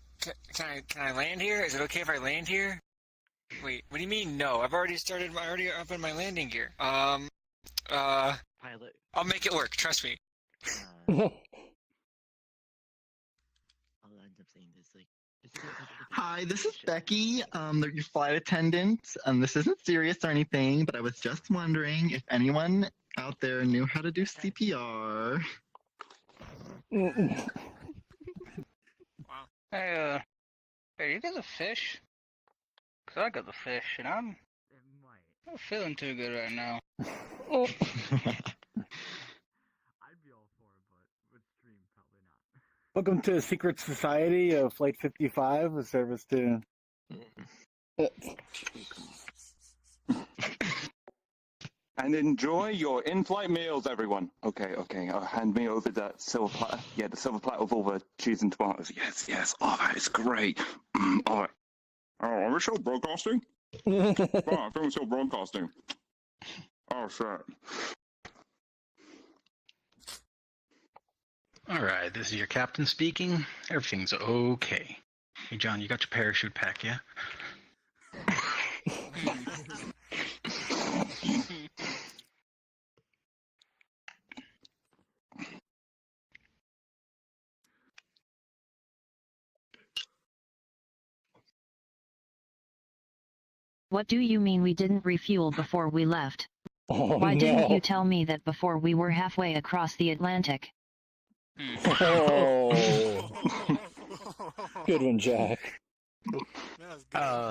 can I land here? Is it okay if I land here? Wait, what do you mean no? I've already up in my landing gear. Pilot. I'll make it work, trust me. I'll end up saying this like. Hi, this is Becky, your flight attendant. This isn't serious or anything, but I was just wondering if anyone out there knew how to do CPR. Hey, you get the fish? Cause I got the fish, and I'm not feeling too good right now. Oh. I'd be all for it, but with stream, probably not. Welcome to the Secret Society of Flight 55, a service to... And enjoy your in-flight meals, everyone. Okay. Hand me over that silver platter. Yeah, the silver platter with all the cheese and tomatoes. Yes. Oh, that is great. All right. Oh, are we still broadcasting? Oh, I think we're still broadcasting. Oh, shit. Alright, this is your captain speaking. Everything's okay. Hey, John, you got your parachute pack, yeah? What do you mean we didn't refuel before we left? Oh, Why no. didn't you tell me that before we were halfway across the Atlantic? Oh. Good one, Jack.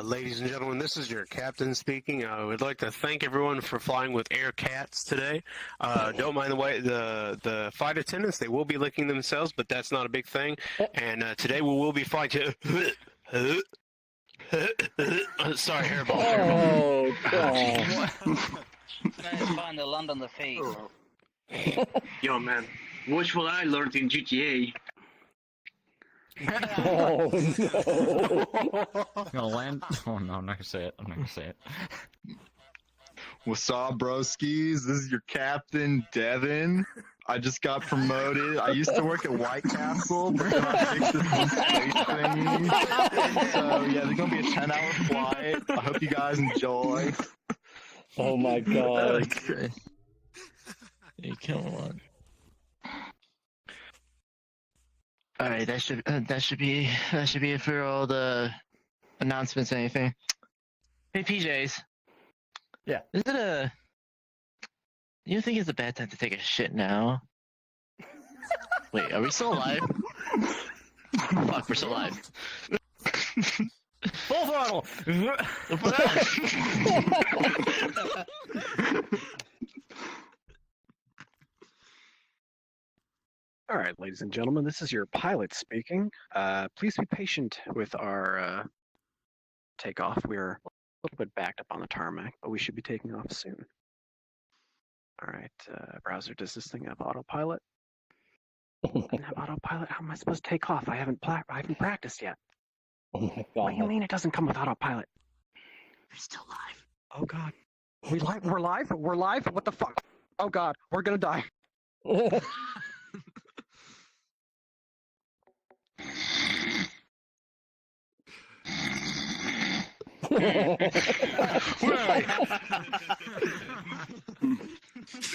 Ladies and gentlemen, this is your captain speaking. I would like to thank everyone for flying with Air Cats today. Don't mind the way the flight attendants, they will be licking themselves, but that's not a big thing. And today we will be flying to... Sorry, hairball. Oh, God. It's fine, they'll land on the feet. Yo, man, watch what I learned in GTA. Oh, no. Gonna land? Oh no, I'm not gonna say it. I'm not gonna say it. What's up, broskies? This is your captain, Devin. I just got promoted. I used to work at White Castle, but then I fixed this whole space thingy. So yeah, there's gonna be a 10-hour flight. I hope you guys enjoy. Oh my God. Okay. Hey, come on. All right, that should be it for all the announcements and anything. Hey, PJs. Yeah. You think it's a bad time to take a shit now? Wait, are we still alive? Fuck, we're still alive. Full throttle! All right, ladies and gentlemen, this is your pilot speaking. Please be patient with our takeoff. We're a little bit backed up on the tarmac, but we should be taking off soon. All right, browser, does this thing have autopilot? Doesn't have autopilot? How am I supposed to take off? I haven't practiced yet. Oh my What do you God. mean it doesn't come with autopilot? We're still alive. Oh God, we're live. We're live. What the fuck? Oh God, we're gonna die.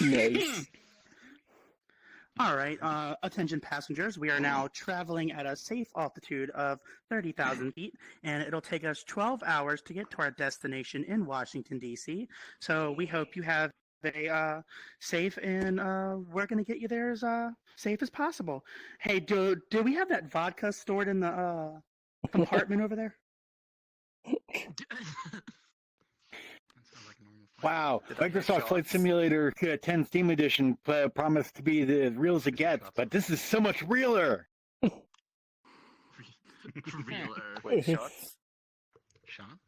Nice. All right, attention passengers. We are now traveling at a safe altitude of 30,000 feet, and it'll take us 12 hours to get to our destination in Washington, D.C. So we hope you have a safe, and we're going to get you there as safe as possible. Hey, do we have that vodka stored in the compartment over there? Wow, Microsoft Flight Simulator 10 Steam Edition promised to be as real as it gets, but this is so much realer. Realer. Wait, shots? Sean?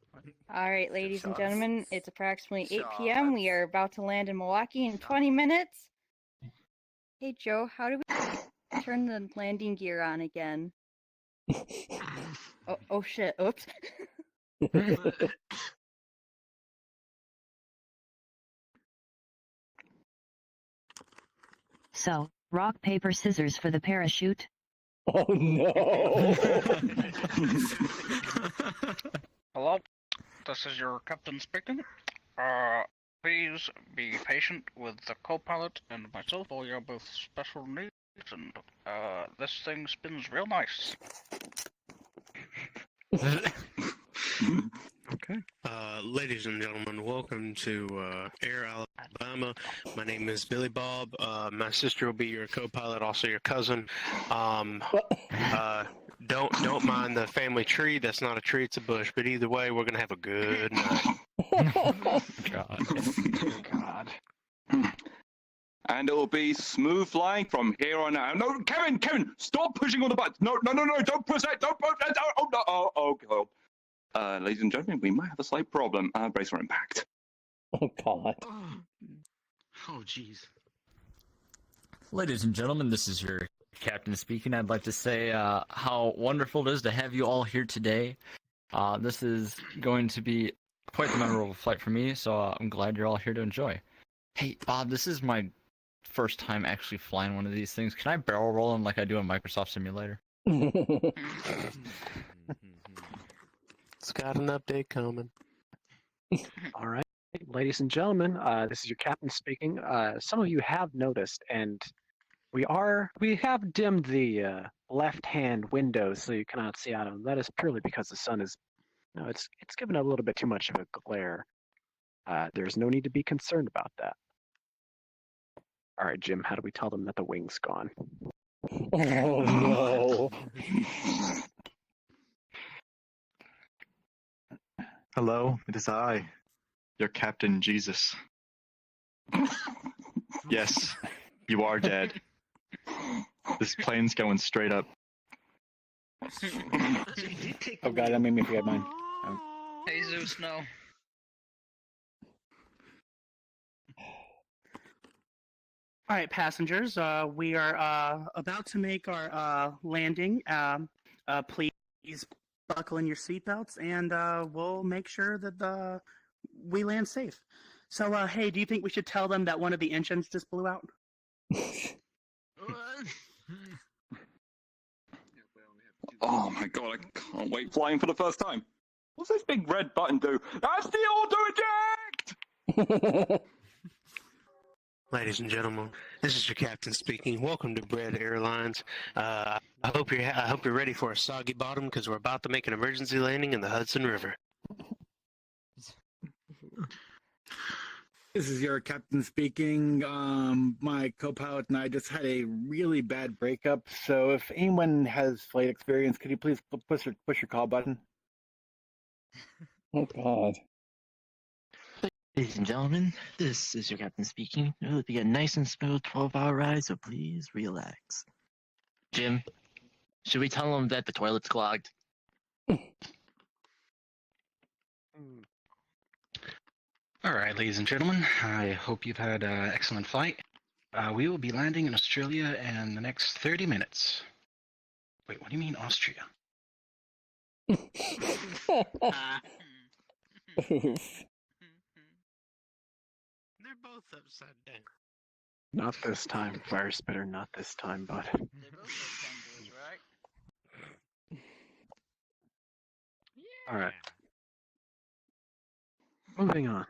All right, ladies and Shots. gentlemen, it's approximately 8 p.m. We are about to land in Milwaukee in 20 minutes. Hey, Joe, how do we turn the landing gear on again? Oh shit, oops. So, rock, paper, scissors for the parachute. Oh no. Hello, this is your captain speaking. Please be patient with the co-pilot and myself. We are both special needs, and this thing spins real nice. Okay. Ladies and gentlemen, welcome to Air Alabama. My name is Billy Bob. My sister will be your co-pilot, also your cousin. Don't mind the family tree. That's not a tree; it's a bush. But either way, we're gonna have a good night. God. God. And it'll be smooth flying from here on out. No, Kevin, stop pushing all the buttons. No, don't push that. Don't push that. Oh, no. Oh, God. Ladies and gentlemen, we might have a slight problem. Brace for impact. Oh God. Oh, jeez. Ladies and gentlemen, this is your captain speaking. I'd like to say how wonderful it is to have you all here today. This is going to be quite the memorable flight for me, so I'm glad you're all here to enjoy. Hey, Bob, this is my first time actually flying one of these things. Can I barrel roll them like I do in Microsoft Simulator? It's got an update coming. All right, ladies and gentlemen, this is your captain speaking. Some of you have noticed, and we have dimmed the left-hand windows so you cannot see out of them. That is purely because the sun is, it's given a little bit too much of a glare. There's no need to be concerned about that. All right, Jim, how do we tell them that the wing's gone? Oh no. Hello, it is I, your Captain Jesus. Yes, you are dead. This plane's going straight up. Oh god, that made me forget mine. Hey Zeus, no. All right, passengers, we are about to make our landing. Please buckle in your seatbelts, and we'll make sure that we land safe. So, hey, do you think we should tell them that one of the engines just blew out? Oh my god, I can't wait flying for the first time. What's this big red button do? That's the auto eject! Ladies and gentlemen, this is your captain speaking. Welcome to Bread Airlines. I hope you're ready for a soggy bottom because we're about to make an emergency landing in the Hudson River. This is your captain speaking. My co-pilot and I just had a really bad breakup, so if anyone has flight experience, could you please push your call button? Oh, God. Ladies and gentlemen, this is your captain speaking. It will be a nice and smooth 12-hour ride, so please relax. Jim, should we tell them that the toilet's clogged? All right, ladies and gentlemen, I hope you've had an excellent flight. We will be landing in Australia in the next 30 minutes. Wait, what do you mean Austria? They're both upside down. Not this time, fire spitter. Not this time, bud. They're both rectangles, right? All right. Moving on.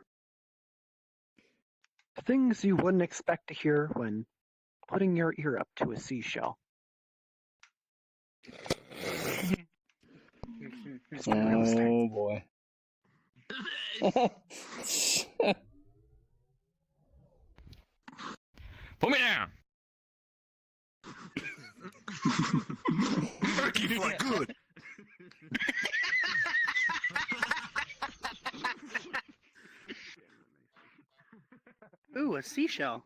Things you wouldn't expect to hear when putting your ear up to a seashell. Oh boy. Put me down. Keep like good. Ooh, a seashell.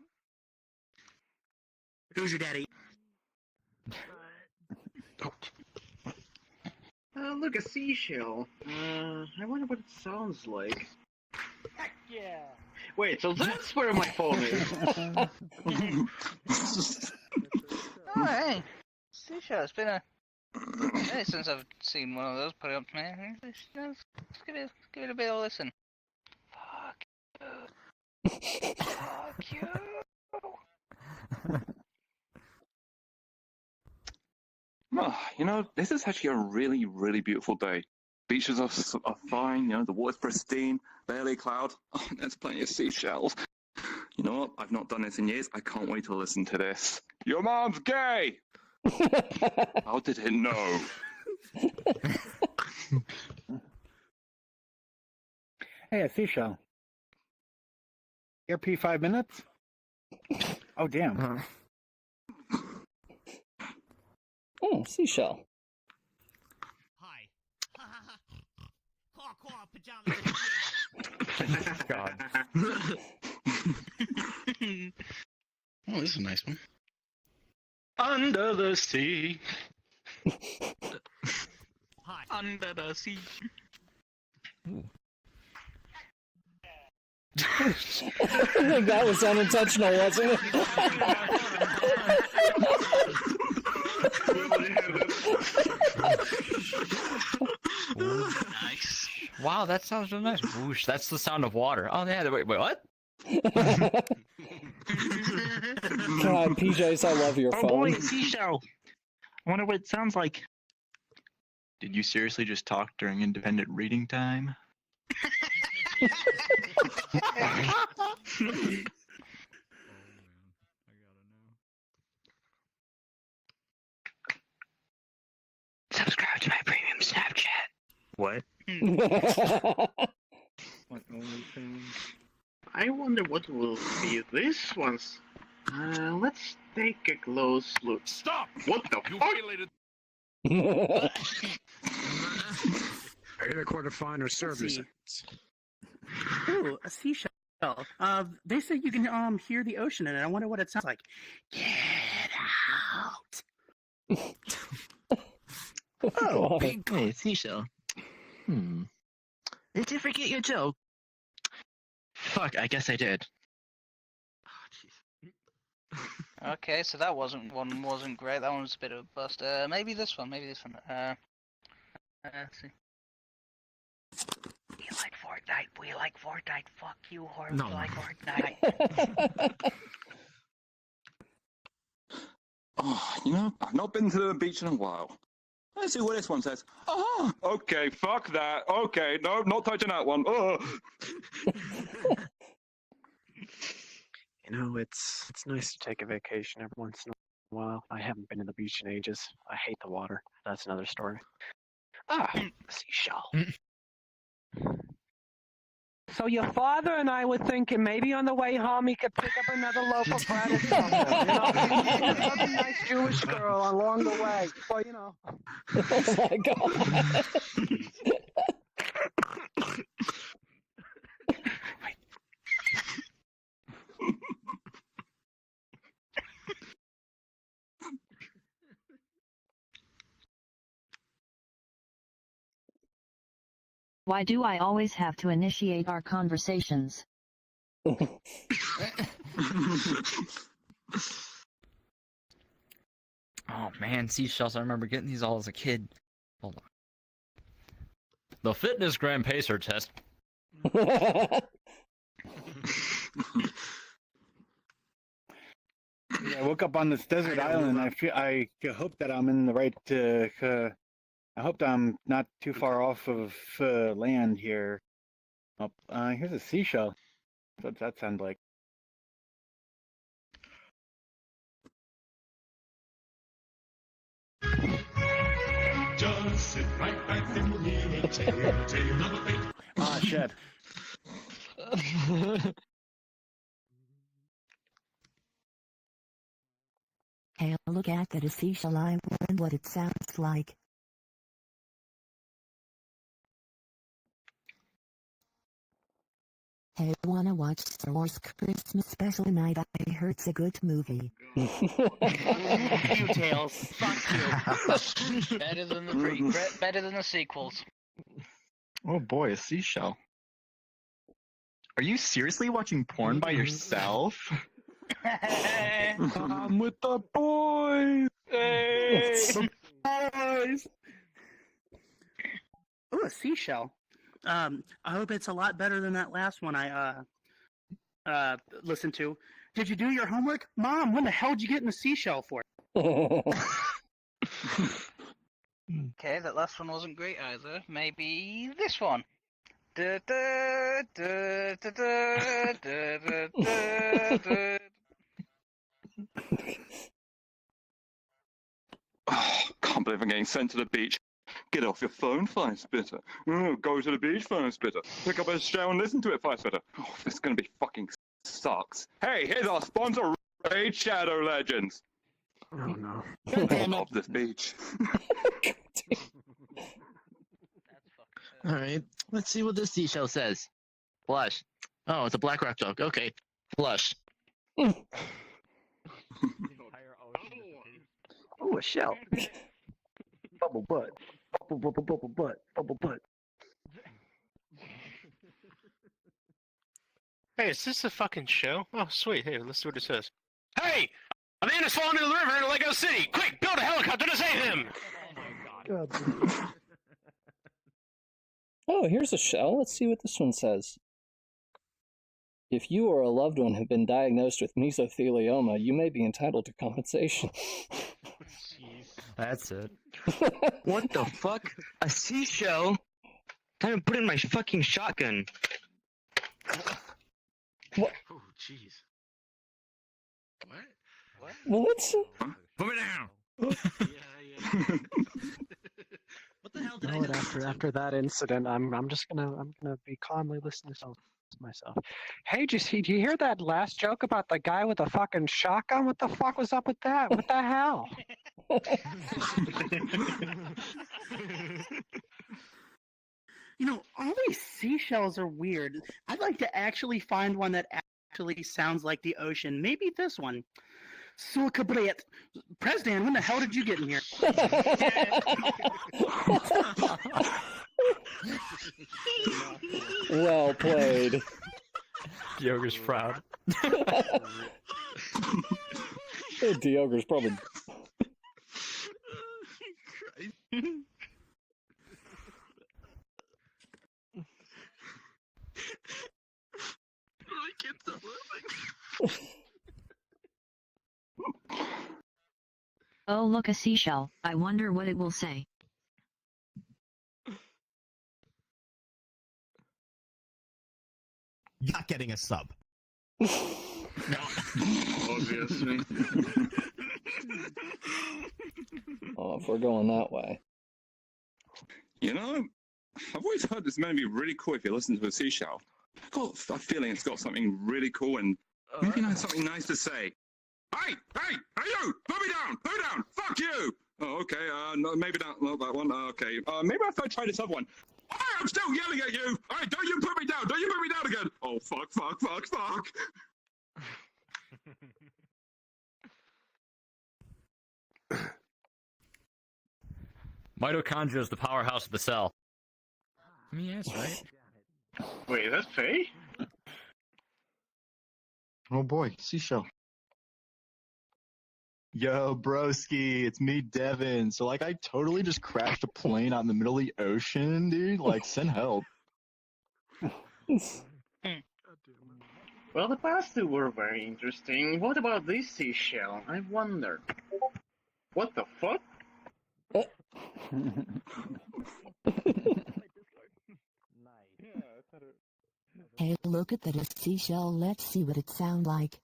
Who's your daddy? Look, a seashell. I wonder what it sounds like. Heck yeah! Wait, so that's where my phone is. Oh, hey! Seashell, it's been a minute since I've seen one of those put up to me. Let's give it a bit of a listen. Fuck you. Fuck you. Oh, you know, this is actually a really, really beautiful day. Beaches are fine, you know, the water's pristine, barely a cloud. Oh, there's plenty of seashells. You know what? I've not done this in years. I can't wait to listen to this. Your mom's gay! How did it know? Hey, a seashell. Air P 5 minutes? Oh, damn. Oh, seashell. Hi. Caw, pajamas. God. Oh, this is a nice one. Under the sea. Hi. Under the sea. That was unintentional, wasn't it? Nice. Wow, that sounds really nice. Whoosh, that's the sound of water. Oh, yeah, wait, what? God, PJs, I love your phone. Oh boy, seashell. I wonder what it sounds like. Did you seriously just talk during independent reading time? Subscribe to my premium Snapchat. What? I wonder what will be this one's. Let's take a close look. Stop! What the fuck? Pay the quarter fine or serve your see. sentence. Ooh, a seashell. They say you can hear the ocean in it. I wonder what it sounds like. Get out. Oh, hey, seashell. Did you forget your joke? Fuck, I guess I did. Okay, so that wasn't great. That one was a bit of a bust. Maybe this one. Let's see. We like Fortnite. Fuck you, whore. No. We like Fortnite. Oh, you know, I've not been to the beach in a while. Let's see what this one says. Oh, okay, fuck that. Okay, no, not touching that one. Oh. You know, it's nice to take a vacation every once in a while. I haven't been to the beach in ages. I hate the water. That's another story. Seashell. So your father and I were thinking maybe on the way home he could pick up another local brat or something. You know, another nice Jewish girl along the way. Well, you know. Oh my god. Why do I always have to initiate our conversations? Oh man, seashells! I remember getting these all as a kid. Hold on. The fitness gram pacer test. Yeah, I woke up on this desert island. I hope that I'm in the right. I hope I'm not too far off of land here. Oh, here's a seashell. What's that sound like? Just sit right back and really tell a tale of a fate. Ah, shit. Hey, look at that, a seashell. I wonder what it sounds like. Hey, wanna watch Star Wars Christmas special tonight? I heard it's a good movie. Fuck you, Tails. Fuck you. Better than the sequels. Oh boy, a seashell. Are you seriously watching porn by yourself? I'm with the boys. Hey. Boys. Ooh, a seashell. I hope it's a lot better than that last one I listened to. Did you do your homework? Mom, when the hell did you get in the seashell for? Okay, that last one wasn't great either. Maybe this one. Oh, can't believe I'm getting sent to the beach. Get off your phone, Fire Spitter. Oh, go to the beach, Fire Spitter. Pick up a show and listen to it, Fire Spitter. Oh, this is going to be fucking sucks. Hey, here's our sponsor, Raid Shadow Legends. Oh no. I love this beach. Alright, let's see what this seashell says. Flush. Oh, it's a black rock joke. Okay, flush. Oh, a shell. Bubble butt. Bubble butt. Bubble butt. Hey, is this a fucking show? Oh, sweet. Hey, let's see what it says. Hey! A man has fallen into the river in Lego City! Quick, build a helicopter to save him! God. Oh, here's a shell. Let's see what this one says. If you or a loved one have been diagnosed with mesothelioma, you may be entitled to compensation. That's it. What the fuck? A seashell? Time to put in my fucking shotgun. What? Oh, jeez. What? What? Put me down! What the hell You know what, after that incident, I'm gonna be calmly listening to myself. Hey, did you hear that last joke about the guy with the fucking shotgun? What the fuck was up with that? What the hell? all these seashells are weird. I'd like to actually find one that actually sounds like the ocean. Maybe this one. Sulcabret. Presdan, when the hell did you get in here? Well played. Dioger's proud. Dioger's probably. Oh, look, a seashell. I wonder what it will say. Not getting a sub. Obviously. Oh, if we're going that way. You know, I've always heard this may be really cool if you listen to a seashell. I've got a feeling it's got something really cool and maybe something nice to say. Hey, you! Put me down! Fuck you! Oh, okay, no, maybe not that one. Okay, maybe if I try this other one. Hey, I'm still yelling at you! Hey, don't you put me down! Don't you put me down again! Oh, fuck. Mitochondria is the powerhouse of the cell. I mean, yes, right? Wait, that's Faye? Oh boy, seashell. Yo, broski, it's me, Devin. So, like, I totally just crashed a plane out in the middle of the ocean, dude. Like, send help. Well, the past two were very interesting. What about this seashell? I wonder. What the fuck? Hey, look at that, a seashell. Let's see what it sounds like.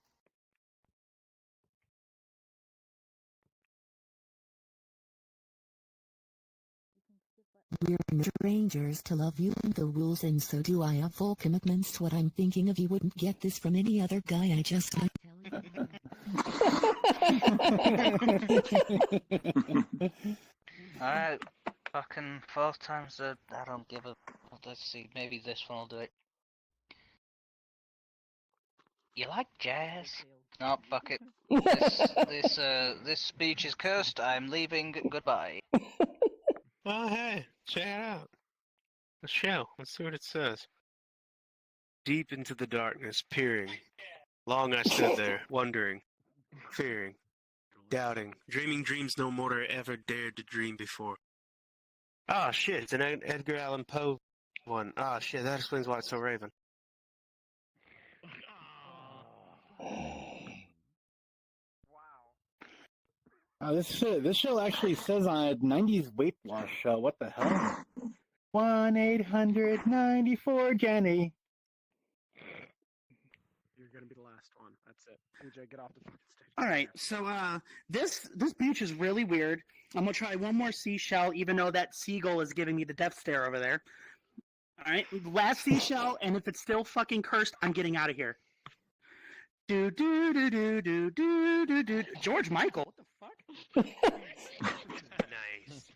We're strangers to love you and the rules, and so do I have full commitments. What I'm thinking of, you wouldn't get this from any other guy. I just want to tell you. Alright, fucking 4 times I don't give a. Let's see, maybe this one will do it. You like jazz? No, fuck it. This speech is cursed. I'm leaving. Goodbye. Oh, hey, check it out. The shell. Let's see what it says. Deep into the darkness, peering. Long I stood there, wondering, fearing, doubting, dreaming dreams no mortal ever dared to dream before. Oh, shit, it's an Edgar Allan Poe one. Oh, shit, that explains why it's so Raven. This show actually says on a 90s weight loss show. What the hell? 1-800-94-Jenny. You're gonna be the last one. That's it. AJ, get off the fucking stage. All right, so this beach is really weird. I'm gonna try one more seashell, even though that seagull is giving me the death stare over there. All right, last seashell, and if it's still fucking cursed, I'm getting out of here. Do do do do do do do do. George Michael, what the fuck? Nice.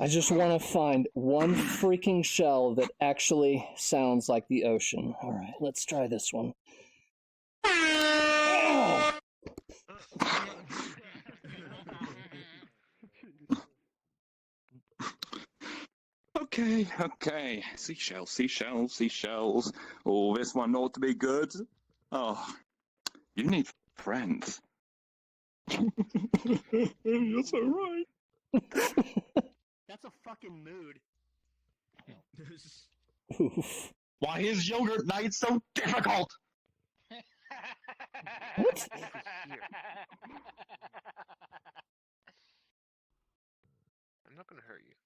I just want to find one freaking shell that actually sounds like the ocean. All right, let's try this one. Oh! Okay. Seashells. Oh, this one ought to be good. Oh, you need friends. You're so right. That's a fucking mood. Oof. Why is yogurt night so difficult? What? I'm not gonna hurt you.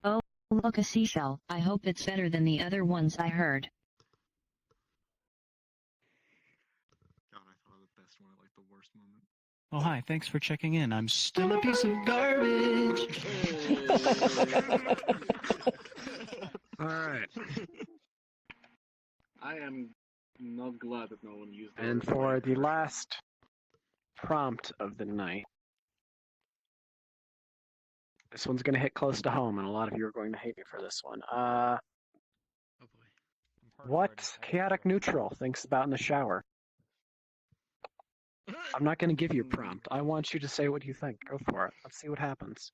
Oh, look, a seashell. I hope it's better than the other ones I heard. God, I thought of the best one at like the worst moment. Oh, hi, thanks for checking in. I'm still a piece of garbage. All right. I am not glad that no one used the And word for the last prompt of the night, this one's going to hit close to home, and a lot of you are going to hate me for this one. What chaotic neutral thinks about in the shower? I'm not going to give you a prompt. I want you to say what you think. Go for it. Let's see what happens.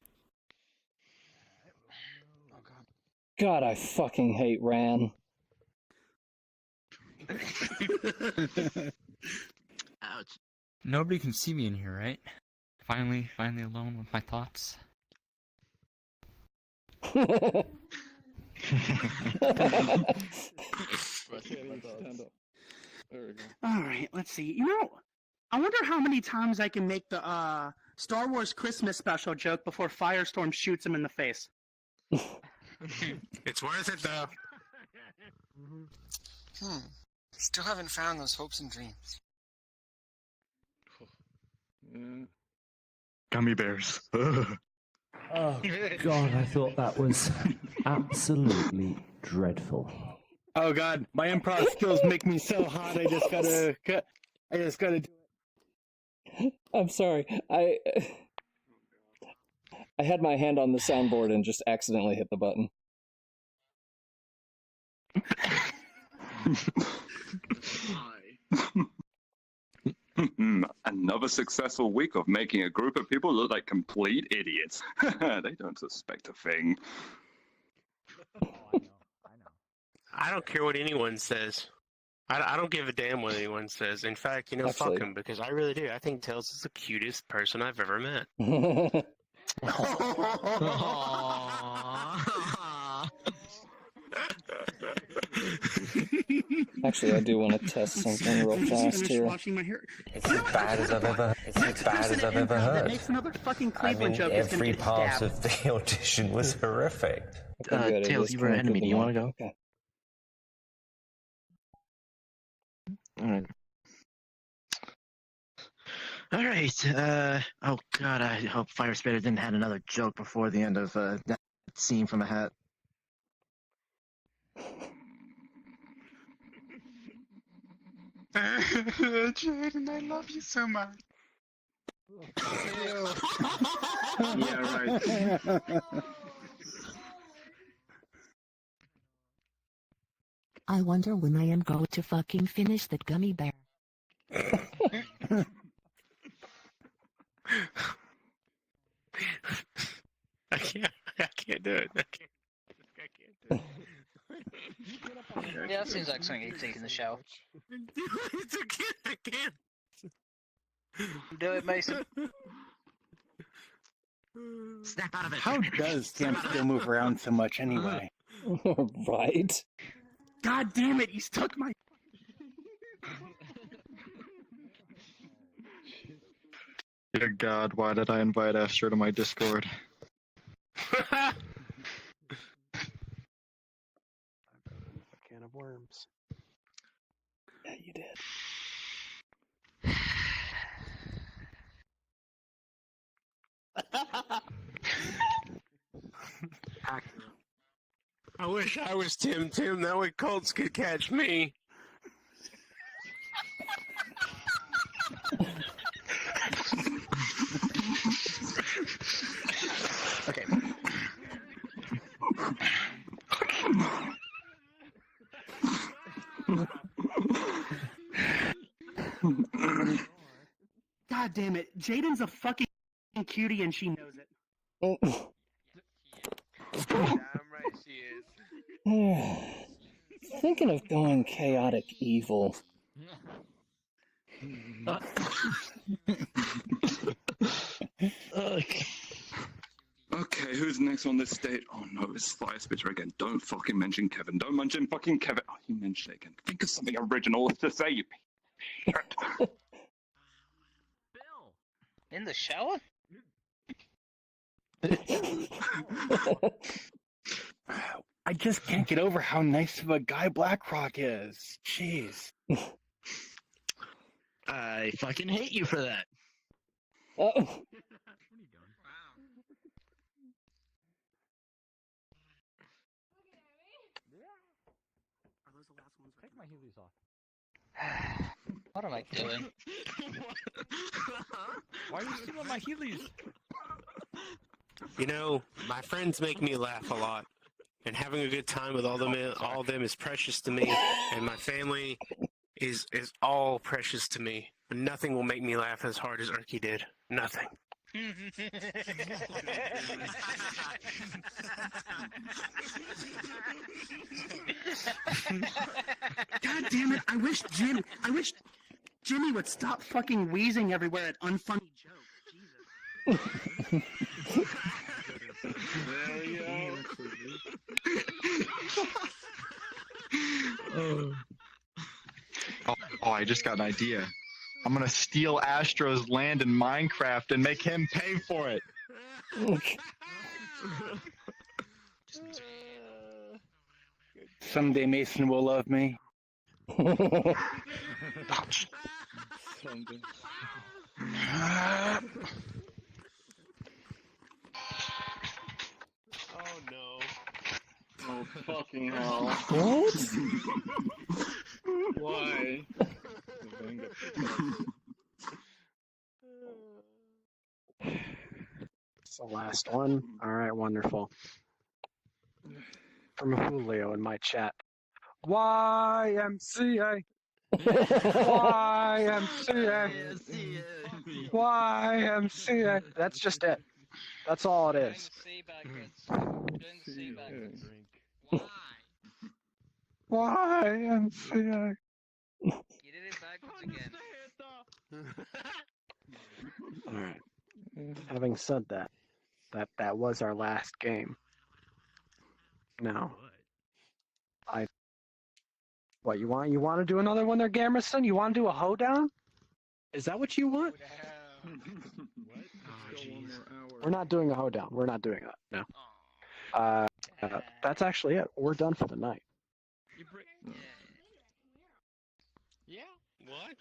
God, I fucking hate Ran. Ouch. Nobody can see me in here, right? Finally alone with my thoughts. All right, let's see. You know, I wonder how many times I can make the Star Wars Christmas special joke before Firestorm shoots him in the face. It's worth it, though. Still haven't found those hopes and dreams. Gummy bears. Oh, God, I thought that was absolutely dreadful. Oh God, my improv skills make me so hot. I just gotta do it. I'm sorry. I had my hand on the soundboard and just accidentally hit the button. Another successful week of making a group of people look like complete idiots. They don't suspect a thing. I don't care what anyone says. I don't give a damn what anyone says. In fact, you know, Actually- fuck him, because I really do. I think Tails is the cutest person I've ever met. Actually, I do want to test something real fast here. Washing my hair. It's as bad as I've ever. It's as bad as I've ever That heard. makes another fucking I Cleveland mean, joke is gonna every get part stabbed. of the audition was horrific. Okay, good, it Tails, is you were an connected enemy. to Do you want to mine. go? Okay. Alright. Alright, oh god, I hope Fire Spitter didn't have another joke before the end of that scene from a hat. Jaden, I love you so much. Yeah, right. I wonder when I am going to fucking finish that gummy bear. I can't do it. I can't do it. Yeah, that seems like something you'd take in the shower. I can't. Do it, Mason. Snap out of it. How does Cam still move around so much anyway? Right? God damn it, he's took my. Dear God, why did I invite Astro to my Discord? A can of worms. Yeah, you did. I wish I was Tim. That way Colts could catch me. Okay. God damn it. Jaden's a fucking cutie and she knows it. Damn right she is. Thinking of going chaotic evil. Okay, who's next on this stage? Oh no, it's Fire Spitter again. Don't fucking mention Kevin. Don't mention fucking Kevin. Oh, you mentioned it again. Think of something original to say, you shit. In the shower? I just can't get over how nice of a guy BlackRock is. Jeez. I fucking hate you for that. Oh. Take my Heelys off. What am I doing? Why are you stealing my Heelys? You know, my friends make me laugh a lot, and having a good time with all of them is precious to me, and my family is all precious to me. But nothing will make me laugh as hard as Erky did. Nothing. God damn it! I wish Jimmy would stop fucking wheezing everywhere at unfunny jokes. Jesus. There we go. Oh, I just got an idea. I'm gonna steal Astro's land in Minecraft and make him pay for it. Someday Mason will love me. Someday. Oh no. Oh fucking hell. What? Why? It's the last one. All right, wonderful. From Julio in my chat. YMCA. YMCA. YMCA. That's just it. That's all it is. YMCA. You did it backwards again. All right. Having said that, that was our last game. Now, what you want? You want to do another one there, Gamerson? You want to do a hoedown? Is that what you want? We're not doing a hoedown. We're not doing that. No. That's actually it. We're done for the night. Yeah. What?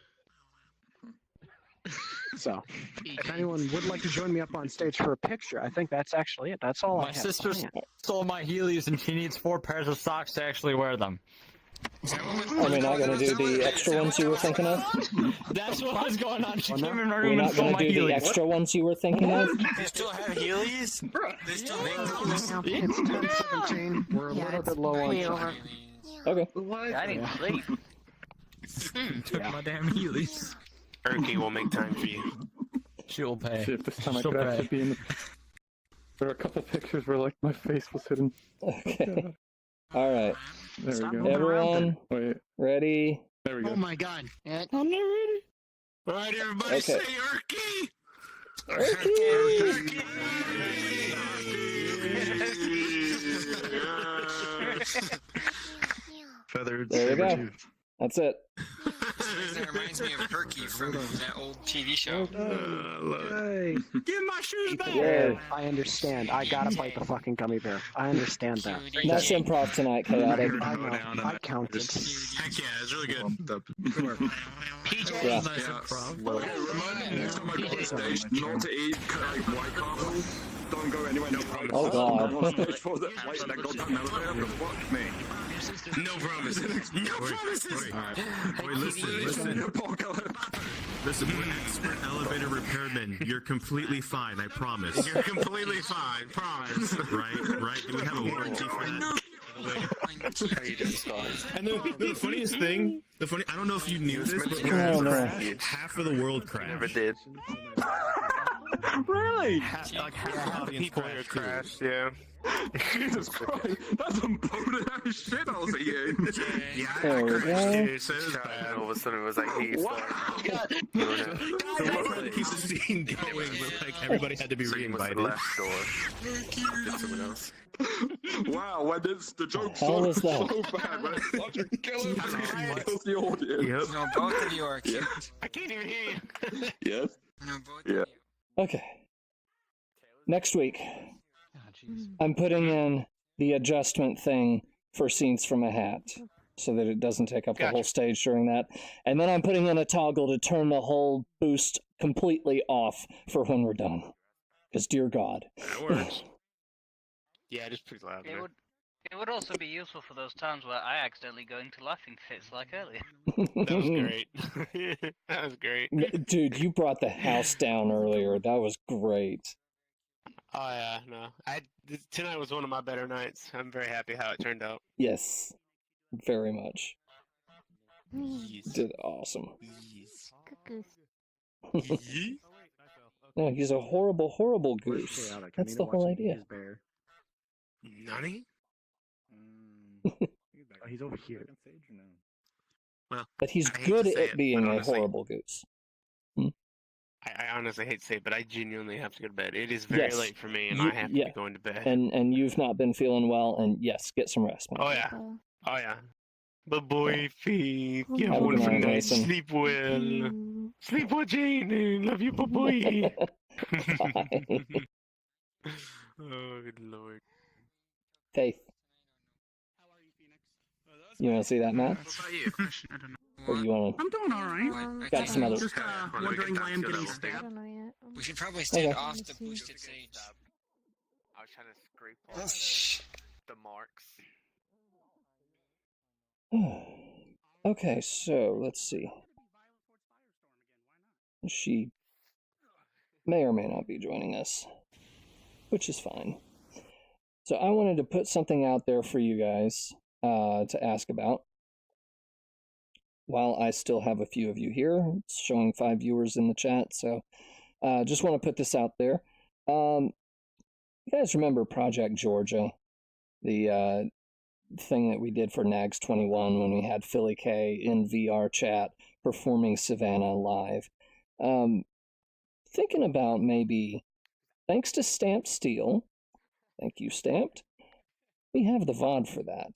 So, if anyone would like to join me up on stage for a picture, I think that's actually it. That's all I My have sister planned. stole my Heelys and she needs 4 pairs of socks to actually wear them. Are we not going to do the extra ones you were thinking of? That's what was going on. She came in my We're room and not stole going my to do the Heelys. extra ones you were thinking of? They still have Heelys? They still make those? It's 10:17. We're a little bit low on time. Okay. I need sleep. Took my damn Heelys. Erky will make time for you. She'll pay. Shit, this time I She'll could pay. actually be in the... There were a couple pictures where like my face was hidden. Okay. All right. There Stop we go. moving around Everyone, Wait, ready? there we go. Oh my god. I'm not ready. All right, everybody, Okay. say Erky. Feathered There we go. saber-tooth. That's it. That reminds me of Herky from that old TV show. Hey, Give my shoes back. Yeah. I understand. I gotta bite the fucking gummy bear. I understand that. That's improv tonight, chaotic. I know. I counted. Heck yeah, it's really good. Yeah. Nice improv. Remind me next time I go on stage not to eat like white castle. Don't go anywhere near the Oh, God. Go on stage for the like that goddamn elevator, but fuck me. No promises. No promises. Wait, listen. Listen, we're expert elevator repairmen. You're completely fine, I promise. You're completely fine. Promise. Right? Do we have a warranty for that? How you doing, Scott? And the funniest thing, I don't know if you knew this, but when Oh, we no. crashed, half of the world crashed. Never did. Really? Half the audience People here crashed, too. crashed, yeah. Jesus Christ, that's some boated ass shit I was eating. Yeah, There I we crashed go. too, so it was bad. All of a sudden, it was like, hey, So we're trying to keep the scene going, but like everybody had to be re-invited. Wow, when it's the joke's How was that? so bad, when it's such a killer kills the audience. No, both of you are cute. I can't even hear you. Yes. No, both Yeah. of you. Okay. Next week, Oh, I'm putting in the adjustment thing for scenes from a hat so that it doesn't take up the whole stage during that. And then I'm putting in a toggle to turn the whole boost completely off for when we're done. Because, dear God. That works. Yeah, it is pretty loud. It man. would It would also be useful for those times where I accidentally go into laughing fits like earlier. That was great. That was great. Dude, you brought the house down earlier. That was great. Oh yeah, no. Tonight was one of my better nights. I'm very happy how it turned out. Yes, very much. Yes. Did awesome. Yes. No, he's a horrible, horrible goose. That's the whole idea. Nani? Oh, he's over here. Well, But he's I hate good to say at it, being but a honestly, horrible goose. I honestly hate to say it, but I genuinely have to go to bed. It is very Yes. late for me, and You- I have to yeah. be going to bed. And you've not been feeling well, and yes, get some rest, man. Oh yeah. Oh yeah. But boy, Faith, you have a Have a good wonderful night, night. Mason. Sleep well. Sleep well, Jane. Love you, boy. Oh, good lord. Faith. You want to see that map? What about you? I don't know. Or you want I'm doing all right. Got some other- Just wondering why I'm getting stabbed. We should probably stand Okay. off the boosted stage. I was trying to scrape off the marks. Okay, so let's see. She may or may not be joining us, which is fine. So I wanted to put something out there for you guys to ask about. While I still have a few of you here, it's showing 5 viewers in the chat, so just want to put this out there. You guys remember Project Georgia, the thing that we did for NAGS 21 when we had Philly K in VRChat performing Savannah live? Thinking about maybe, thanks to Stamped Steel, thank you, Stamped, we have the VOD for that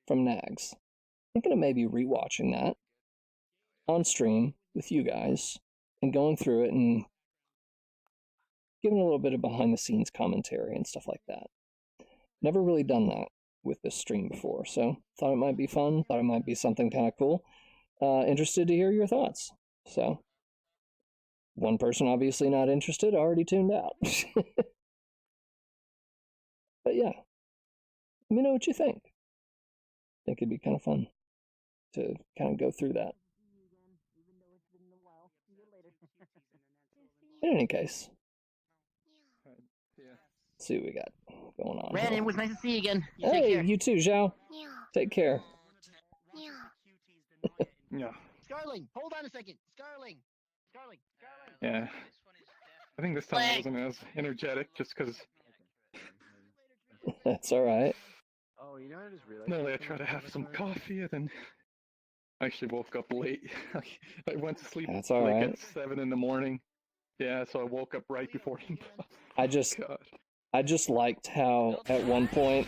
from NAGS. Thinking of maybe rewatching that on stream with you guys and going through it and giving a little bit of behind the scenes commentary and stuff like that. Never really done that with this stream before, so thought it might be fun, thought it might be something kind of cool. Interested to hear your thoughts. So, one person obviously not interested, already tuned out. But yeah, let me know what you think. I think it'd be kind of fun to kind of go through that. In any case, let's see what we got going on. Brandon, here. it was nice to see you again. You take Hey, care. you too, Zhao. Take care. Yeah. Scarling, hold on a second. Scarling. Yeah. I think this time I wasn't as energetic just because That's all right. Oh, you know, I just realized. normally I try to have some coffee and then I actually woke up late. I went to sleep That's all like right. at 7 in the morning. Yeah, so I woke up right before improv. I just God. I just liked how at one point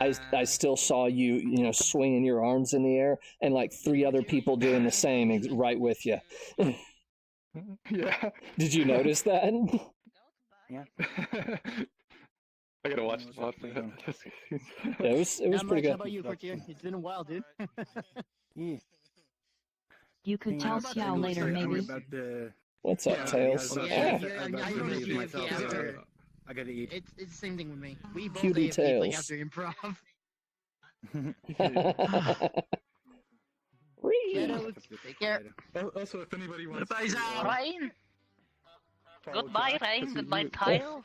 I still saw you swinging your arms in the air and like 3 other people doing the same right with you. Yeah. Did you notice that? Yeah. I gotta watch the VOD for that. Yeah, it was Not pretty much. How good. about you, Courtier? It's been a while, dude. Yeah. You could tell Xiao later, maybe. What's up, Tails? Yeah, I gotta eat. It's the same thing with me. We both Cutie AFK like Tails. after improv. Shadows, take care. Also, if anybody wants Goodbye, to, Zhao. Ryan. follow Goodbye, Jack, Ryan. 'cause Goodbye, you- Tiles.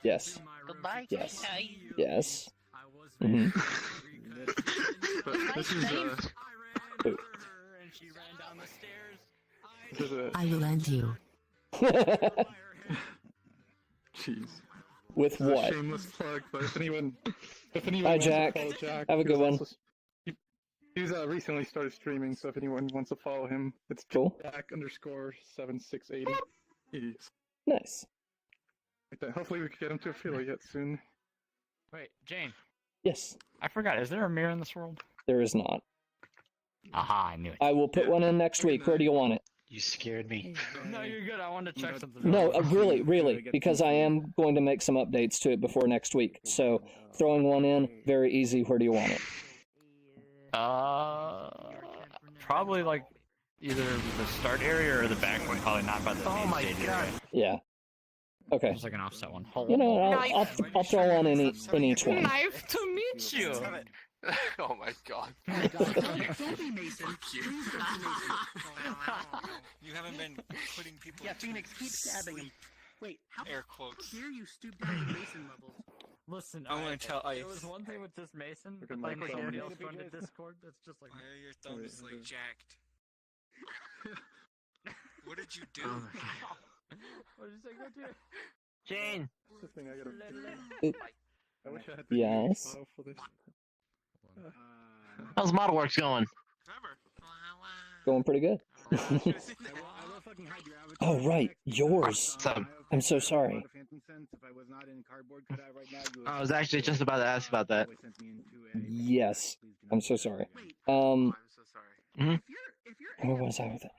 Yes. Goodbye, Yes. Kai. Yes. Mm-hmm. But this is this is a I will end you. jeez. With This is a what? shameless plug, but if anyone Hi, wants Jack. to follow Jack, Have a good one. He's recently started streaming, so if anyone wants to follow him, it's Cool. Jack_7680. He's Nice. like that. Hopefully we can get him to affiliate soon. Wait, Jane. Yes. I forgot. Is there a mirror in this world? There is not. Aha, I knew it. I will put one in next week. Where do you want it? You scared me. No, you're good. I wanted to check something. No, really, because I am going to make some updates to it before next week. So throwing one in, very easy. Where do you want it? Probably like either the start area or the back one. Probably not by the main stage area. Yeah. Okay. Just like an offset one. You know, I'll throw on in each one. Nice to meet you. Oh my god. Don't be Mason. You. Please don't be Mason. You haven't been putting people. Yeah, Phoenix, keep stabbing him. Wait, how Air quotes. dare you stoop down to Mason levels? Listen, I'm gonna tell Ice. It was one thing with just Mason, Look but at like my somebody phone. else joined the Discord. That's just like. Why are your thumbs like jacked? What did you do? What did you say? Go to it. Jane. This thing I gotta. Oop. I wish I had the Yes. file for this. How's Model Works going? Going pretty good. Oh, right. Yours. I'm so sorry. I was actually just about to ask about that. Yes. I'm so sorry. Mhm. Where was I with it?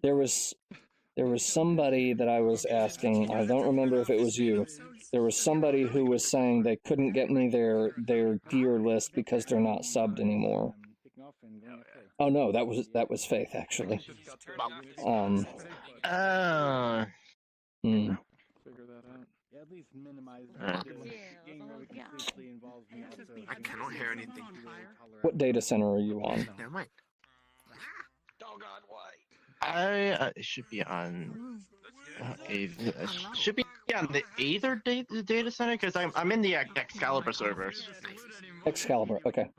There was somebody that I was asking. I don't remember if it was you. There was somebody who was saying they couldn't get me their gear list because they're not subbed anymore. Oh no, that was Faith actually. Oh. Figure that out. Yeah, at least minimize I cannot hear anything. What data center are you on? Never mind. It should be on. Should be on the Aether data center because I'm in the Excalibur servers. Excalibur. Okay,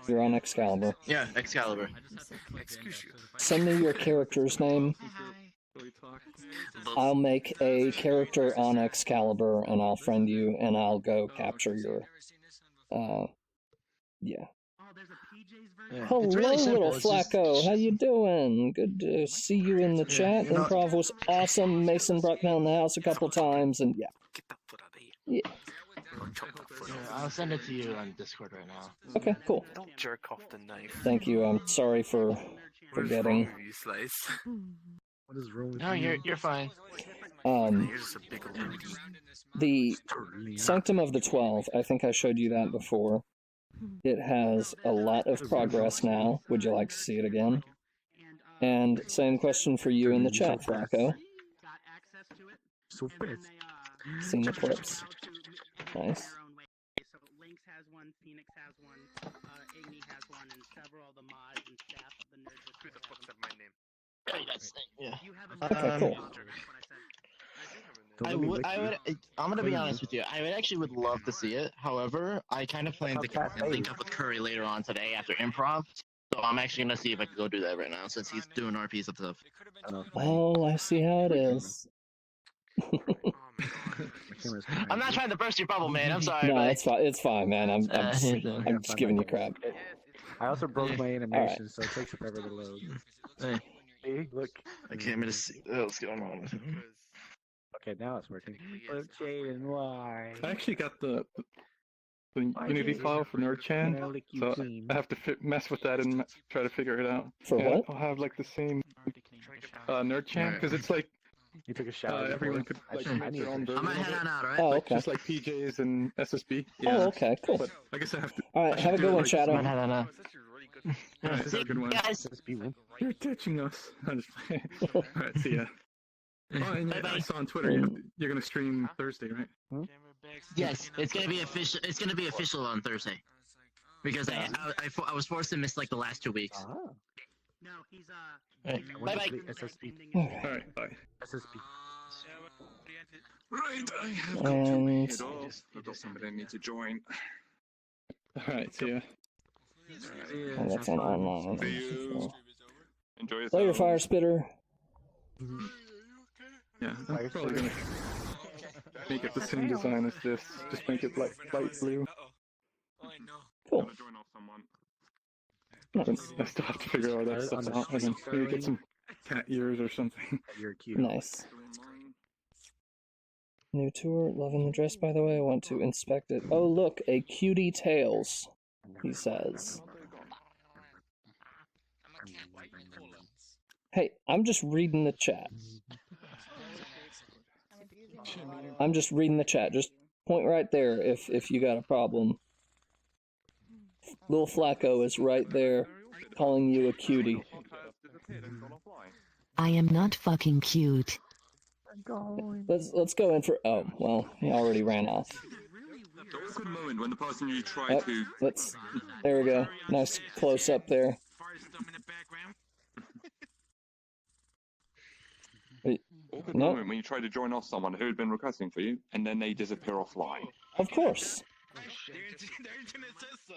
you're on Excalibur. Yeah, Excalibur. Excuse you. Send me your character's name. I'll make a character on Excalibur and I'll friend you and I'll go capture your. Yeah. Yeah. Hello, It's really simple. little It's just- Flacco. How you doing? Good to see you in the chat. you know- Improv was awesome. Mason brought down the house a couple times, and yeah. Yeah. Yeah, I'll send it to you on Discord right now. Okay, cool. Don't jerk off the knife. Thank you. I'm sorry for forgetting. What is wrong with you, Slice? What is wrong with No, you're fine. You're just a big lady. The Sanctum of the 12, I think I showed you that before. It has a lot of progress now. Would you like to see it again? And same question for you in the chat, Flacco. Seen the clips. Nice. So Lynx has one, Phoenix has one, Igni has one, and several of the mods and staff of the Nerd Who the fuck said my name? Yeah. You have Okay, cool. I'm gonna be honest with you. I would love to see it. However, I kind of plan to link up with Curry later on today after improv. So I'm actually gonna see if I can go do that right now since he's doing RPs and stuff. Oh, I see how it is. I'm not trying to burst your bubble, man. I'm sorry. No, but... it's fine. It's fine, man. I'm just giving you crap. I also broke my animation, so it takes forever to load. Hey, look. Okay, I'm gonna see what's going on. Okay, now it's working. Look, Jaden, why? I actually got the Unity file for NerdChan, so I have to mess with that and try to figure it out. For what? I'll have like the same NerdChan because it's like You took a shower. everyone could like make their own version. I'm gonna head on out, alright? Oh, Like, okay. just like PJs and SSB. Oh, okay, cool. But I guess I have to. All right, have a good one, Shadow. I'm head on out. Alright, have a good one. Guys. You're ditching us. I'm just playing. Alright, see ya. Oh, and I saw on Twitter you're gonna stream Thursday, right? Yes, it's gonna be official. It's gonna be official on Thursday because I was forced to miss like the last 2 weeks. No, he's Right. What's Bye the bye. SSP? Alright, bye. SSP. Right, I have got to And head off. I've got somebody I need to join. Alright, see ya. oh, that's on online. See you. Enjoy yourself. Play your fire spitter. Yeah, I'm probably gonna make it the same design as this. Just make it like light blue. Cool. Join off someone. I still have to figure all that stuff out. And then maybe get some cat ears or something. You're cute. Nice. New tour. Loving the dress, by the way. I want to inspect it. Oh, look, a cutie tails. He says. Hey, I'm just reading the chat. I'm just reading the chat. Just point right there if you got a problem. Little Flacco is right there calling you a cutie. I am not fucking cute. Let's go in for. Oh well, he already ran off. The awkward moment when the person you try Oh, to. there we go. Nice close up there. Awkward Nope. moment when you try to join off someone who had been requesting for you, and then they disappear offline. Of course.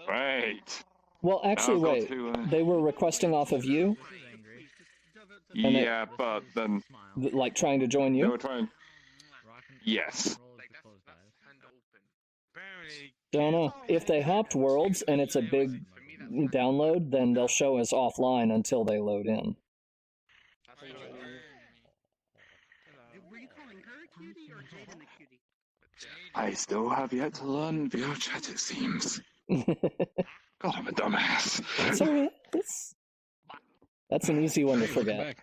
Right. Well, actually, Now I've wait. got to, They were requesting off of you? And yeah, but then like trying to join they you? were trying. Yes. Don't know. If they hopped worlds and it's a big download, then they'll show as offline until they load in. I still have yet to learn VRChat, it seems. God, I'm a dumbass. That's alright. That's an easy one to forget.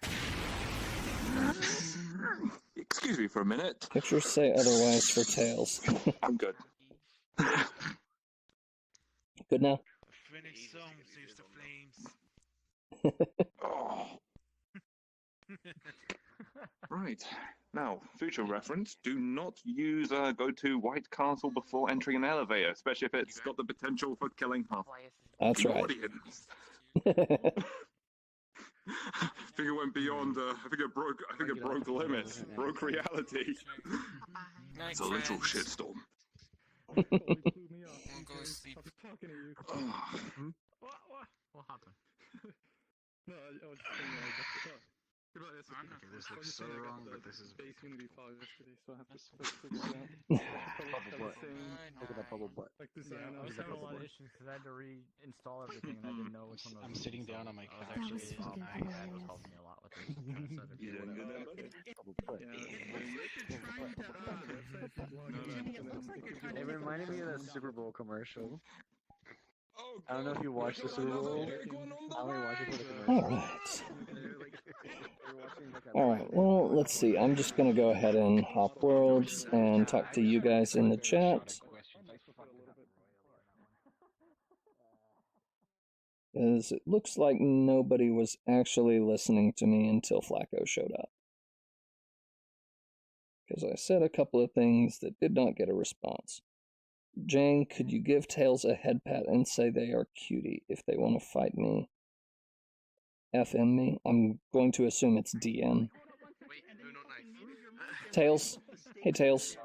Excuse me for a minute. Pictures say otherwise for Tails. I'm good. Good now? Oh. Right. Now, future reference, do not use go to White Castle before entering an elevator, especially if it's got the potential for killing half That's the right. audience. I think it went beyond, I think it broke limits, broke reality. It's a literal shitstorm. Won't go to sleep. What happened? No, I was just saying, Okay, this looks so wrong, but this is base unity file yesterday, so I have to figure it out. Look at that bubble butt. Like this, I was having a lot of issues because I had to reinstall everything and I didn't know which one was. I'm sitting down on my couch. Actually, my dad was helping me a lot with this. It reminded me of that Super Bowl commercial. I don't know if you watched the Super Bowl. I only watched it for the commercial. Alright. Alright, well, let's see. I'm just going to go ahead and hop worlds and talk to you guys in the chat. Because it looks like nobody was actually listening to me until Flacco showed up. Because I said a couple of things that did not get a response. Jane, could you give Tails a head pat and say they are cutie if they want to fight me? FM me? I'm going to assume it's DM. Tails? Hey, Tails.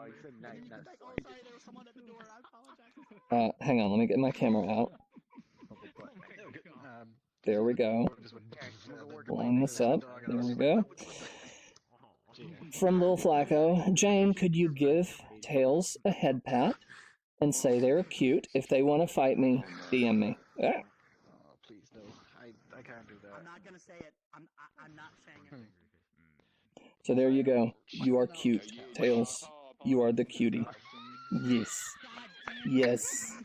Hang on, let me get my camera out. There we go. Line this up. There we go. From Lil Flacco, Jane, could you give Tails a head pat and say they're cute? If they want to fight me, DM me. Ah. Please, no. I can't do that. I'm not gonna say it. I'm not saying it. So there you go. You are cute, Tails. You are the cutie. Yes. Yes.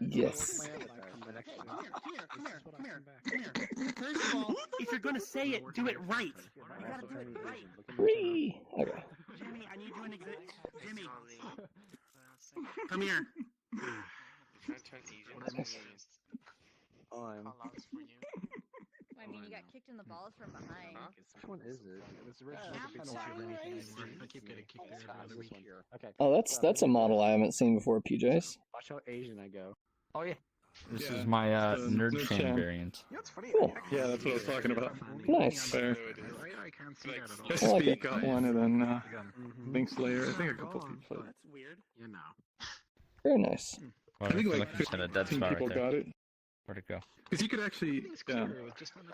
Yes. Come here. First of all, if you're gonna say it, do it right. You gotta do it right. Free. Okay. Jimmy, I need you in exhibit. Jimmy. Come here. I mean, you got kicked in the balls from behind. Which one is it? It's I keep getting kicked there every week. Okay. Oh, that's a model I haven't seen before, PJs. Watch how Asian I go. Oh yeah. This is my nerd fan variant. Cool. Yeah, that's what I was talking about. Nice. There. I can't see that at all. I like SB it. got one, and then Linkslayer. I think a couple people. That's weird. You know. Very nice. Well, I think like just had a dead 15 spot people right there. got it. Where'd it go? Because you could actually, yeah.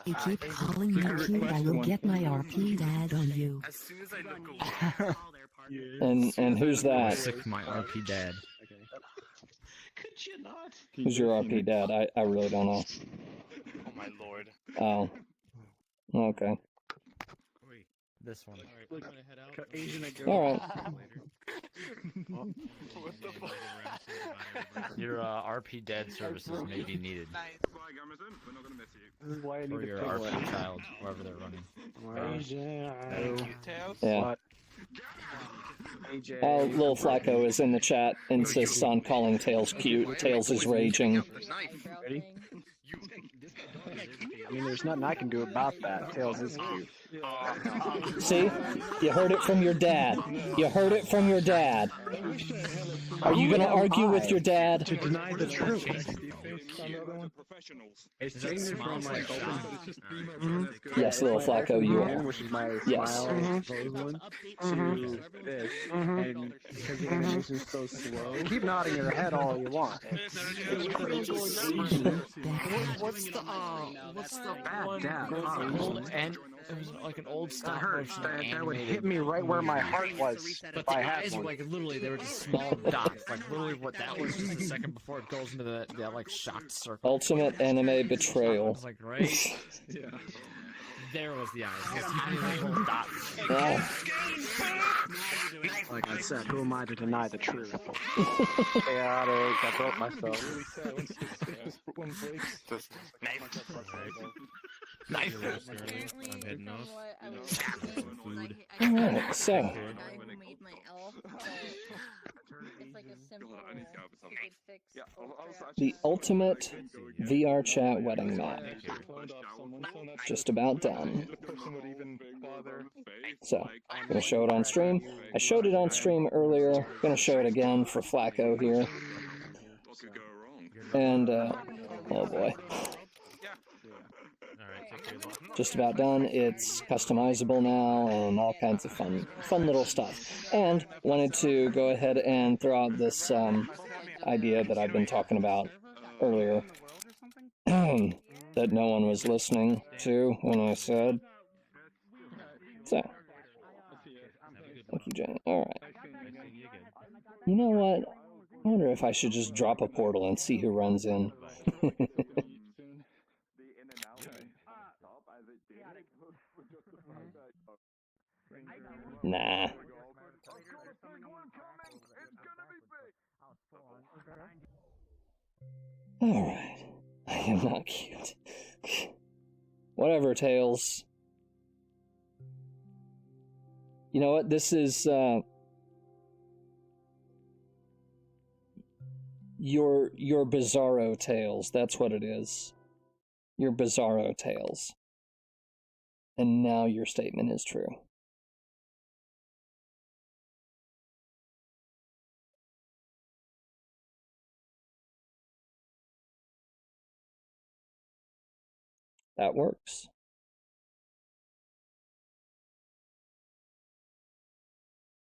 You keep calling me cute, I will get my RP dad on you. As soon as I look away. And who's that? Sick my RP dad. Could you not? Who's your RP dad? I really don't know. Oh my lord. Oh. Okay. This one. Asian I go. Alright. What the fuck? Your RP dad services may be needed. This is why I need For to your pick RP one. child, whoever they're running. Asian. Yeah. AJ. Lil Flacco is in the chat, insists on calling Tails cute. Tails is raging. Ready? I mean, there's nothing I can do about that. Tails is cute. See? You heard it from your dad. You heard it from your dad. Are you going to argue with your dad? To deny the truth. It's Does that changing smile from like like open. shot? Yes, little my Flacco, open you hand, are. which is my Yes. smile pose one, to this, and because the animation is so slow. Keep nodding your head all you want. What's the Bad one? dad, It was obviously. old and it was like an old That stop hurts. motion That would hit animated me right where my movie. heart was But if the I had eyes were one. like literally they were just small dots. Like literally what that was just a second before it goes into that like shocked circle. Ultimate anime betrayal. It's like right. Yeah. There was the eyes. It's tiny little dots. Like I said, who am I to deny the truth? Chaotic. I broke myself. Apparently, from what I was reading, Alright, so. the guy who made my elf, but it's like a simple stupid fix. The ultimate VRChat wedding map. Just about done. So, I'm going to show it on stream. I showed it on stream earlier. Going to show it again for Flacco here. And, oh boy. Just about done. It's customizable now and all kinds of fun little stuff. And wanted to go ahead and throw out this idea that I've been talking about earlier that no one was listening to when I said. So, thank you, Jen. All right. You know what? I wonder if I should just drop a portal and see who runs in. Nah. Alright. I am not cute. Whatever, Tails. You know what? This is, your Bizarro Tales. That's what it is. Your Bizarro Tales. And now your statement is true. That works.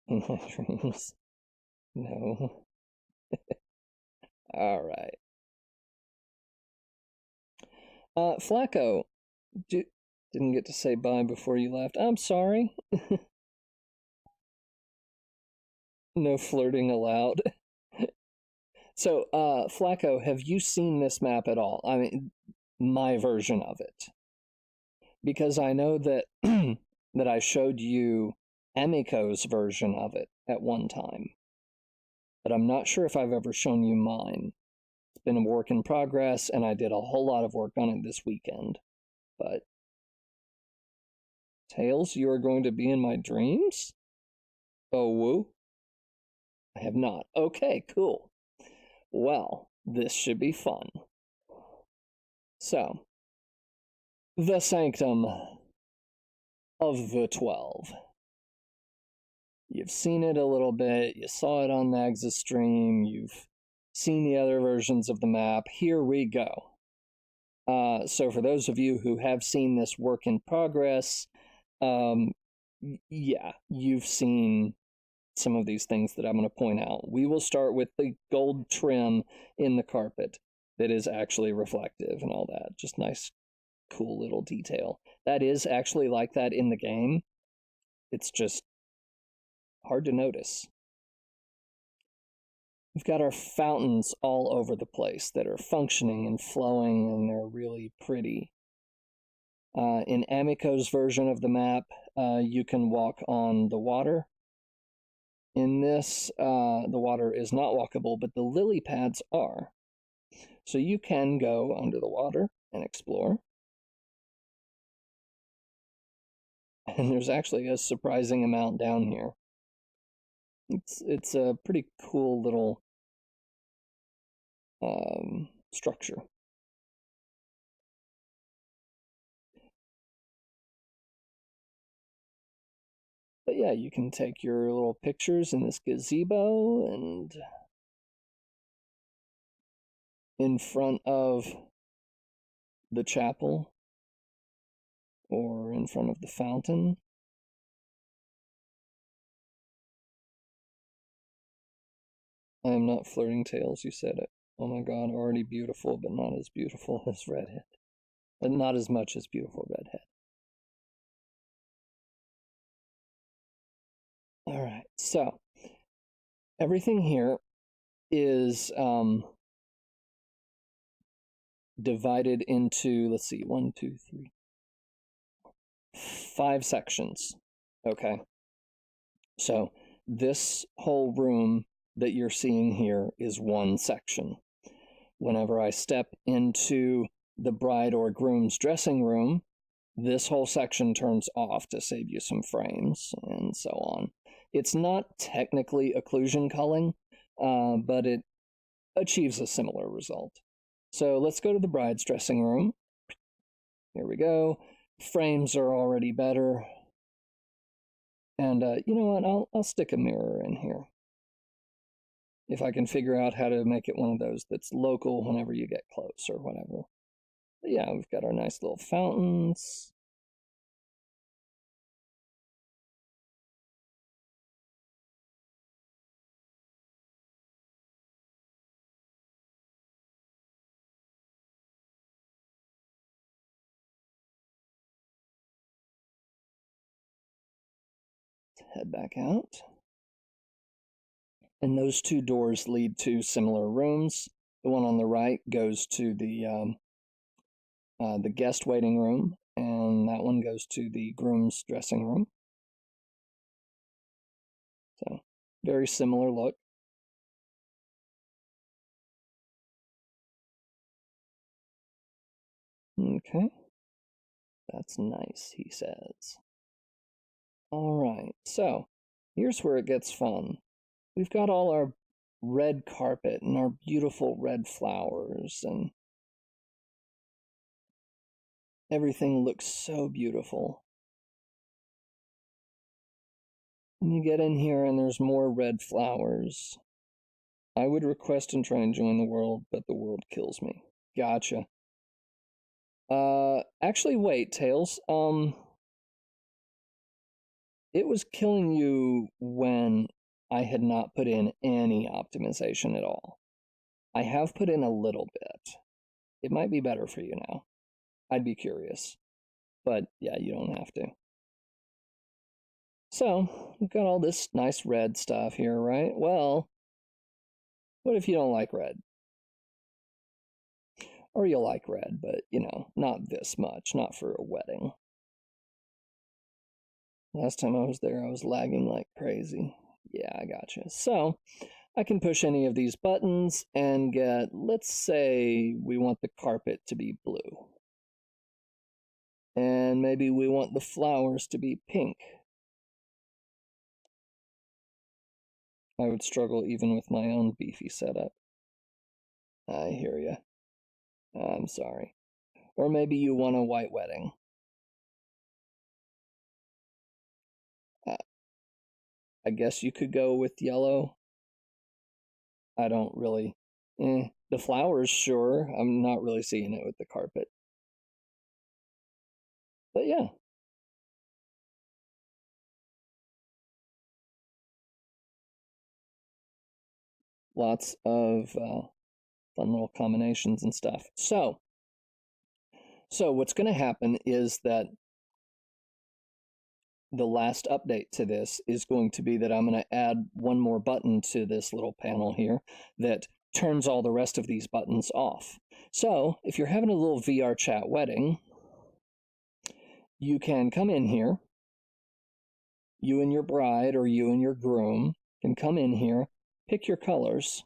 In my dreams. No. Alright. Flacco, didn't get to say bye before you left. I'm sorry. No flirting allowed. So, Flacco, have you seen this map at all? I mean, my version of it. Because I know that that I showed you Emiko's version of it at one time. But I'm not sure if I've ever shown you mine. It's been a work in progress, and I did a whole lot of work on it this weekend. But, Tails, you are going to be in my dreams? Oh, woo? I have not. Okay, cool. Well, this should be fun. So, the Sanctum of the 12. You've seen it a little bit, you saw it on Nags' stream, you've seen the other versions of the map. Here we go. So for those of you who have seen this work in progress, yeah, you've seen some of these things that I'm going to point out. We will start with the gold trim in the carpet that is actually reflective and all that. Just nice, cool little detail. That is actually like that in the game. It's just hard to notice. We've got our fountains all over the place that are functioning and flowing, and they're really pretty. In Amiko's version of the map, you can walk on the water. In this, the water is not walkable, but the lily pads are. So you can go under the water and explore. And there's actually a surprising amount down here. It's a pretty cool little structure. But yeah, you can take your little pictures in this gazebo and in front of the chapel or in front of the fountain. I am not flirting, Tails, you said it. Oh my god, already beautiful, but not as beautiful as Redhead. And not as much as beautiful Redhead. Alright, so everything here is divided into, let's see, 1, 2, 3, 5 sections. Okay. So this whole room that you're seeing here is one section. Whenever I step into the bride or groom's dressing room, this whole section turns off to save you some frames and so on. It's not technically occlusion culling, but it achieves a similar result. So let's go to the bride's dressing room. Here we go. Frames are already better. And you know what? I'll stick a mirror in here. If I can figure out how to make it one of those that's local whenever you get close or whatever. But yeah, we've got our nice little fountains. Let's head back out. And those two doors lead to similar rooms. The one on the right goes to the guest waiting room, and that one goes to the groom's dressing room. So, very similar look. Okay. That's nice, he says. Alright, so, here's where it gets fun. We've got all our red carpet and our beautiful red flowers, and everything looks so beautiful. And you get in here and there's more red flowers. I would request and try and join the world, but the world kills me. Gotcha. Actually, wait, Tails. It was killing you when I had not put in any optimization at all. I have put in a little bit. It might be better for you now. I'd be curious. But yeah, you don't have to. So, we've got all this nice red stuff here, right? Well, what if you don't like red? Or you'll like red, but, you know, not this much, not for a wedding. Last time I was there, I was lagging like crazy. Yeah, I gotcha. So, I can push any of these buttons and get, let's say we want the carpet to be blue. And maybe we want the flowers to be pink. I would struggle even with my own beefy setup. I hear ya. I'm sorry. Or maybe you want a white wedding. I guess you could go with yellow. I don't really... The flowers, sure. I'm not really seeing it with the carpet. But yeah. Lots of fun little combinations and stuff. So what's going to happen is that the last update to this is going to be that I'm going to add one more button to this little panel here that turns all the rest of these buttons off. So if you're having a little VRChat wedding, you can come in here, you and your bride or you and your groom can come in here, pick your colors,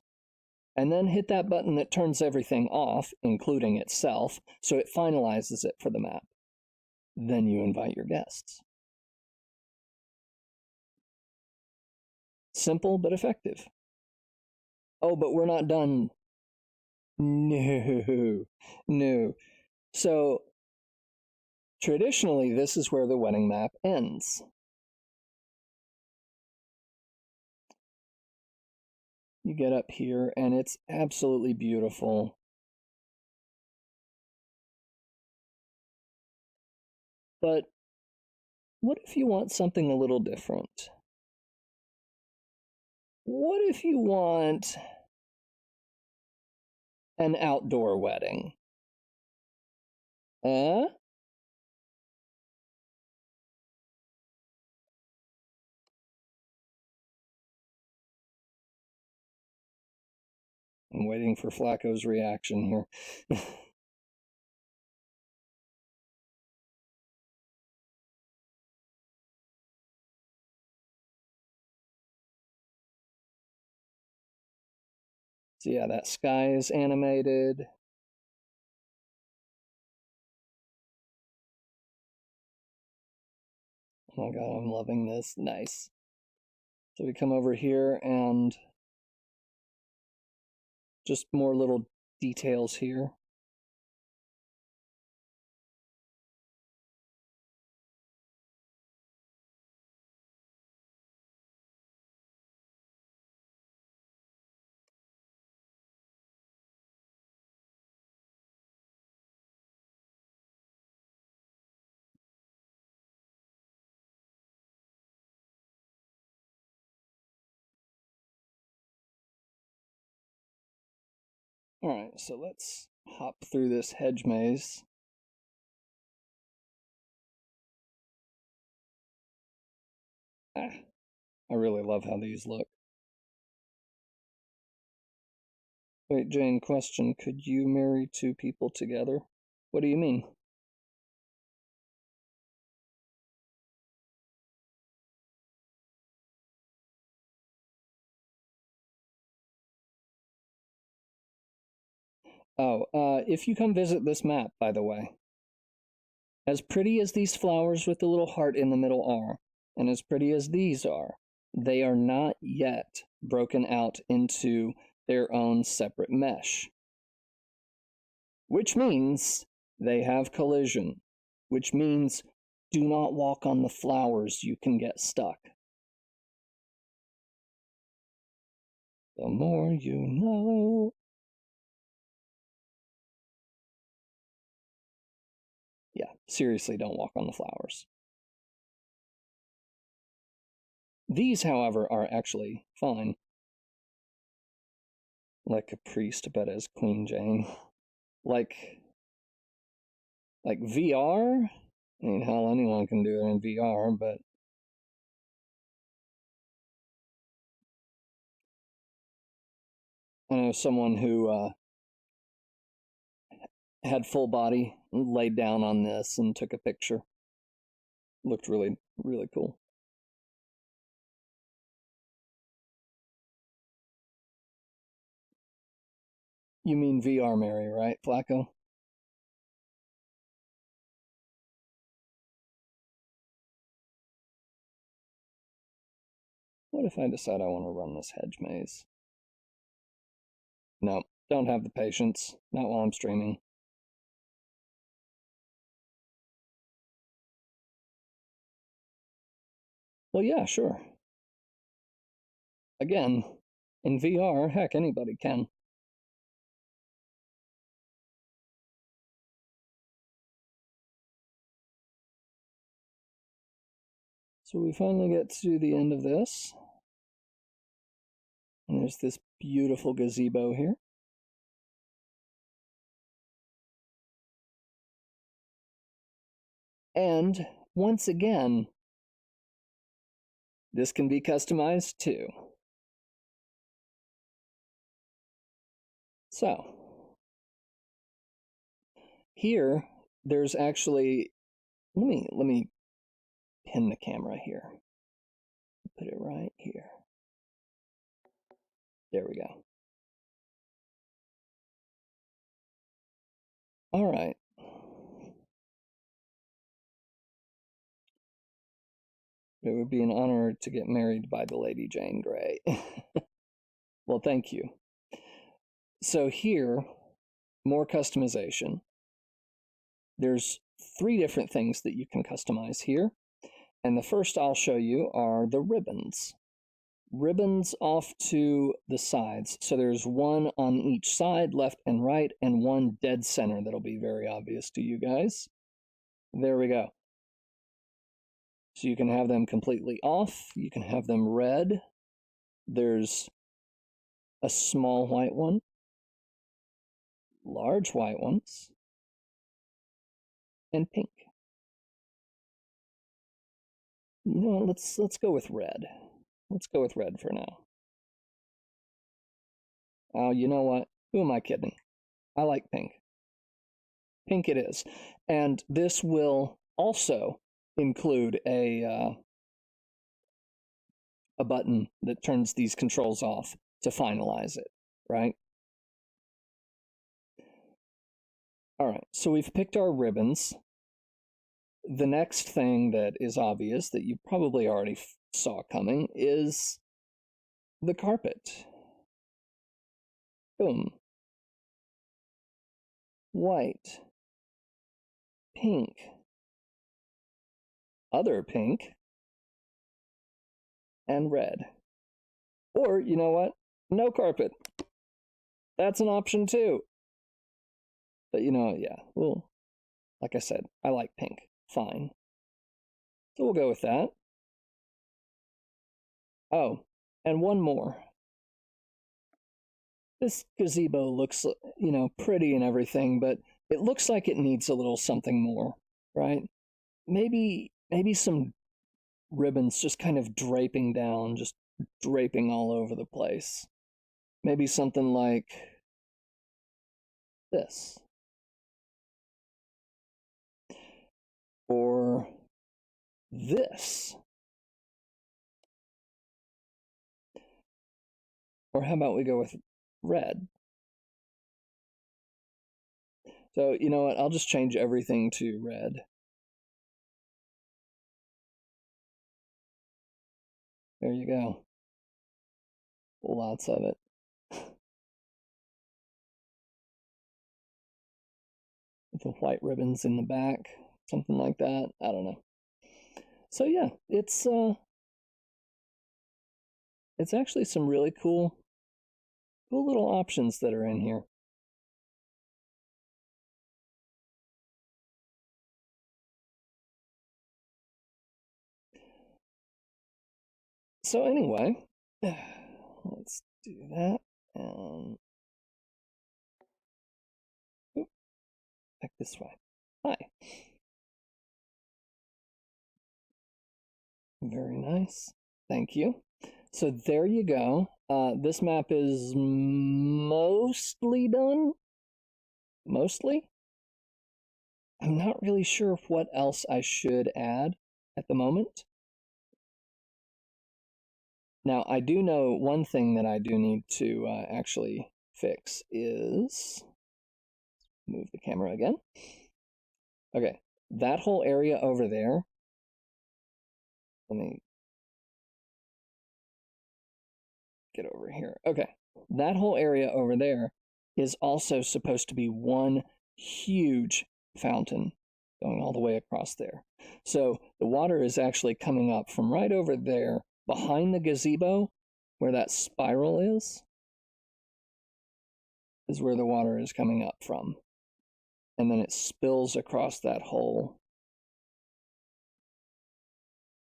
and then hit that button that turns everything off, including itself, so it finalizes it for the map. Then you invite your guests. Simple but effective. Oh, but we're not done. No. So, traditionally, this is where the wedding map ends. You get up here, and it's absolutely beautiful. But what if you want something a little different? What if you want an outdoor wedding? I'm waiting for Flacco's reaction here. So yeah, that sky is animated. Oh my god, I'm loving this. Nice. So we come over here and just more little details here. Alright, so let's hop through this hedge maze. I really love how these look. Wait, Jane, question. Could you marry two people together? What do you mean? Oh, if you come visit this map, by the way. As pretty as these flowers with the little heart in the middle are, and as pretty as these are, they are not yet broken out into their own separate mesh. Which means they have collision. Which means do not walk on the flowers, you can get stuck. The more you know. Yeah, seriously, don't walk on the flowers. These, however, are actually fine. Like a priest, but as Queen Jane. Like VR? I mean, hell, anyone can do it in VR, but I know someone who had full body, laid down on this and took a picture. Looked really, really cool. You mean VR, Mary, right, Flacco? What if I decide I want to run this hedge maze? No, don't have the patience. Not while I'm streaming. Well, yeah, sure. Again, in VR, heck, anybody can. So we finally get to the end of this. And there's this beautiful gazebo here. And once again, this can be customized too. So, here, there's actually, let me pin the camera here. Put it right here. There we go. All right. It would be an honor to get married by the Lady Jane Grey. Well, thank you. So here, more customization. There's 3 different things that you can customize here. And the first I'll show you are the ribbons. ribbons off to the sides. So there's one on each side, left and right, and one dead center that'll be very obvious to you guys. There we go. So you can have them completely off. You can have them red. There's a small white one, large white ones, and pink. You know what, let's go with red. Let's go with red for now. Oh, you know what? Who am I kidding? I like pink. Pink it is. And this will also include a button that turns these controls off to finalize it, right? All right, so we've picked our ribbons. The next thing that is obvious that you probably already saw coming is the carpet. Boom. White. Pink. Other pink. And red. Or, you know what? No carpet. That's an option too. But you know, yeah, well, like I said, I like pink. Fine. So we'll go with that. Oh, and one more. This gazebo looks, you know, pretty and everything, but it looks like it needs a little something more, right? Maybe some ribbons just kind of draping down, just draping all over the place. Maybe something like this. Or this. Or how about we go with red? So, you know what? I'll just change everything to red. There you go. Lots of it. With the white ribbons in the back, something like that. I don't know. So yeah, it's actually some really cool little options that are in here. So anyway, let's do that and back this way. Hi. Very nice. Thank you. So there you go. This map is mostly done. Mostly. I'm not really sure what else I should add at the moment. Now, I do know one thing that I do need to actually fix is... Move the camera again. Okay, that whole area over there... Let me get over here. Okay, that whole area over there is also supposed to be one huge fountain going all the way across there. So the water is actually coming up from right over there behind the gazebo, where that spiral is where the water is coming up from. And then it spills across that whole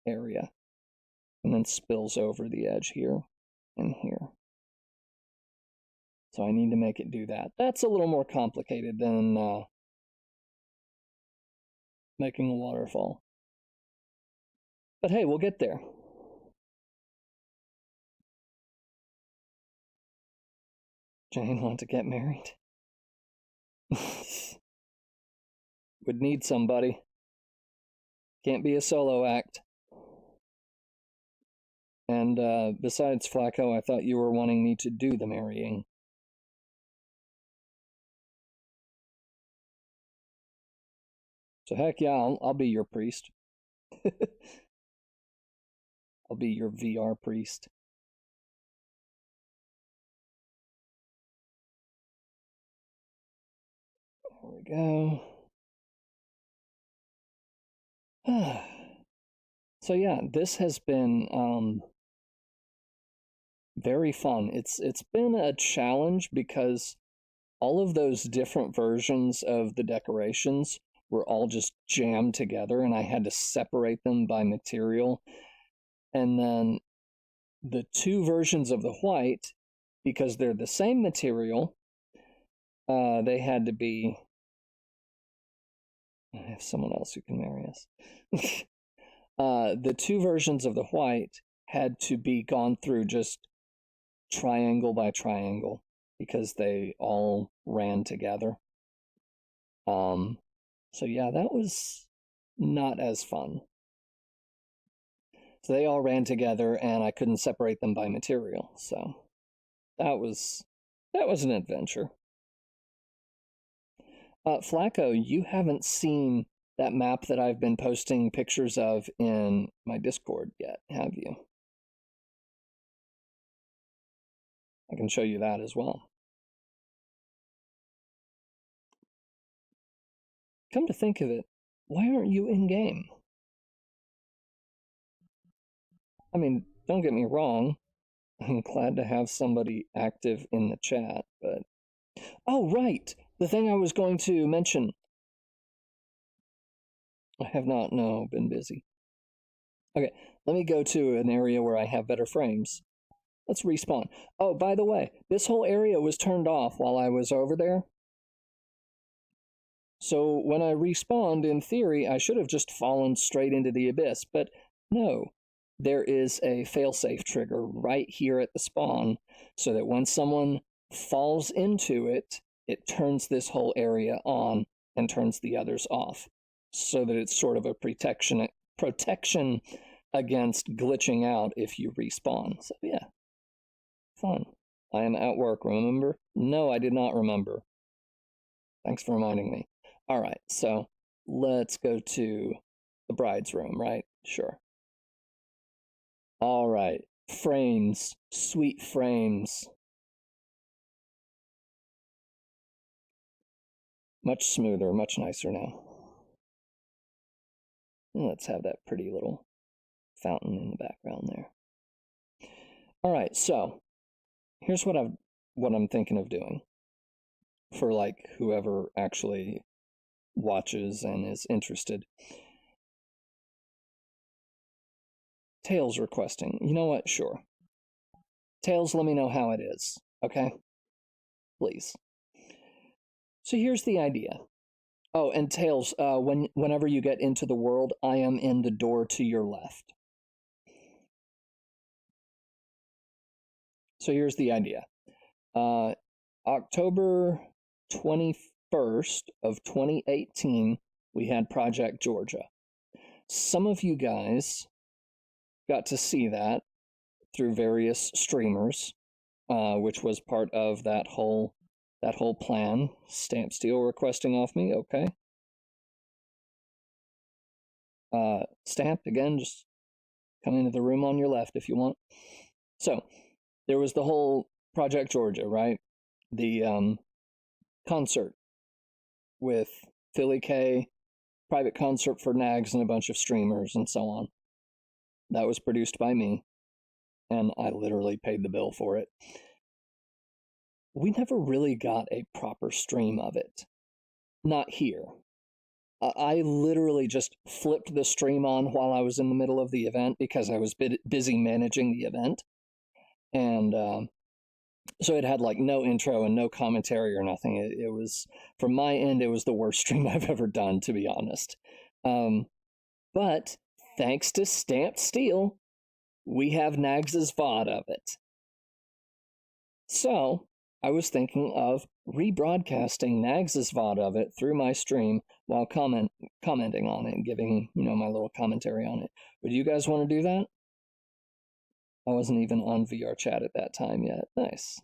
area and then spills over the edge here and here. So I need to make it do that. That's a little more complicated than making a waterfall. But hey, we'll get there. Jane want to get married? Would need somebody. Can't be a solo act. And besides, Flacco, I thought you were wanting me to do the marrying. So heck yeah, I'll be your priest. I'll be your VR priest. There we go. So yeah, this has been very fun. It's been a challenge because all of those different versions of the decorations were all just jammed together, and I had to separate them by material. And then the two versions of the white, because they're the same material, they had to be... I have someone else who can marry us. The two versions of the white had to be gone through just triangle by triangle because they all ran together. So yeah, that was not as fun. So they all ran together and I couldn't separate them by material. So that was an adventure. Flacco, you haven't seen that map that I've been posting pictures of in my Discord yet, have you? I can show you that as well. Come to think of it, why aren't you in-game? I mean, don't get me wrong, I'm glad to have somebody active in the chat, but... Oh, right! The thing I was going to mention. I have not, no, been busy. Okay, let me go to an area where I have better frames. Let's respawn. Oh, by the way, this whole area was turned off while I was over there. So when I respawned, in theory, I should have just fallen straight into the abyss, but no. There is a failsafe trigger right here at the spawn, so that when someone falls into it, it turns this whole area on and turns the others off, so that it's sort of a protection against glitching out if you respawn. So yeah, fun. I am at work, remember? No, I did not remember. Thanks for reminding me. All right, so let's go to the bride's room, right? Sure. All right, frames, sweet frames. Much smoother, much nicer now. And let's have that pretty little fountain in the background there. All right, so here's what I'm thinking of doing for like whoever actually watches and is interested. Tails requesting. You know what? Sure. Tails, let me know how it is, okay? Please. So here's the idea. Oh, and Tails, whenever you get into the world, I am in the door to your left. So here's the idea. October 21st of 2018, we had Project Georgia. Some of you guys got to see that through various streamers, which was part of that whole plan. Stamp Steel requesting off me, okay. Stamp, again, just come into the room on your left if you want. So, there was the whole Project Georgia, right? The concert with Philly K, private concert for Nags and a bunch of streamers and so on. That was produced by me, and I literally paid the bill for it. We never really got a proper stream of it. Not here. I literally just flipped the stream on while I was in the middle of the event because I was busy managing the event. And so it had like no intro and no commentary or nothing. It was, from my end, it was the worst stream I've ever done, to be honest. But thanks to Stamped Steel, we have Nags' VOD of it. So I was thinking of rebroadcasting Nags' VOD of it through my stream while commenting on it and giving, my little commentary on it. Would you guys want to do that? I wasn't even on VRChat at that time yet. Nice.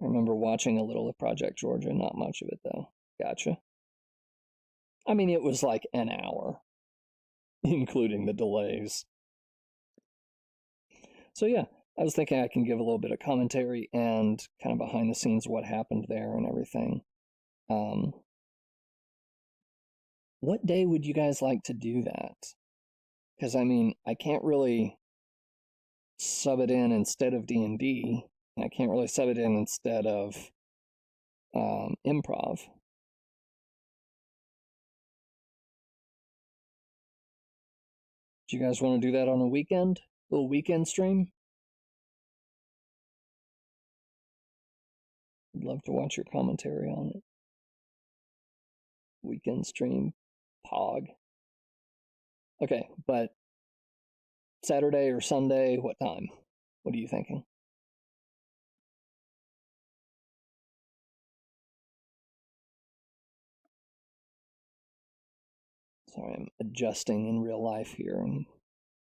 I remember watching a little of Project Georgia, not much of it though. Gotcha. I mean, it was like an hour, including the delays. So yeah, I was thinking I can give a little bit of commentary and kind of behind the scenes what happened there and everything. What day would you guys like to do that? Because I mean, I can't really sub it in instead of D&D. I can't really sub it in instead of improv. Do you guys want to do that on a weekend? A little weekend stream? I'd love to watch your commentary on it. Weekend stream. Pog. Okay, but Saturday or Sunday, what time? What are you thinking? Sorry, I'm adjusting in real life here and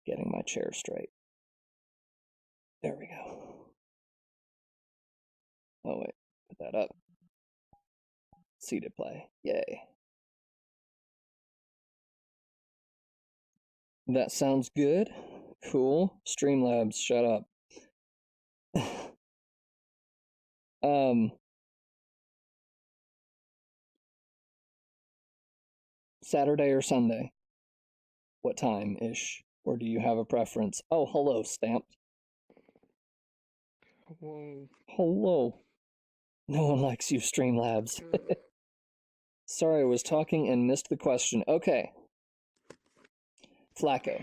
getting my chair straight. There we go. Oh wait, put that up. Seated play. Yay. That sounds good. Cool. Streamlabs, shut up. Saturday or Sunday? What time-ish? Or do you have a preference? Oh, hello, Stamped. Whoa. Hello. No one likes you, Streamlabs. Sorry, I was talking and missed the question. Okay. Flacco.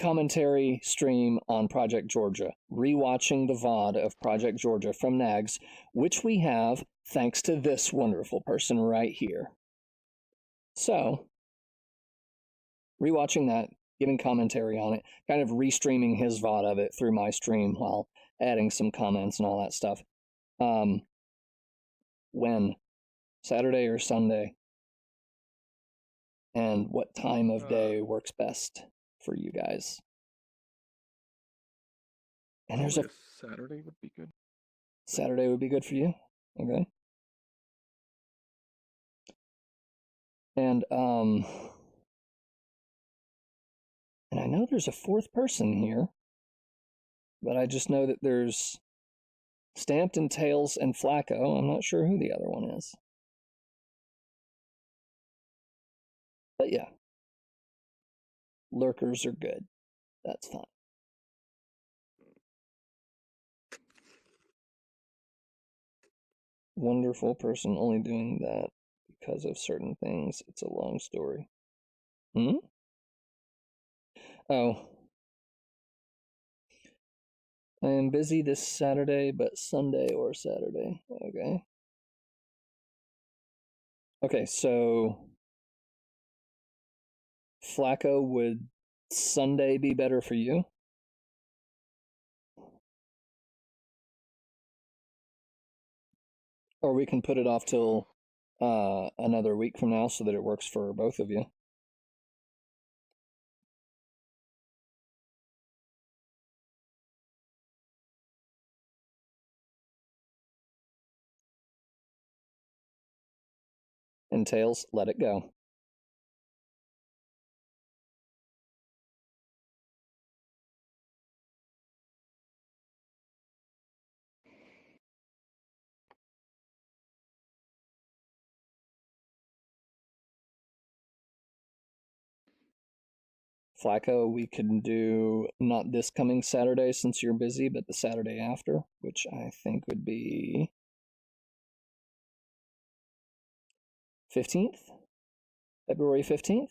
Commentary stream on Project Georgia. Rewatching the VOD of Project Georgia from Nags, which we have thanks to this wonderful person right here. So, rewatching that, giving commentary on it, kind of restreaming his VOD of it through my stream while adding some comments and all that stuff. When? Saturday or Sunday? And what time of day works best for you guys? And there's a Saturday would be good. Saturday would be good for you? Okay. And I know there's a fourth person here, but I just know that there's Stamped and Tails and Flacco. I'm not sure who the other one is. But yeah. Lurkers are good. That's fine. Wonderful person only doing that because of certain things. It's a long story. Hmm? Oh. I am busy this Saturday, but Sunday or Saturday. Okay. Okay, so Flacco, would Sunday be better for you? Or we can put it off till another week from now so that it works for both of you. And Tails, let it go. Flacco, we can do not this coming Saturday since you're busy, but the Saturday after, which I think would be 15th? February 15th?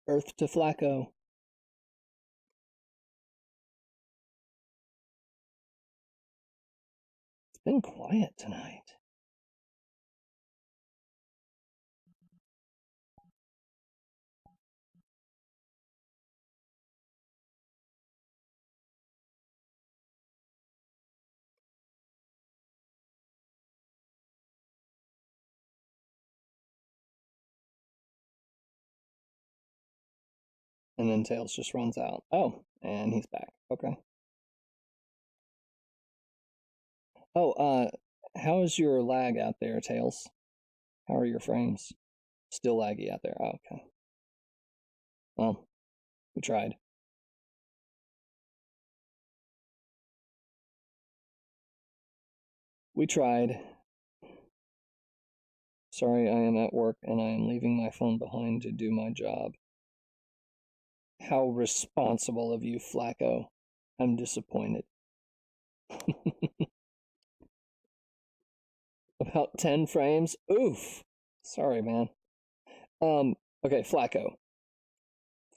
Earth to Flacco. It's been quiet tonight. And then Tails just runs out. Oh, and he's back. Okay. Oh, how is your lag out there, Tails? How are your frames? Still laggy out there. Oh, okay. Well, we tried. We tried. Sorry, I am at work and I am leaving my phone behind to do my job. How responsible of you, Flacco. I'm disappointed. About 10 frames? Oof. Sorry, man. Okay, Flacco.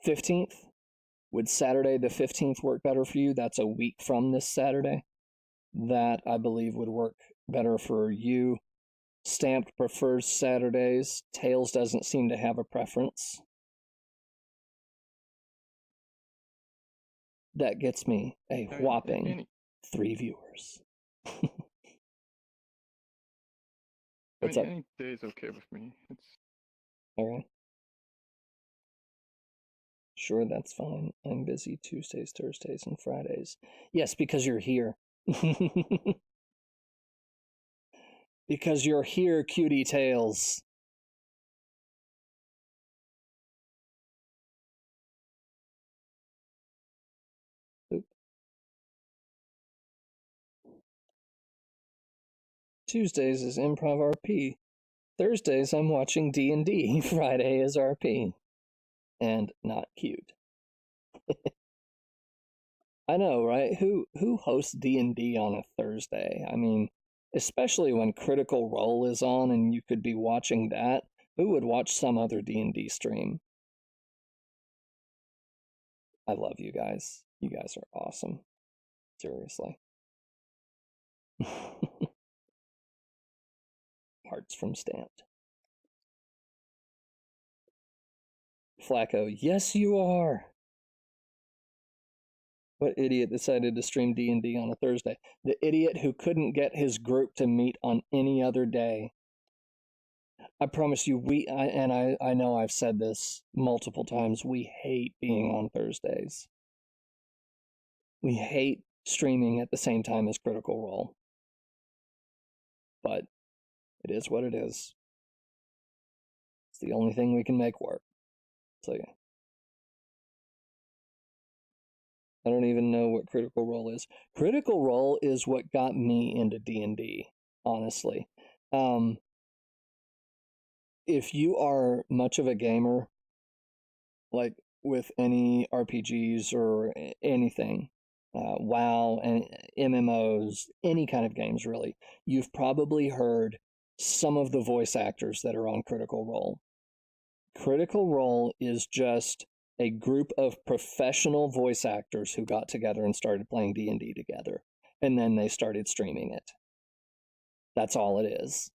15th? Would Saturday the 15th work better for you? That's a week from this Saturday. That, I believe, would work better for you. Stamped prefers Saturdays. Tails doesn't seem to have a preference. That gets me a whopping 3 viewers. What's up? Any day is okay with me. It's Alright. Sure, that's fine. I'm busy Tuesdays, Thursdays, and Fridays. Yes, because you're here. Because you're here, cutie tails. Oop. Tuesdays is Improv RP. Thursdays I'm watching D&D. Friday is RP. And not cute. I know, right? Who hosts D&D on a Thursday? I mean, especially when Critical Role is on and you could be watching that. Who would watch some other D&D stream? I love you guys. You guys are awesome. Seriously. Hearts from Stamped. Flacco, yes you are. What idiot decided to stream D&D on a Thursday? The idiot who couldn't get his group to meet on any other day. I promise you, I know I've said this multiple times, we hate being on Thursdays. We hate streaming at the same time as Critical Role. But it is what it is. It's the only thing we can make work. So yeah. I don't even know what Critical Role is. Critical Role is what got me into D&D, honestly. If you are much of a gamer, like with any RPGs or anything, WoW and MMOs, any kind of games really, you've probably heard some of the voice actors that are on Critical Role. Critical Role is just a group of professional voice actors who got together and started playing D&D together, and then they started streaming it. That's all it is.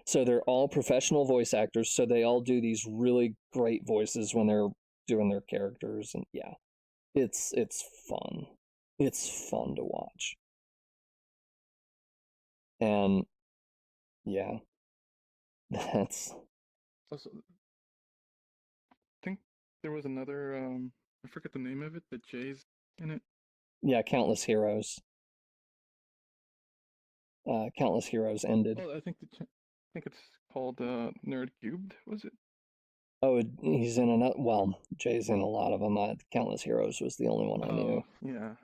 So they're all professional voice actors, so they all do these really great voices when they're doing their characters, and yeah, it's fun. It's fun to watch. And yeah, that's also. I think there was another. I forget the name of it. The J's in it. Yeah, Countless Heroes. Countless Heroes ended. Oh, I think it's called Nerd Cubed. Was it? Oh, he's in another. Well, Jay's in a lot of them. Countless Heroes was the only one I knew. Yeah.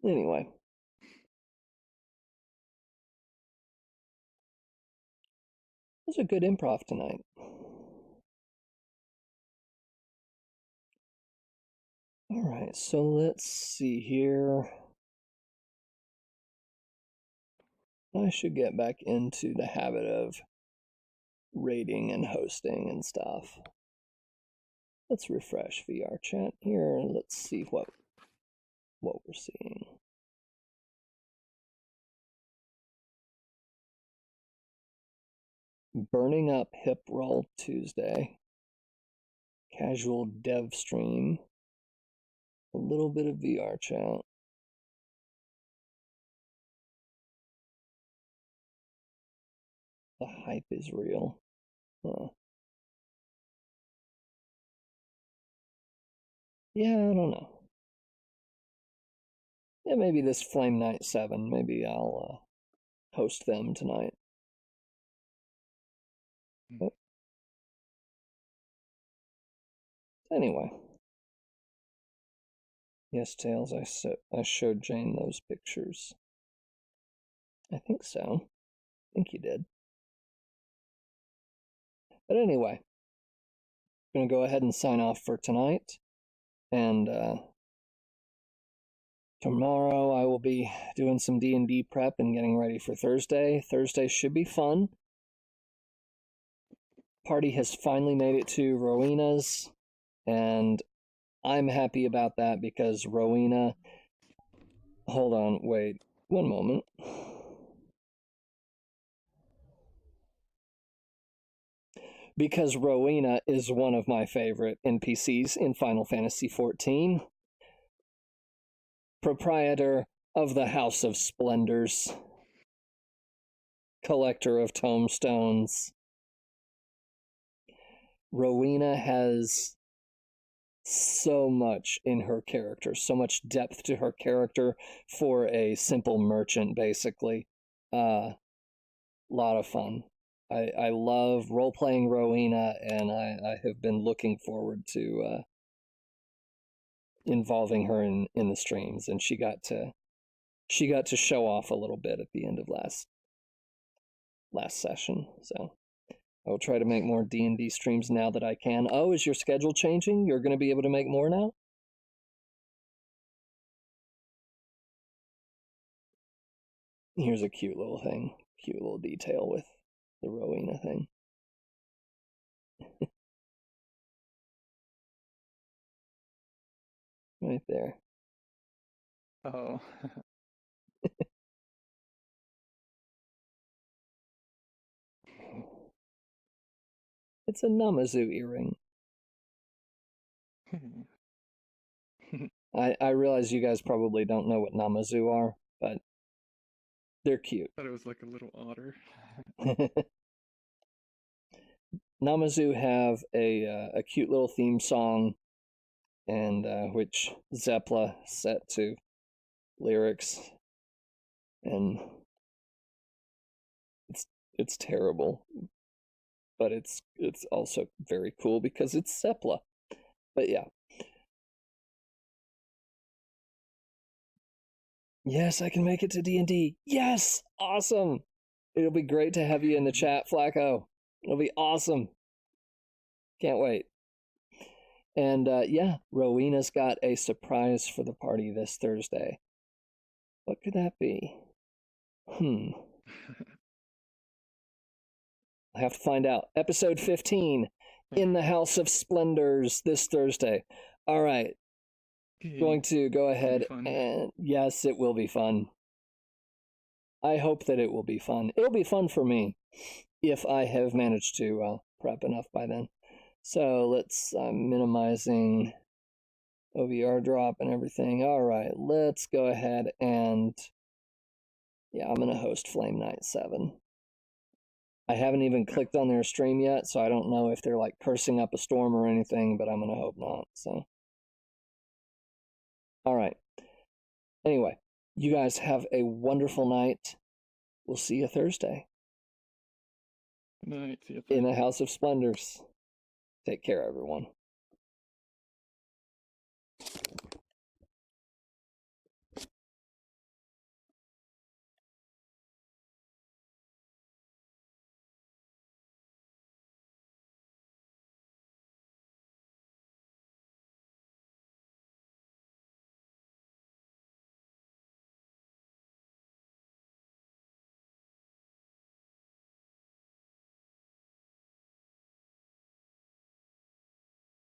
Anyway. It was a good improv tonight. Alright, so let's see here. I should get back into the habit of rating and hosting and stuff. Let's refresh VRChat here and let's see what we're seeing. Burning Up Hip Roll Tuesday. Casual dev stream. A little bit of VRChat. The hype is real. Huh. Yeah, I don't know. Yeah, maybe this Flame Night 7. Maybe I'll host them tonight. Oh. Anyway. Yes, Tails, I showed Jane those pictures. I think so. I think you did. But anyway, I'm going to go ahead and sign off for tonight. And tomorrow I will be doing some D&D prep and getting ready for Thursday. Thursday should be fun. Party has finally made it to Rowena's, and I'm happy about that because Rowena... Hold on, wait, one moment. Because Rowena is one of my favorite NPCs in Final Fantasy XIV. Proprietor of the House of Splendors. Collector of tomestones. Rowena has so much in her character, so much depth to her character for a simple merchant, basically. Lot of fun. I love role-playing Rowena, and I have been looking forward to involving her in the streams, and she got to show off a little bit at the end of last session, so I'll try to make more D&D streams now that I can. Oh, is your schedule changing? You're going to be able to make more now? Here's a cute little thing, cute little detail with the Rowena thing. Right there. Oh. It's a Namazu earring. I realize you guys probably don't know what Namazu are, but they're cute. I thought it was like a little otter. Namazu have a cute little theme song, and which Zeppla set to lyrics, and it's terrible, but it's also very cool because it's Zeppla. But yeah. Yes, I can make it to D&D. Yes! Awesome! It'll be great to have you in the chat, Flacco. It'll be awesome. Can't wait. And yeah, Rowena's got a surprise for the party this Thursday. What could that be? I have to find out. Episode 15, In the House of Splendors, this Thursday. All right. Going to go ahead and... Yes, it will be fun. I hope that it will be fun. It'll be fun for me if I have managed to prep enough by then. So let's... I'm minimizing OVR drop and everything. All right, let's go ahead and... Yeah, I'm going to host Flame Night 7. I haven't even clicked on their stream yet, so I don't know if they're like cursing up a storm or anything, but I'm going to hope not. So, all right. Anyway, you guys have a wonderful night. We'll see you Thursday. Good night. See you Thursday. In the House of Splendors. Take care, everyone.